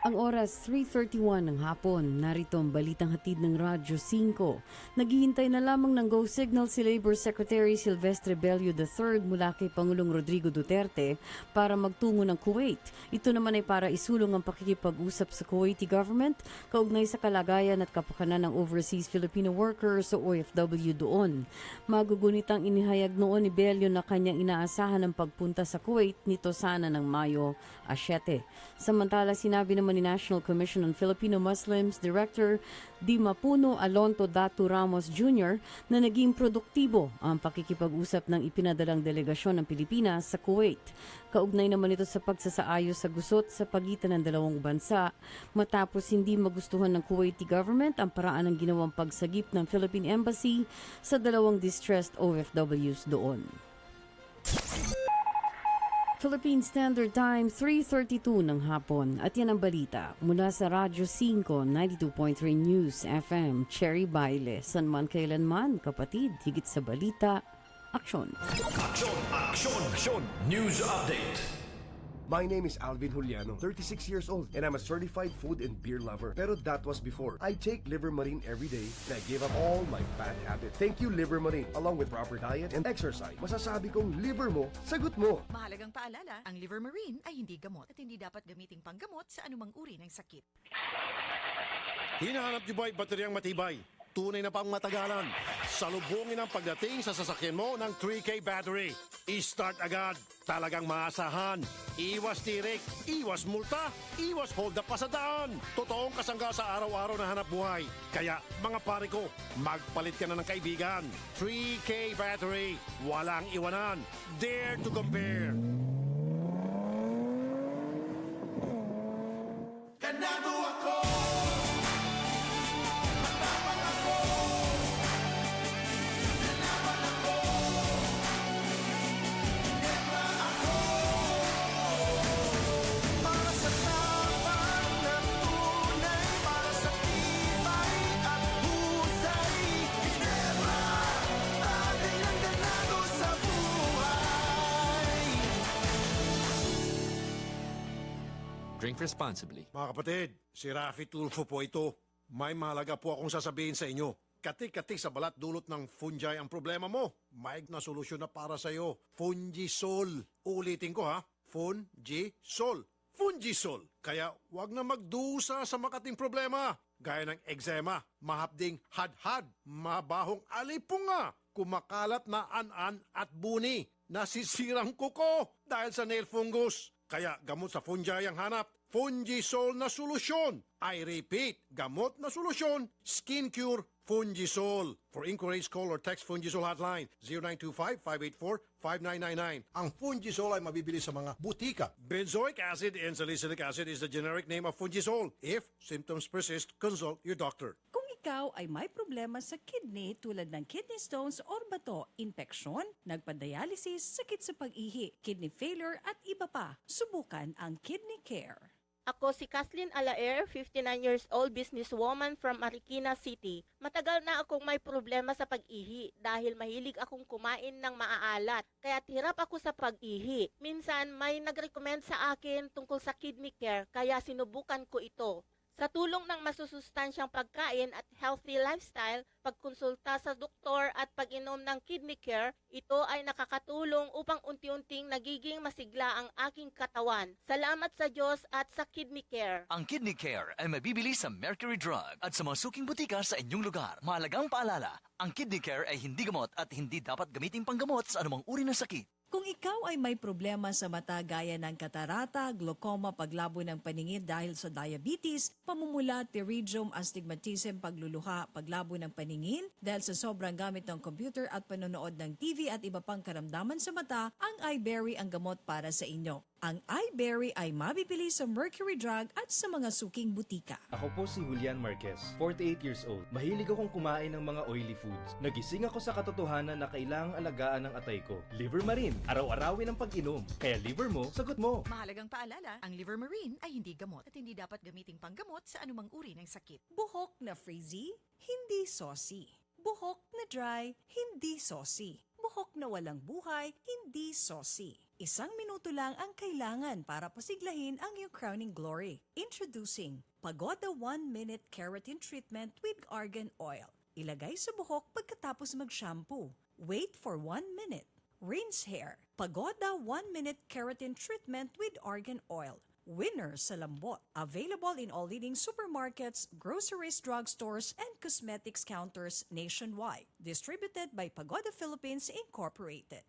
Ang oras 3:31 ng hapon, narito ang balitang hatid ng Radyo 5. Naghihintay na lamang ng go signal si Labor Secretary Silvestre Bello III mula kay Pangulong Rodrigo Duterte para magtungo ng Kuwait. Ito naman ay para isulong ang pakikipag-usap sa Kuwaiti government kaugnay sa kalagayan at kapakanan ng overseas Filipino workers o OFW doon. Magugunit ang inihayag noon ni Bello na kanyang inaasahan ang pagpunta sa Kuwait nito sana ng Mayo 7. Samantala, sinabi naman ni National Commission on Filipino Muslims Director Di Mapuno Alonto Datu Ramos Jr. na naging produktibo ang pakikipag-usap ng ipinadalang delegasyon ng Pilipinas sa Kuwait. Kaugnay naman ito sa pagsasaayos sa gusot sa pagitan ng dalawang bansa matapos hindi magustuhan ng Kuwaiti government ang paraan ng ginawang pagsagip ng Philippine Embassy sa dalawang distressed OFWs doon. Philippine Standard Time, 3:32 ng hapon. At yan ang balita mula sa Radyo 5, 92.3 News FM. Cherry Baile, sanman kailanman, kapatid, higit sa balita, aksyon. Aksyon, aksyon, aksyon. News Update. My name is Alvin Juliano, 36 years old, and I'm a certified food and beer lover. Pero that was before. I take Liver Marine every day, and I gave up all my bad habits. Thank you, Liver Marine. Along with proper diet and exercise, masasabi kong liver mo, sagot mo. Mahalagang paalala, ang Liver Marine ay hindi gamot at hindi dapat gamiting panggamot sa anumang uri ng sakit. Hinahanap niyo ba bateryang matibay? Tunay na pang matagalan. Salubungin ang pagdating sa sasakyan mo ng 3K battery. I-start agad. Talagang maasahan. Iwas tirik, iwas multa, iwas hold up pa sa daan. Totoong kasangga sa araw-araw na hanap buhay. Kaya mga pare ko, magpalit ka na ng kaibigan. 3K battery. Walang iwanan. Dare to compare. Ganado ako! Drink responsibly. Mga kapatid, si Rafi Tulfo po ito. May mahalaga po akong sasabihin sa inyo. Katik-katik sa balat dulot ng fungi ang problema mo. May na solusyon na para sa iyo. Fungisol. Ulitin ko ha. Fungisol. Fungisol. Kaya wag na magdusa sa makating problema. Gaya ng eczema, mahapding hadhad, mabahong alipunga, kumakalat na an-an at buni, nasisirang kuko dahil sa nail fungus. Kaya gamot sa fungi ang hanap. Fungisol na solusyon. I repeat, gamot na solusyon. Skin Cure Fungisol. For inquiries, call or text Fungisol hotline 0925-584-5999. Ang Fungisol ay mabibili sa mga butika. Benzoic acid and salicylic acid is the generic name of Fungisol. If symptoms persist, consult your doctor. Kung ikaw ay may problema sa kidney tulad ng kidney stones or bato, infeksyon, nagpa-dialysis, sakit sa pag-ihi, kidney failure at iba pa, subukan ang Kidney Care. Ako si Kathleen Alaer, 59 years old, businesswoman from Marikina City. Matagal na akong may problema sa pag-ihi dahil mahilig akong kumain ng maaalat. Kaya hirap ako sa pag-ihi. Minsan may nag-recommend sa akin tungkol sa kidney care kaya sinubukan ko ito. Sa tulong ng masusustansyang pagkain at healthy lifestyle, pagkonsulta sa doktor at pag-inom ng kidney care, ito ay nakakatulong upang unti-unting nagiging masigla ang aking katawan. Salamat sa Diyos at sa kidney care. Ang Kidney Care ay mabibili sa Mercury Drug at sa mga suking butika sa inyong lugar. Mahalagang paalala, ang Kidney Care ay hindi gamot at hindi dapat gamiting panggamot sa anumang uri ng sakit. Kung ikaw ay may problema sa mata gaya ng katarata, glaucoma, paglabo ng paningin dahil sa diabetes, pamumula, pterygium, astigmatism, pagluluha, paglabo ng paningin, dahil sa sobrang gamit ng computer at panonood ng TV at iba pang karamdaman sa mata, ang iBerry ang gamot para sa inyo. Ang iBerry ay mabibili sa Mercury Drug at sa mga suking butika. Ako po si Julian Marquez, 48 years old. Mahilig akong kumain ng mga oily foods. Nagising ako sa katotohanan na kailangang alagaan ng atay ko. Liver Marine, araw-arawin ang pag-inom. Kaya liver mo, sagot mo. Mahalagang paalala, ang Liver Marine ay hindi gamot at hindi dapat gamiting panggamot sa anumang uri ng sakit. Buhok na frizzy, hindi saucy. Buhok na dry, hindi saucy. Buhok na walang buhay, hindi saucy. Isang minuto lang ang kailangan para pasiglahin ang iyong crowning glory. Introducing Pagoda 1-Minute Keratin Treatment with Argan Oil. Ilagay sa buhok pagkatapos mag-shampoo. Wait for 1 minute. Rinse hair. Pagoda 1-Minute Keratin Treatment with Argan Oil. Winner sa lambot. Available in all leading supermarkets, groceries, drugstores, and cosmetics counters nationwide. Distributed by Pagoda Philippines Incorporated.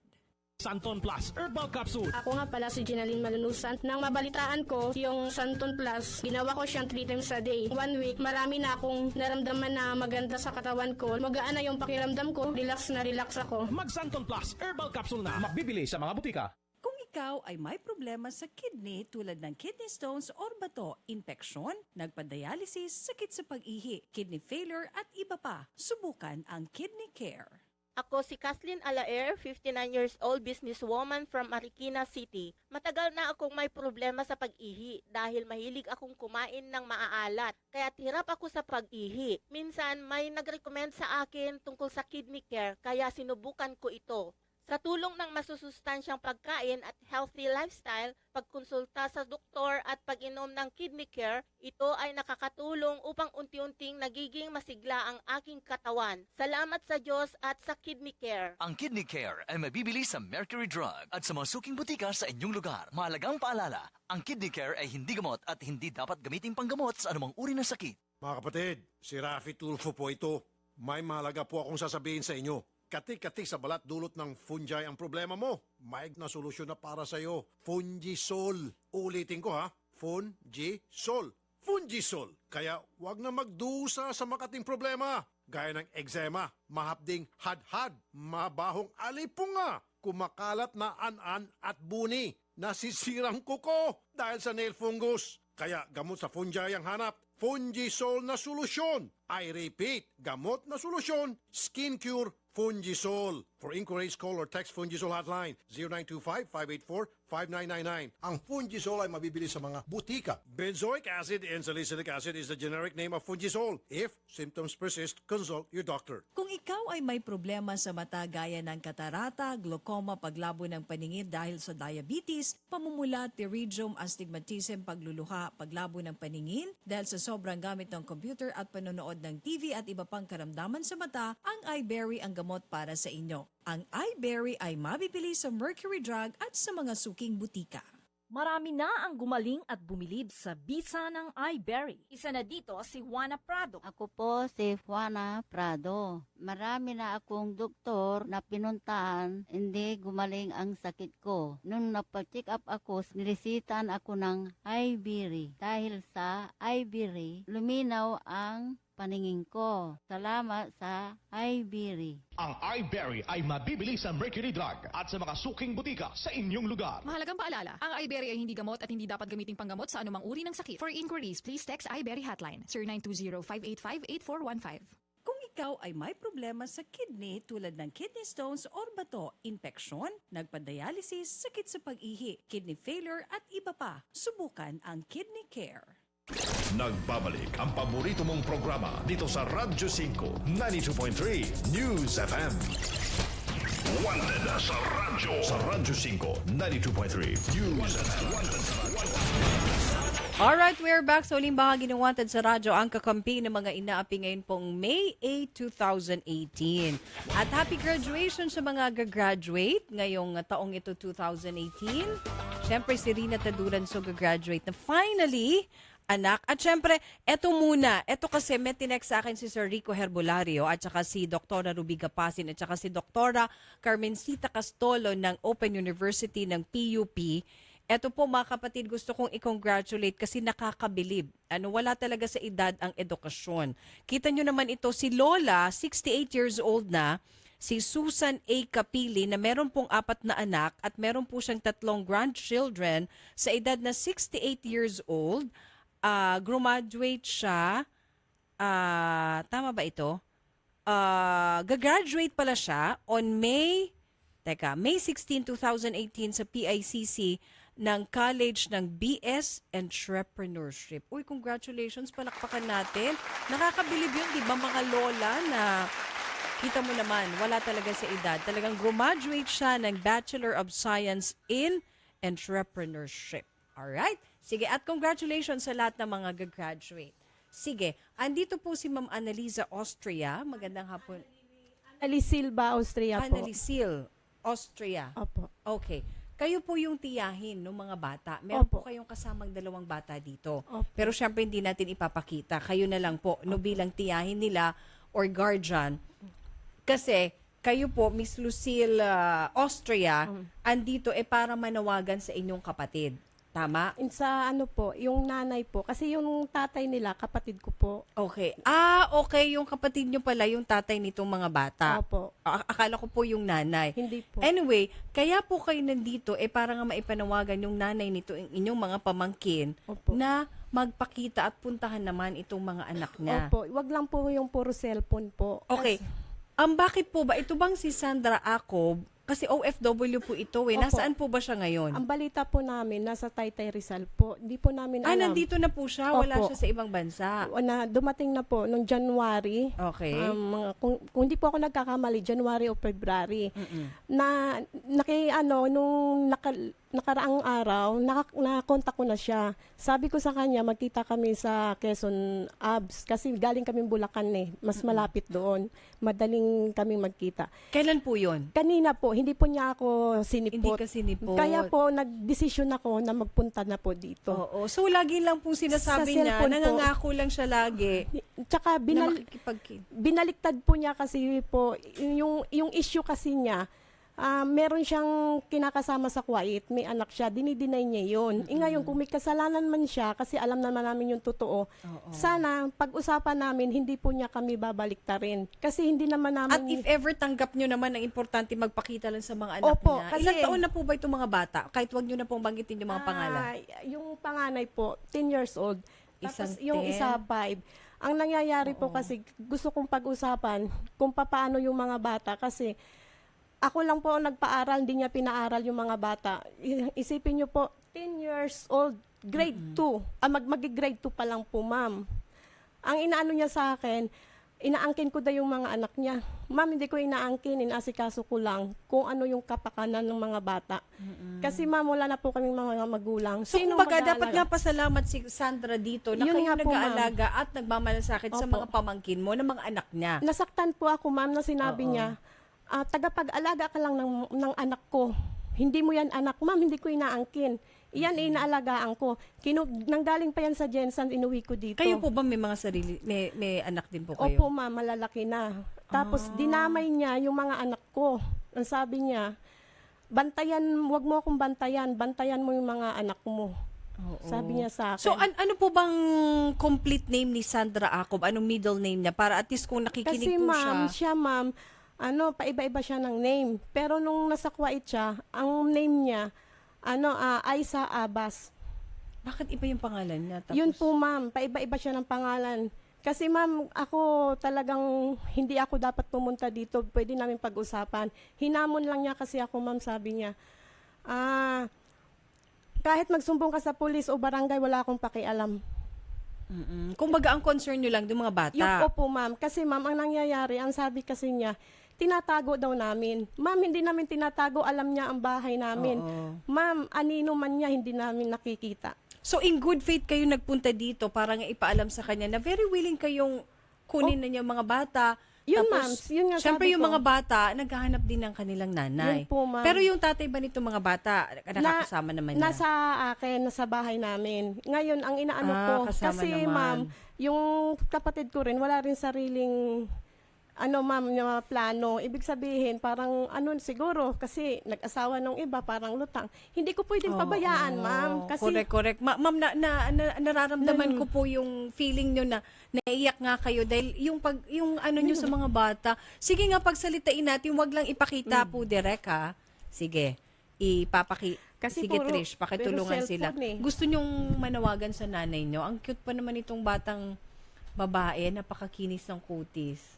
Santon Plus Herbal Capsule. Ako nga pala si Ginaline Malunusan. Nang mabalitaan ko yung Santon Plus, ginawa ko siyang 3 times a day. 1 week, marami na akong naramdaman na maganda sa katawan ko. Magaan na yung pakiramdam ko. Relax na relax ako. Mag Santon Plus Herbal Capsule na. Mabibili sa mga butika. Kung ikaw ay may problema sa kidney tulad ng kidney stones or bato, infeksyon, nagpa-dialysis, sakit sa pag-ihi, kidney failure at iba pa, subukan ang Kidney Care. Ako si Kathleen Alaer, 59 years old, businesswoman from Marikina City. Matagal na akong may problema sa pag-ihi dahil mahilig akong kumain ng maaalat. Kaya hirap ako sa pag-ihi. Minsan may nag-recommend sa akin tungkol sa kidney care kaya sinubukan ko ito. Sa tulong ng masusustansyang pagkain at healthy lifestyle, pagkonsulta sa doktor at pag-inom ng kidney care, ito ay nakakatulong upang unti-unting nagiging masigla ang aking katawan. Salamat sa Diyos at sa kidney care. Ang Kidney Care ay mabibili sa Mercury Drug at sa mga suking butika sa inyong lugar. Mahalagang paalala, ang Kidney Care ay hindi gamot at hindi dapat gamiting panggamot sa anumang uri ng sakit. Mga kapatid, si Rafi Tulfo po ito. May mahalaga po akong sasabihin sa inyo. Kati-kati sa balat dulot ng fungi ang problema mo. Maig na solusyon na para sa iyo. Fungisol. Ulitin ko ha. Fungisol. Fungisol. Kaya wag na magdusa sa makating problema. Gaya ng eczema, mahapding hadhad, mabahong alipunga, kumakalat na an-an at buni, nasisirang kuko dahil sa nail fungus. Kaya gamot sa fungi ang hanap. Fungisol na solusyon. I repeat, gamot na solusyon. Skin Cure Fungisol. For inquiries, call or text Fungisol hotline 0925-584-5999. Ang Fungisol ay mabibili sa mga butika. Benzoic acid and salicylic acid is the generic name of Fungisol. If symptoms persist, consult your doctor. Kung ikaw ay may problema sa mata gaya ng katarata, glaucoma, paglabo ng paningin dahil sa diabetes, pamumula, pterygium, astigmatism, pagluluha, paglabo ng paningin dahil sa sobrang gamit ng computer at panonood ng TV at iba pang karamdaman sa mata, ang iBerry ang gamot para sa inyo. Ang iBerry ay mabibili sa Mercury Drug at sa mga suking butika. Marami na ang gumaling at bumilib sa bisa ng iBerry. Isa na dito si Juana Prado. Ako po si Juana Prado. Marami na akong doktor na pinuntahan, hindi gumaling ang sakit ko. Nung napa-check up ako, nilisitan ako ng iBerry. Dahil sa iBerry, luminaw ang paningin ko. Salamat sa iBerry. Ang iBerry ay mabibili sa Mercury Drug at sa mga suking butika sa inyong lugar. Mahalagang paalala, ang iBerry ay hindi gamot at hindi dapat gamiting panggamot sa anumang uri ng sakit. For inquiries, please text iBerry hotline 0920-585-8415. Kung ikaw ay may problema sa kidney tulad ng kidney stones or bato, impeksyon, nagpa-dialysis, sakit sa pag-ihi, kidney failure at iba pa, subukan ang Kidney Care. Nagbabalik ang paborito mong programa dito sa Radyo 5, 92.3 News FM. Wanted sa radyo. Sa Radyo 5, 92.3 News FM. Alright, we're back sa uling bahagi ng Wanted sa Radyo, ang kakampi ng mga inaapi ngayon pong May 8, 2018. At happy graduation sa mga gagraduate ngayong taong ito, 2018. Siyempre, si Rina Taduran gagraduate na finally, anak. At syempre, eto muna. Eto kasi may tinext sa akin si Sir Rico Herbolario at saka si Dr. Ruby Gapasin at saka si Dr. Carmencita Castolo ng Open University ng PUP. Eto po mga kapatid, gusto kong i-congratulate kasi nakakabilib. Wala talaga sa edad ang edukasyon. Kita nyo naman ito, si Lola, 68 years old na, si Susan A. Capili na meron pong 4 na anak at meron po siyang 3 grandchildren sa edad na 68 years old. Graduate siya, tama ba ito? Gagraduate pala siya on May 16, 2018 sa PICC ng College ng BS Entrepreneurship. Uy, congratulations, palakpakan natin. Nakakabilib yun, di ba mga lola na kita mo naman, wala talaga sa edad. Talagang graduate siya ng Bachelor of Science in Entrepreneurship. Alright? Sige, at congratulations sa lahat ng mga gagraduate. Sige, andito po si Ma'am Annalisa Austria. Magandang hapon. Alisilba, Austria po. Annalisil, Austria. Opo. Okay. Kayo po yung tiyahin ng mga bata. Meron po kayong kasamang 2 bata dito. Opo. Pero syempre hindi natin ipapakita. Kayo na lang po, no, bilang tiyahin nila or guardian. Kasi kayo po, Miss Lucille Austria, andito para manawagan sa inyong kapatid. Tama? Sa yung nanay po. Kasi yung tatay nila, kapatid ko po. Okay. Okay. Yung kapatid nyo pala, yung tatay nitong mga bata. Opo. Akala ko po yung nanay. Hindi po. Anyway, kaya po kayo nandito, para nga maipanawagan yung nanay nito, inyong mga pamangkin, na magpakita at puntahan naman itong mga anak niya. Opo. Wag lang po yung puro cellphone po. Okay. Bakit po ba? Ito bang si Sandra Acob? Kasi OFW po ito eh. Opo. Nasaan po ba siya ngayon? Ang balita po namin, nasa Taytay Rizal po. Hindi po namin alam. Nandito na po siya? Wala Opo. siya sa ibang bansa? Dumating na po noong January. Okay. Kung hindi po ako nagkakamali, January o February. Nung nakaraang araw, nakontak ko na siya. Sabi ko sa kanya, magkita kami sa Quezon Abs. Kasi galing kami Bulacan Mas malapit doon. Madaling kami magkita. Kailan po yun? Kanina po. Hindi po niya ako sinipot. Hindi ka sinipot. Kaya po, nagdesisyon ako na magpunta na po dito. Oo. So, lagi lang po sinasabi niya, nangangako lang siya lagi. Tsaka binaliktad po niya kasi po, yung issue kasi niya, meron siyang kinakasama sa Kuwait, may anak siya, dinideny niya yun. Ngayon, kung may kasalanan man siya, kasi alam naman namin yung totoo, sana, pag-usapan namin, hindi po niya kami babaliktarin. Kasi hindi naman namin... At if ever tanggap nyo naman ang importante magpakita lang sa mga anak Opo, niya, kasi, ilang taon na po ba itong mga bata? Kahit wag nyo na pong banggitin yung mga pangalan. Yung panganay po, 10 years old. Isang Tapos yung 10? isa, 5. Ang nangyayari po kasi, gusto kong pag-usapan kung paano yung mga bata. Kasi, ako lang po ang nagpaaral, hindi niya pinaaral yung mga bata. Isipin niyo po, 10 years old, grade 2. Mag-grade 2 pa lang po, ma'am. Ang inaano niya sa akin, inaangkin ko daw yung mga anak niya. Ma'am, hindi ko inaangkin, inasikaso ko lang kung ano yung kapakanan ng mga bata. Kasi ma'am, wala na po kaming mga magulang. So, kumbaga, dapat nga pasalamat si Sandra dito na Yun kayo nga po, nag-aalaga at nagmamalasakit sa mga pamangkin mo, ng mga anak niya. Nasaktan po ako, ma'am, na sinabi niya, tagapag-alaga ka lang ng anak ko. Hindi mo yan anak, ma'am, hindi ko inaangkin. Iyan inaalagaan ko. Nanggaling pa yan sa Jensen, inuwi ko dito. Kayo po ba may mga sarili, may anak din po kayo? Opo, ma'am, malalaki na. Tapos dinamay niya yung mga anak ko. Ang sabi niya, wag mo akong bantayan mo yung mga anak mo. Sabi niya sa akin. So, ano po bang complete name ni Sandra Acob? Anong middle name niya? Para at least kung nakikinig kasi, po ma'am, siya, ma'am, paiba-iba siya ng name. Pero nung nasa Kuwait siya, ang name niya, Aisa Abbas. Bakit iba yung pangalan niya? Tapos... Yun po, ma'am. Paiba-iba siya ng pangalan. Kasi ma'am, ako talagang hindi ako dapat pumunta dito. Pwede namin pag-usapan. Hinamon lang niya kasi ako, ma'am, sabi niya. Kahit magsumbong ka sa pulis o barangay, wala akong pakialam. Kung baga ang concern nyo lang yung mga bata. Yung po, ma'am. Kasi ma'am, ang nangyayari, ang sabi kasi niya, tinatago daw namin. Ma'am, hindi namin tinatago, alam niya ang bahay namin. Oo. Ma'am, anino man niya, hindi namin nakikita. So in good faith kayo nagpunta dito para nga ipaalam sa kanya na very willing kayong kunin na niya mga bata. Yun, Tapos, ma'am, yun nga syempre sabi yung ko. mga bata, naghahanap din ng kanilang nanay. Yun po, ma'am. Pero yung tatay ba nito mga bata, nakakasama naman niya? Nasa akin, nasa bahay namin. Ngayon, ang inaano ko, kasama kasi naman. ma'am, yung kapatid ko rin, wala rin sariling ma'am, na plano. Ibig sabihin, parang siguro, kasi nag-asawa nung iba, parang lutang. Hindi ko pwedeng pabayaan, ma'am. Kasi, Correct. Ma'am, nararamdaman ko po yung feeling nyo na naiyak nga kayo dahil yung nyo sa mga bata. Sige nga, pagsalitain natin, wag lang ipakita po direct, ha? Sige, Kasi sige, puro- Trish, pakitulungan pero sila. cellphone Gusto nyong manawagan sa nanay nyo. Ang cute pa naman itong batang babae, napakakinis ng kutis.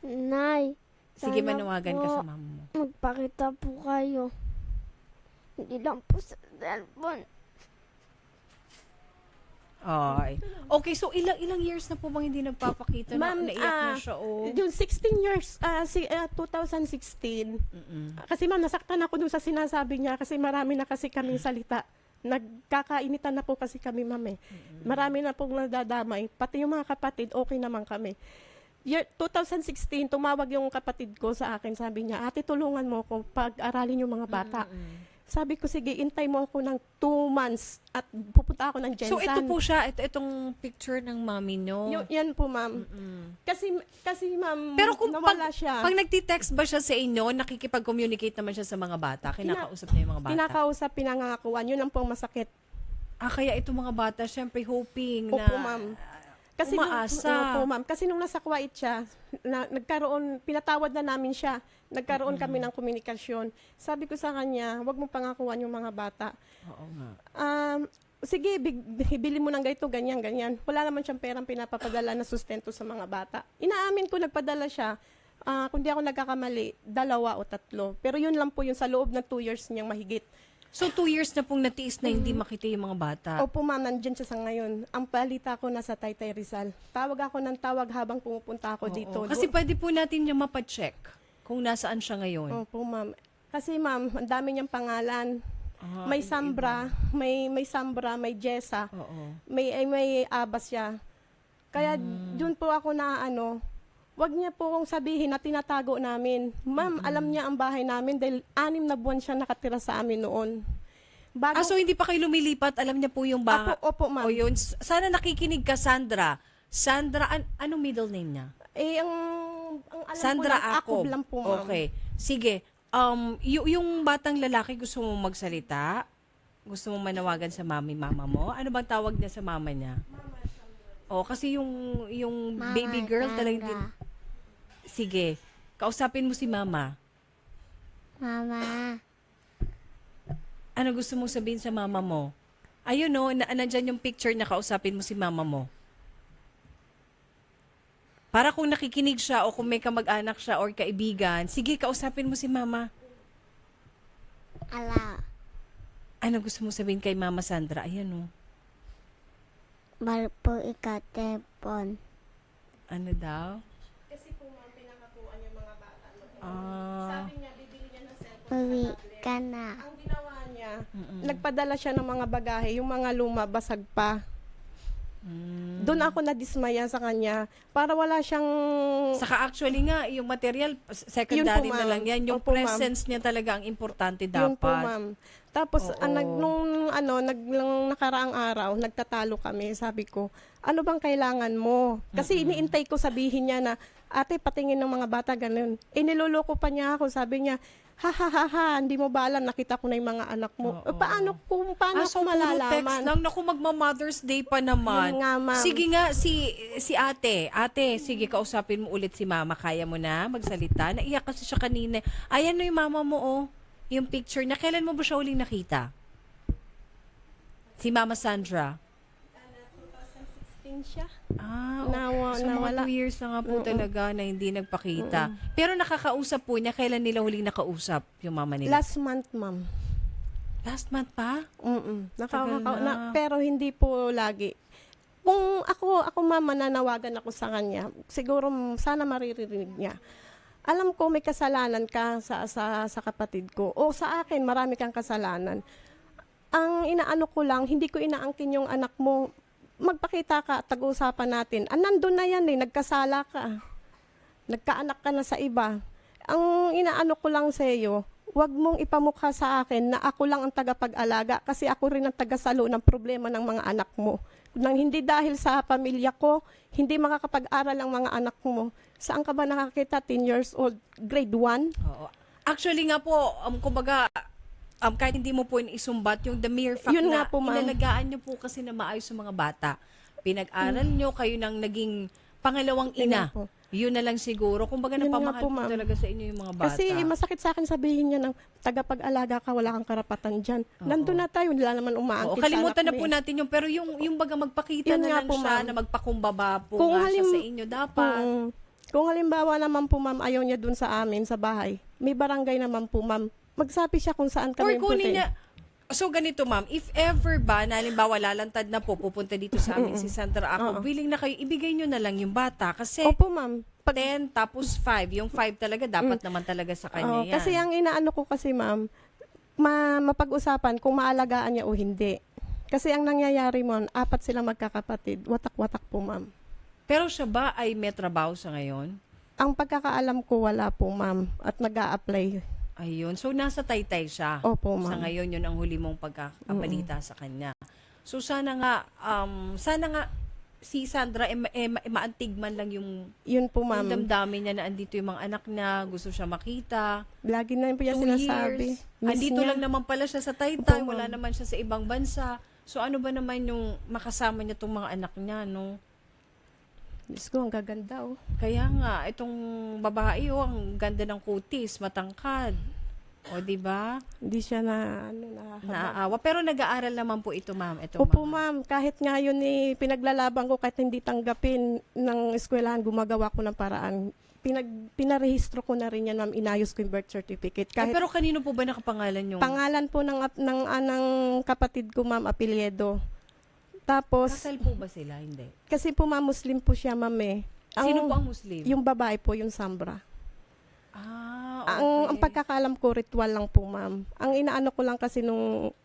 Nay, Sige, sana manawagan ka po sa mama mo. Magpakita po kayo. Hindi lang po sa cellphone. Ay. Okay, so ilang years na po bang hindi nagpapakita na ma'am, naiyak na siya? yung 16 years, 2016, kasi ma'am, nasaktan ako dun sa sinasabi niya kasi marami na kasi kaming salita. Nagkakainitan na po kasi kami, ma'am, eh. Marami na pong nadadamay. Pati yung mga kapatid, okay naman kami. Year 2016, tumawag yung kapatid ko sa akin. Sabi niya, ate, tulungan mo ko pag-aralin yung mga bata. Sabi ko, sige, intay mo ako ng 2 months at pupunta ako ng Jensan. So ito po siya, itong picture ng mami nyo. Yan po, ma'am. Kasi ma'am, Pero kung nawala siya. pag nagtitext ba siya sa inyo, nakikipag-communicate naman siya sa mga bata? Kinakausap niya yung mga bata? Kinakausap, pinangakuan. Yun lang po ang masakit. Kaya itong mga bata, syempre hoping na Opo, ma'am. Kasi umaasa. Opo, ma'am. Kasi nung nasa Kuwait siya, pinatawad na namin siya. Nagkaroon kami ng komunikasyon. Sabi ko sa kanya, wag mo pangakuan yung mga bata. Oo nga. Sige, bili mo ng ganito, ganyan. Wala naman siyang perang pinapapadala na sustento sa mga bata. Inaamin ko, nagpadala siya. Kung di ako nagkakamali, 2 o 3. Pero yun lang po yung sa loob ng 2 years niyang mahigit. So 2 years na pong natiis na hindi makita yung mga bata? Opo, ma'am, nandyan siya sa ngayon. Ang balita ko nasa Taytay Rizal. Tawag ako ng tawag habang pumupunta ako dito. Kasi pwede po natin yung mapacheck kung nasaan siya ngayon. Opo, ma'am. Kasi ma'am, ang dami niyang pangalan. May Sambra, may Sambra, may Jessa. May Abas siya. Kaya dun po ako na wag niya po kong sabihin na tinatago namin. Ma'am, alam niya ang bahay namin dahil 6 na buwan siya nakatira sa amin noon. So hindi pa kayo lumilipat, alam niya po yung bahay? Opo, ma'am. O yun, sana nakikinig ka, Sandra. Sandra, anong middle name niya? Ang alam Sandra ko lang, Akob lang po, ma'am. Okay. Sige. Yung batang lalaki, gusto mo magsalita? Gusto mo manawagan sa mama mo? Ano bang tawag niya sa mama niya? Kasi yung Mama baby girl Sandra. talagang sige. Kausapin mo si mama. Mama. Ano gusto mong sabihin sa mama mo? Ayun nandyan yung picture na kausapin mo si mama mo. Para kung nakikinig siya o kung may kamag-anak siya or kaibigan, sige, kausapin mo si mama. Ala. Ano gusto mong sabihin kay Mama Sandra? Ayan Bal po ikatepon. Ano daw? Kasi po ma'am, pinakakuan yung mga bata noon. Sabi niya, bibili niya ng cellphone. Uwi ka na. Ang ginawa niya, nagpadala siya ng mga bagahe, yung mga luma, basag pa. Doon ako nadismaya sa kanya para wala siyang... Saka actually nga, yung material, secondary Yun po, na lang yan. Yung Opo, presence niya talaga ang importante dapat. Yun po, ma'am. Tapos, nung nakaraang araw, nagtatalo kami. Sabi ko, ano bang kailangan mo? Kasi iniintay ko sabihin niya na, ate, patingin ng mga bata, ganun. Niloloko pa niya ako. Sabi niya, ha, hindi mo ba alam, nakita ko na yung mga anak mo. Paano ko malalaman? Text lang. Naku, magma-Mother's Day pa naman. Yun nga, ma'am. Sige nga, si ate. Ate, sige, kausapin mo ulit si mama. Kaya mo na magsalita? Naiyak kasi siya kanina. Ayan na yung mama mo, yung picture na. Kailan mo ba siya uling nakita? Si Mama Sandra. siya. So mga 2 years na nga po talaga na hindi nagpakita. Pero nakakausap po niya, kailan nila huling nakausap yung mama nila? Last month, ma'am. Last month pa? Tagal na. Pero hindi po lagi. Kung ako ma'am, mananawagan ako sa kanya, siguro sana maririnig niya. Alam ko may kasalanan ka sa kapatid ko. O sa akin, marami kang kasalanan. Ang inaano ko lang, hindi ko inaangkin yung anak mo. Magpakita ka, tag-uusapan natin. Nandun na yan nagkasala ka. Nagkaanak ka na sa iba. Ang inaano ko lang sa iyo, huwag mong ipamukha sa akin na ako lang ang tagapag-alaga kasi ako rin ang tagasalo ng problema ng mga anak mo. Nang hindi dahil sa pamilya ko, hindi makakapag-aral ang mga anak mo. Saan ka ba nakakita? 10 years old, grade 1? Oo. Actually nga po, kumbaga, kahit hindi mo po isumbat, yung the mere fact Yun na nga po, ma'am. inalagaan nyo po kasi na maayos sa mga bata. Pinag-aral nyo, kayo nang naging pangalawang ina. Yun na lang siguro. Kumbaga Yun nga napamahal po, po ma'am. talaga sa inyo yung mga bata. Kasi masakit sa akin sabihin niya ng tagapag-alaga ka, wala kang karapatan dyan. Nandun na tayo, wala naman umaangkin sa Kalimutan na anak po mo eh. natin yung, pero yung baga magpakita Yun na nga lang po, siya, ma'am. na magpakumbaba po Kung nga siya halim- sa inyo, dapat. Kung halimbawa naman po ma'am, ayaw niya dun sa amin, sa bahay, may barangay naman po ma'am, magsabi siya kung saan Or kami kunin niya. So ganito ma'am, if ever ba, na halimbawa lalantad na po, pupunta dito sa amin si Sandra ako, willing na kayo, ibigay nyo na lang yung bata. Kasi Opo ma'am. 10 tapos 5. Yung 5 talaga, dapat naman talaga sa kanya yan. Kasi ang inaano ko kasi ma'am, mapag-usapan kung maalagaan niya o hindi. Kasi ang nangyayari mo, 4 sila magkakapatid, watak-watak po ma'am. Pero siya ba ay may trabaho sa ngayon? Ang pagkakaalam ko wala po ma'am at nag-a-apply. Ayun. So, nasa Taytay siya. Opo, Sa ma'am. ngayon, yun ang huli mong pagkakabalita sa kanya. So, sana nga si Sandra, maantig man lang yung Yun po ma'am. yung damdamin niya na andito yung mga anak niya, gusto siya makita. Lagi na po yan 2 sinasabi. years. Miss Andito niya. lang naman pala siya sa Taytay, Opo, wala ma'am. naman siya sa ibang bansa. So, ano ba naman yung makasama niya tong mga anak niya, no? Diyos ko, ang gaganda oh. Kaya nga, itong babae, ang ganda ng kutis, matangkad. O, di ba? Hindi siya nakakabag. Naaawa. Pero nag-aaral naman po ito, ma'am. Ito, Opo ma'am, kahit nga yun pinaglalaban ko kahit hindi tanggapin ng eskwelahan, gumagawa ko ng paraan. Pinarehistro ko na rin yan ma'am, inayos ko yung birth certificate. Kahit pero kanino po ba nakapangalan yung... pangalan po ng kapatid ko ma'am, apelyedo. Tapos, Kasal po ba sila? Hindi. kasi po ma'am, Muslim po siya ma'am eh. Sino po ang Muslim? Yung babae po, yung Sambra. Okay. Ang pagkakalam ko, ritual lang po, ma'am. Ang inaano ko lang kasi nung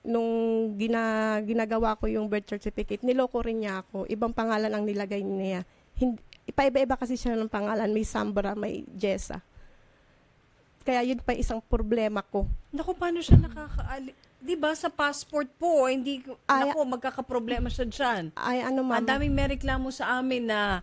ginagawa ko yung birth certificate, niloko rin niya ako. Ibang pangalan ang nilagay niya. Ipa-iba-iba kasi siya ng pangalan. May Sambra, may Jessa. Kaya yun pa isang problema ko. Naku, paano siya Di ba sa passport po, hindi magkakaproblema siya dyan. Ay, ano ma'am? Ang daming may reklamo sa amin na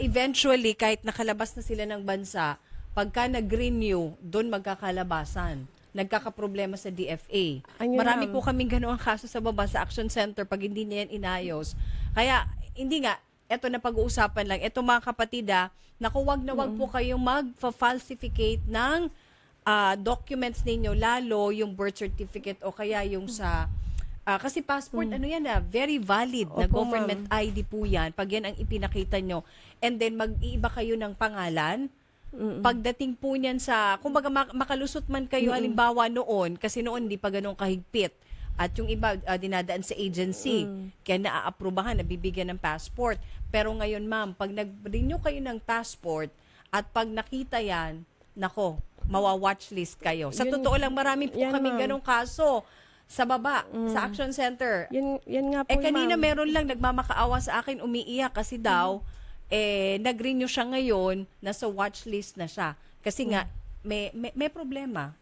eventually, kahit nakalabas na sila ng bansa, pagka nag-renew, doon magkakalabasan. Nagkakaproblema sa DFA. Marami po kaming gano'ng kaso sa baba sa Action Center pag hindi niya yan inayos. Kaya, hindi nga, eto na pag-uusapan lang. Eto mga kapatid, naku, wag na wag po kayong mag-falsificate ng documents ninyo, lalo yung birth certificate o kaya yung sa... kasi passport, ano yan very valid na Opo, government ID po yan. Pag yan ang ipinakita nyo. And then, mag-iiba kayo ng pangalan. Pagdating po niyan sa, kumbaga makalusot man kayo, halimbawa noon, kasi noon hindi pa ganun kahigpit. At yung iba, dinadaan sa agency. Kaya naaaprubahan, nabibigyan ng passport. Pero ngayon, ma'am, pag nag-renew kayo ng passport, at pag nakita yan, nako, mawa-watchlist kayo. Sa totoo lang, marami po kaming ganung kaso sa baba, sa Action Center. Yan nga po, kanina ma'am. meron lang nagmamakaawa sa akin, umiiyak kasi daw, nag-renew siya ngayon, nasa watchlist na siya. Kasi nga, may problema.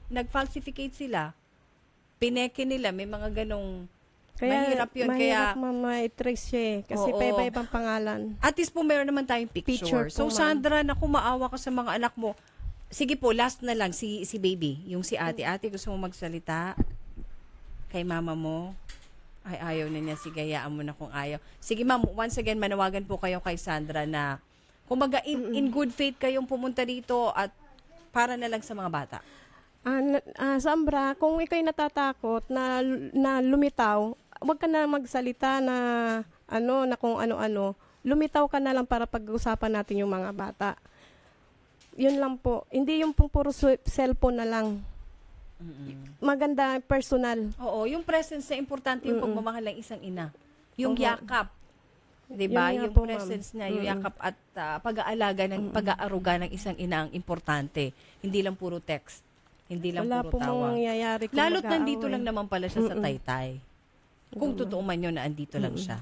Nag-falsificate sila. Pineke nila, may mga ganong mahirap yun. Mahirap ma-trace siya eh. Kasi iba-ibang pangalan. At least po meron naman tayong picture. po, So ma'am. Sandra, naku, maawa ka sa mga anak mo. Sige po, last na lang, si baby. Yung si ate. Ate, gusto mo magsalita kay mama mo? Ay, ayaw na niya. Sige, hayaan mo na kung ayaw. Sige, ma'am, once again, manawagan po kayo kay Sandra na, kumbaga, in good faith kayong pumunta dito at para na lang sa mga bata. Sambra, kung ikaw'y natatakot na lumitaw, huwag ka na magsalita na na kung ano-ano, lumitaw ka na lang para pag-usapan natin yung mga bata. Yun lang po. Hindi yung puro cellphone na lang. Maganda, personal. Oo, yung presence na importante yung pagmamahal ng isang ina. Yung yakap. 'Di ba? Yun nga Yung po, presence ma'am. niya, yung yakap at pag-aalaga ng pag-aaruga ng isang ina ang importante. Hindi lang puro text. Hindi lang Wala puro po tawag. mangyayari kung Lalo't mag-aaway. nandito lang naman pala siya sa taytay. Kung totoo man yun na andito lang siya.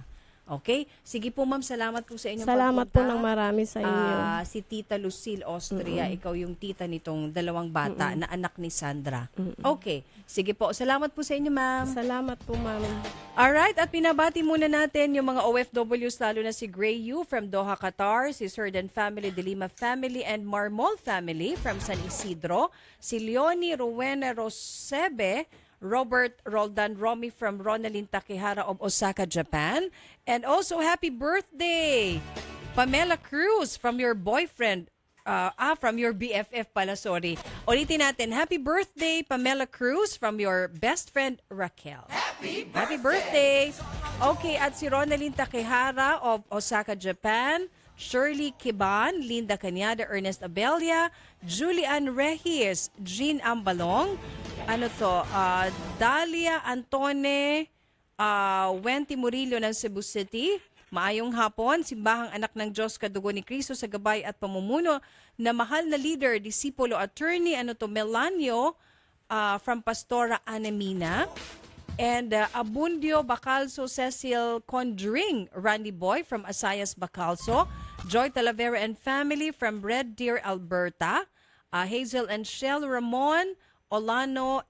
Okay? Sige po ma'am, salamat po sa inyong Salamat po pagpunta. ng marami sa inyo. Si Tita Lucille Austria, ikaw yung tita nitong dalawang bata na anak ni Sandra. Okay. Sige po, salamat po sa inyo ma'am. Salamat po, ma'am. Alright, at pinabati muna natin yung mga OFWs, lalo na si Gray Yu from Doha, Qatar, si Surdan family, De Lima family, and Marmol family from San Isidro, si Leonie Rowena Rosebe, Robert Roldan Romy from Ronaldin Takehara of Osaka, Japan. And also, happy birthday, Pamela Cruz from your boyfriend, from your BFF pala, sorry. Ulitin natin, happy birthday, Pamela Cruz from your best friend, Raquel. Happy birthday! Okay, at si Ronaldin Takehara of Osaka, Japan, Shirley Kiban, Linda Cañada, Ernest Abelia, Julian Regis, Jean Ambalong, Dalia Antone, Wenty Murillo ng Cebu City. Maayong hapon, simbahang anak ng Diyos Kadugo ni Cristo sa gabay at pamumuno na mahal na leader, disipulo, attorney, Melanio from Pastora Anamina. And Abundio Bacalso, Cecil Condring, Randy Boy from Asayas Bacalso, Joy Talavera and family from Red Deer, Alberta, Hazel and Shell Ramon Olano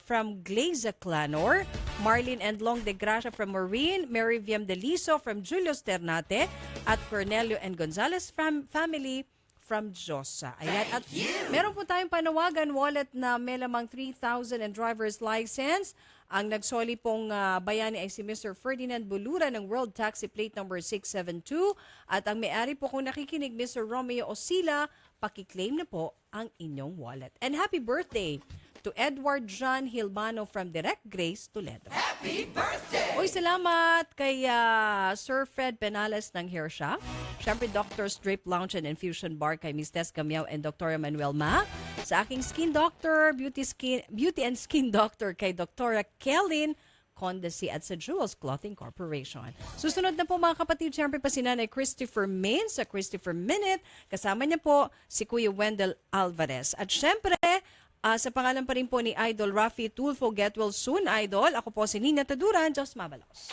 from Glaza Clanor, Marlene and Long de Gracia from Marine, Mary Viam Deliso from Julius Ternate, at Cornelio and Gonzalez family from Josa. Ayan. At meron po tayong panawagan wallet na may lamang 3,000 and driver's license. Ang nagsoli pong bayani ay si Mr. Ferdinand Bulura ng World Taxi Plate number 672. At ang may-ari po kung nakikinig, Mr. Romeo Osila, pakiklaim na po ang inyong wallet. And happy birthday to Edward John Hilmano from Direct Grace, Toledo. Happy birthday! Uy, salamat kay Sir Fred Penales ng Hair Shop. Siyempre, Doctor's Drape Lounge and Infusion Bar kay Ms. Tess Gamiao and Dr. Manuel Ma. Sa aking skin doctor, beauty and skin doctor kay Dr. Kellyn Condesi at sa Jewels Clothing Corporation. Susunod na po mga kapatid, siyempre pa si Nanay Christopher Main sa Christopher Minute. Kasama niya po si Kuya Wendell Alvarez. At siyempre, sa pangalan pa rin po ni Idol Rafi Tulfo, get well soon, Idol. Ako po si Nina Taduran, Diyos Mabalos.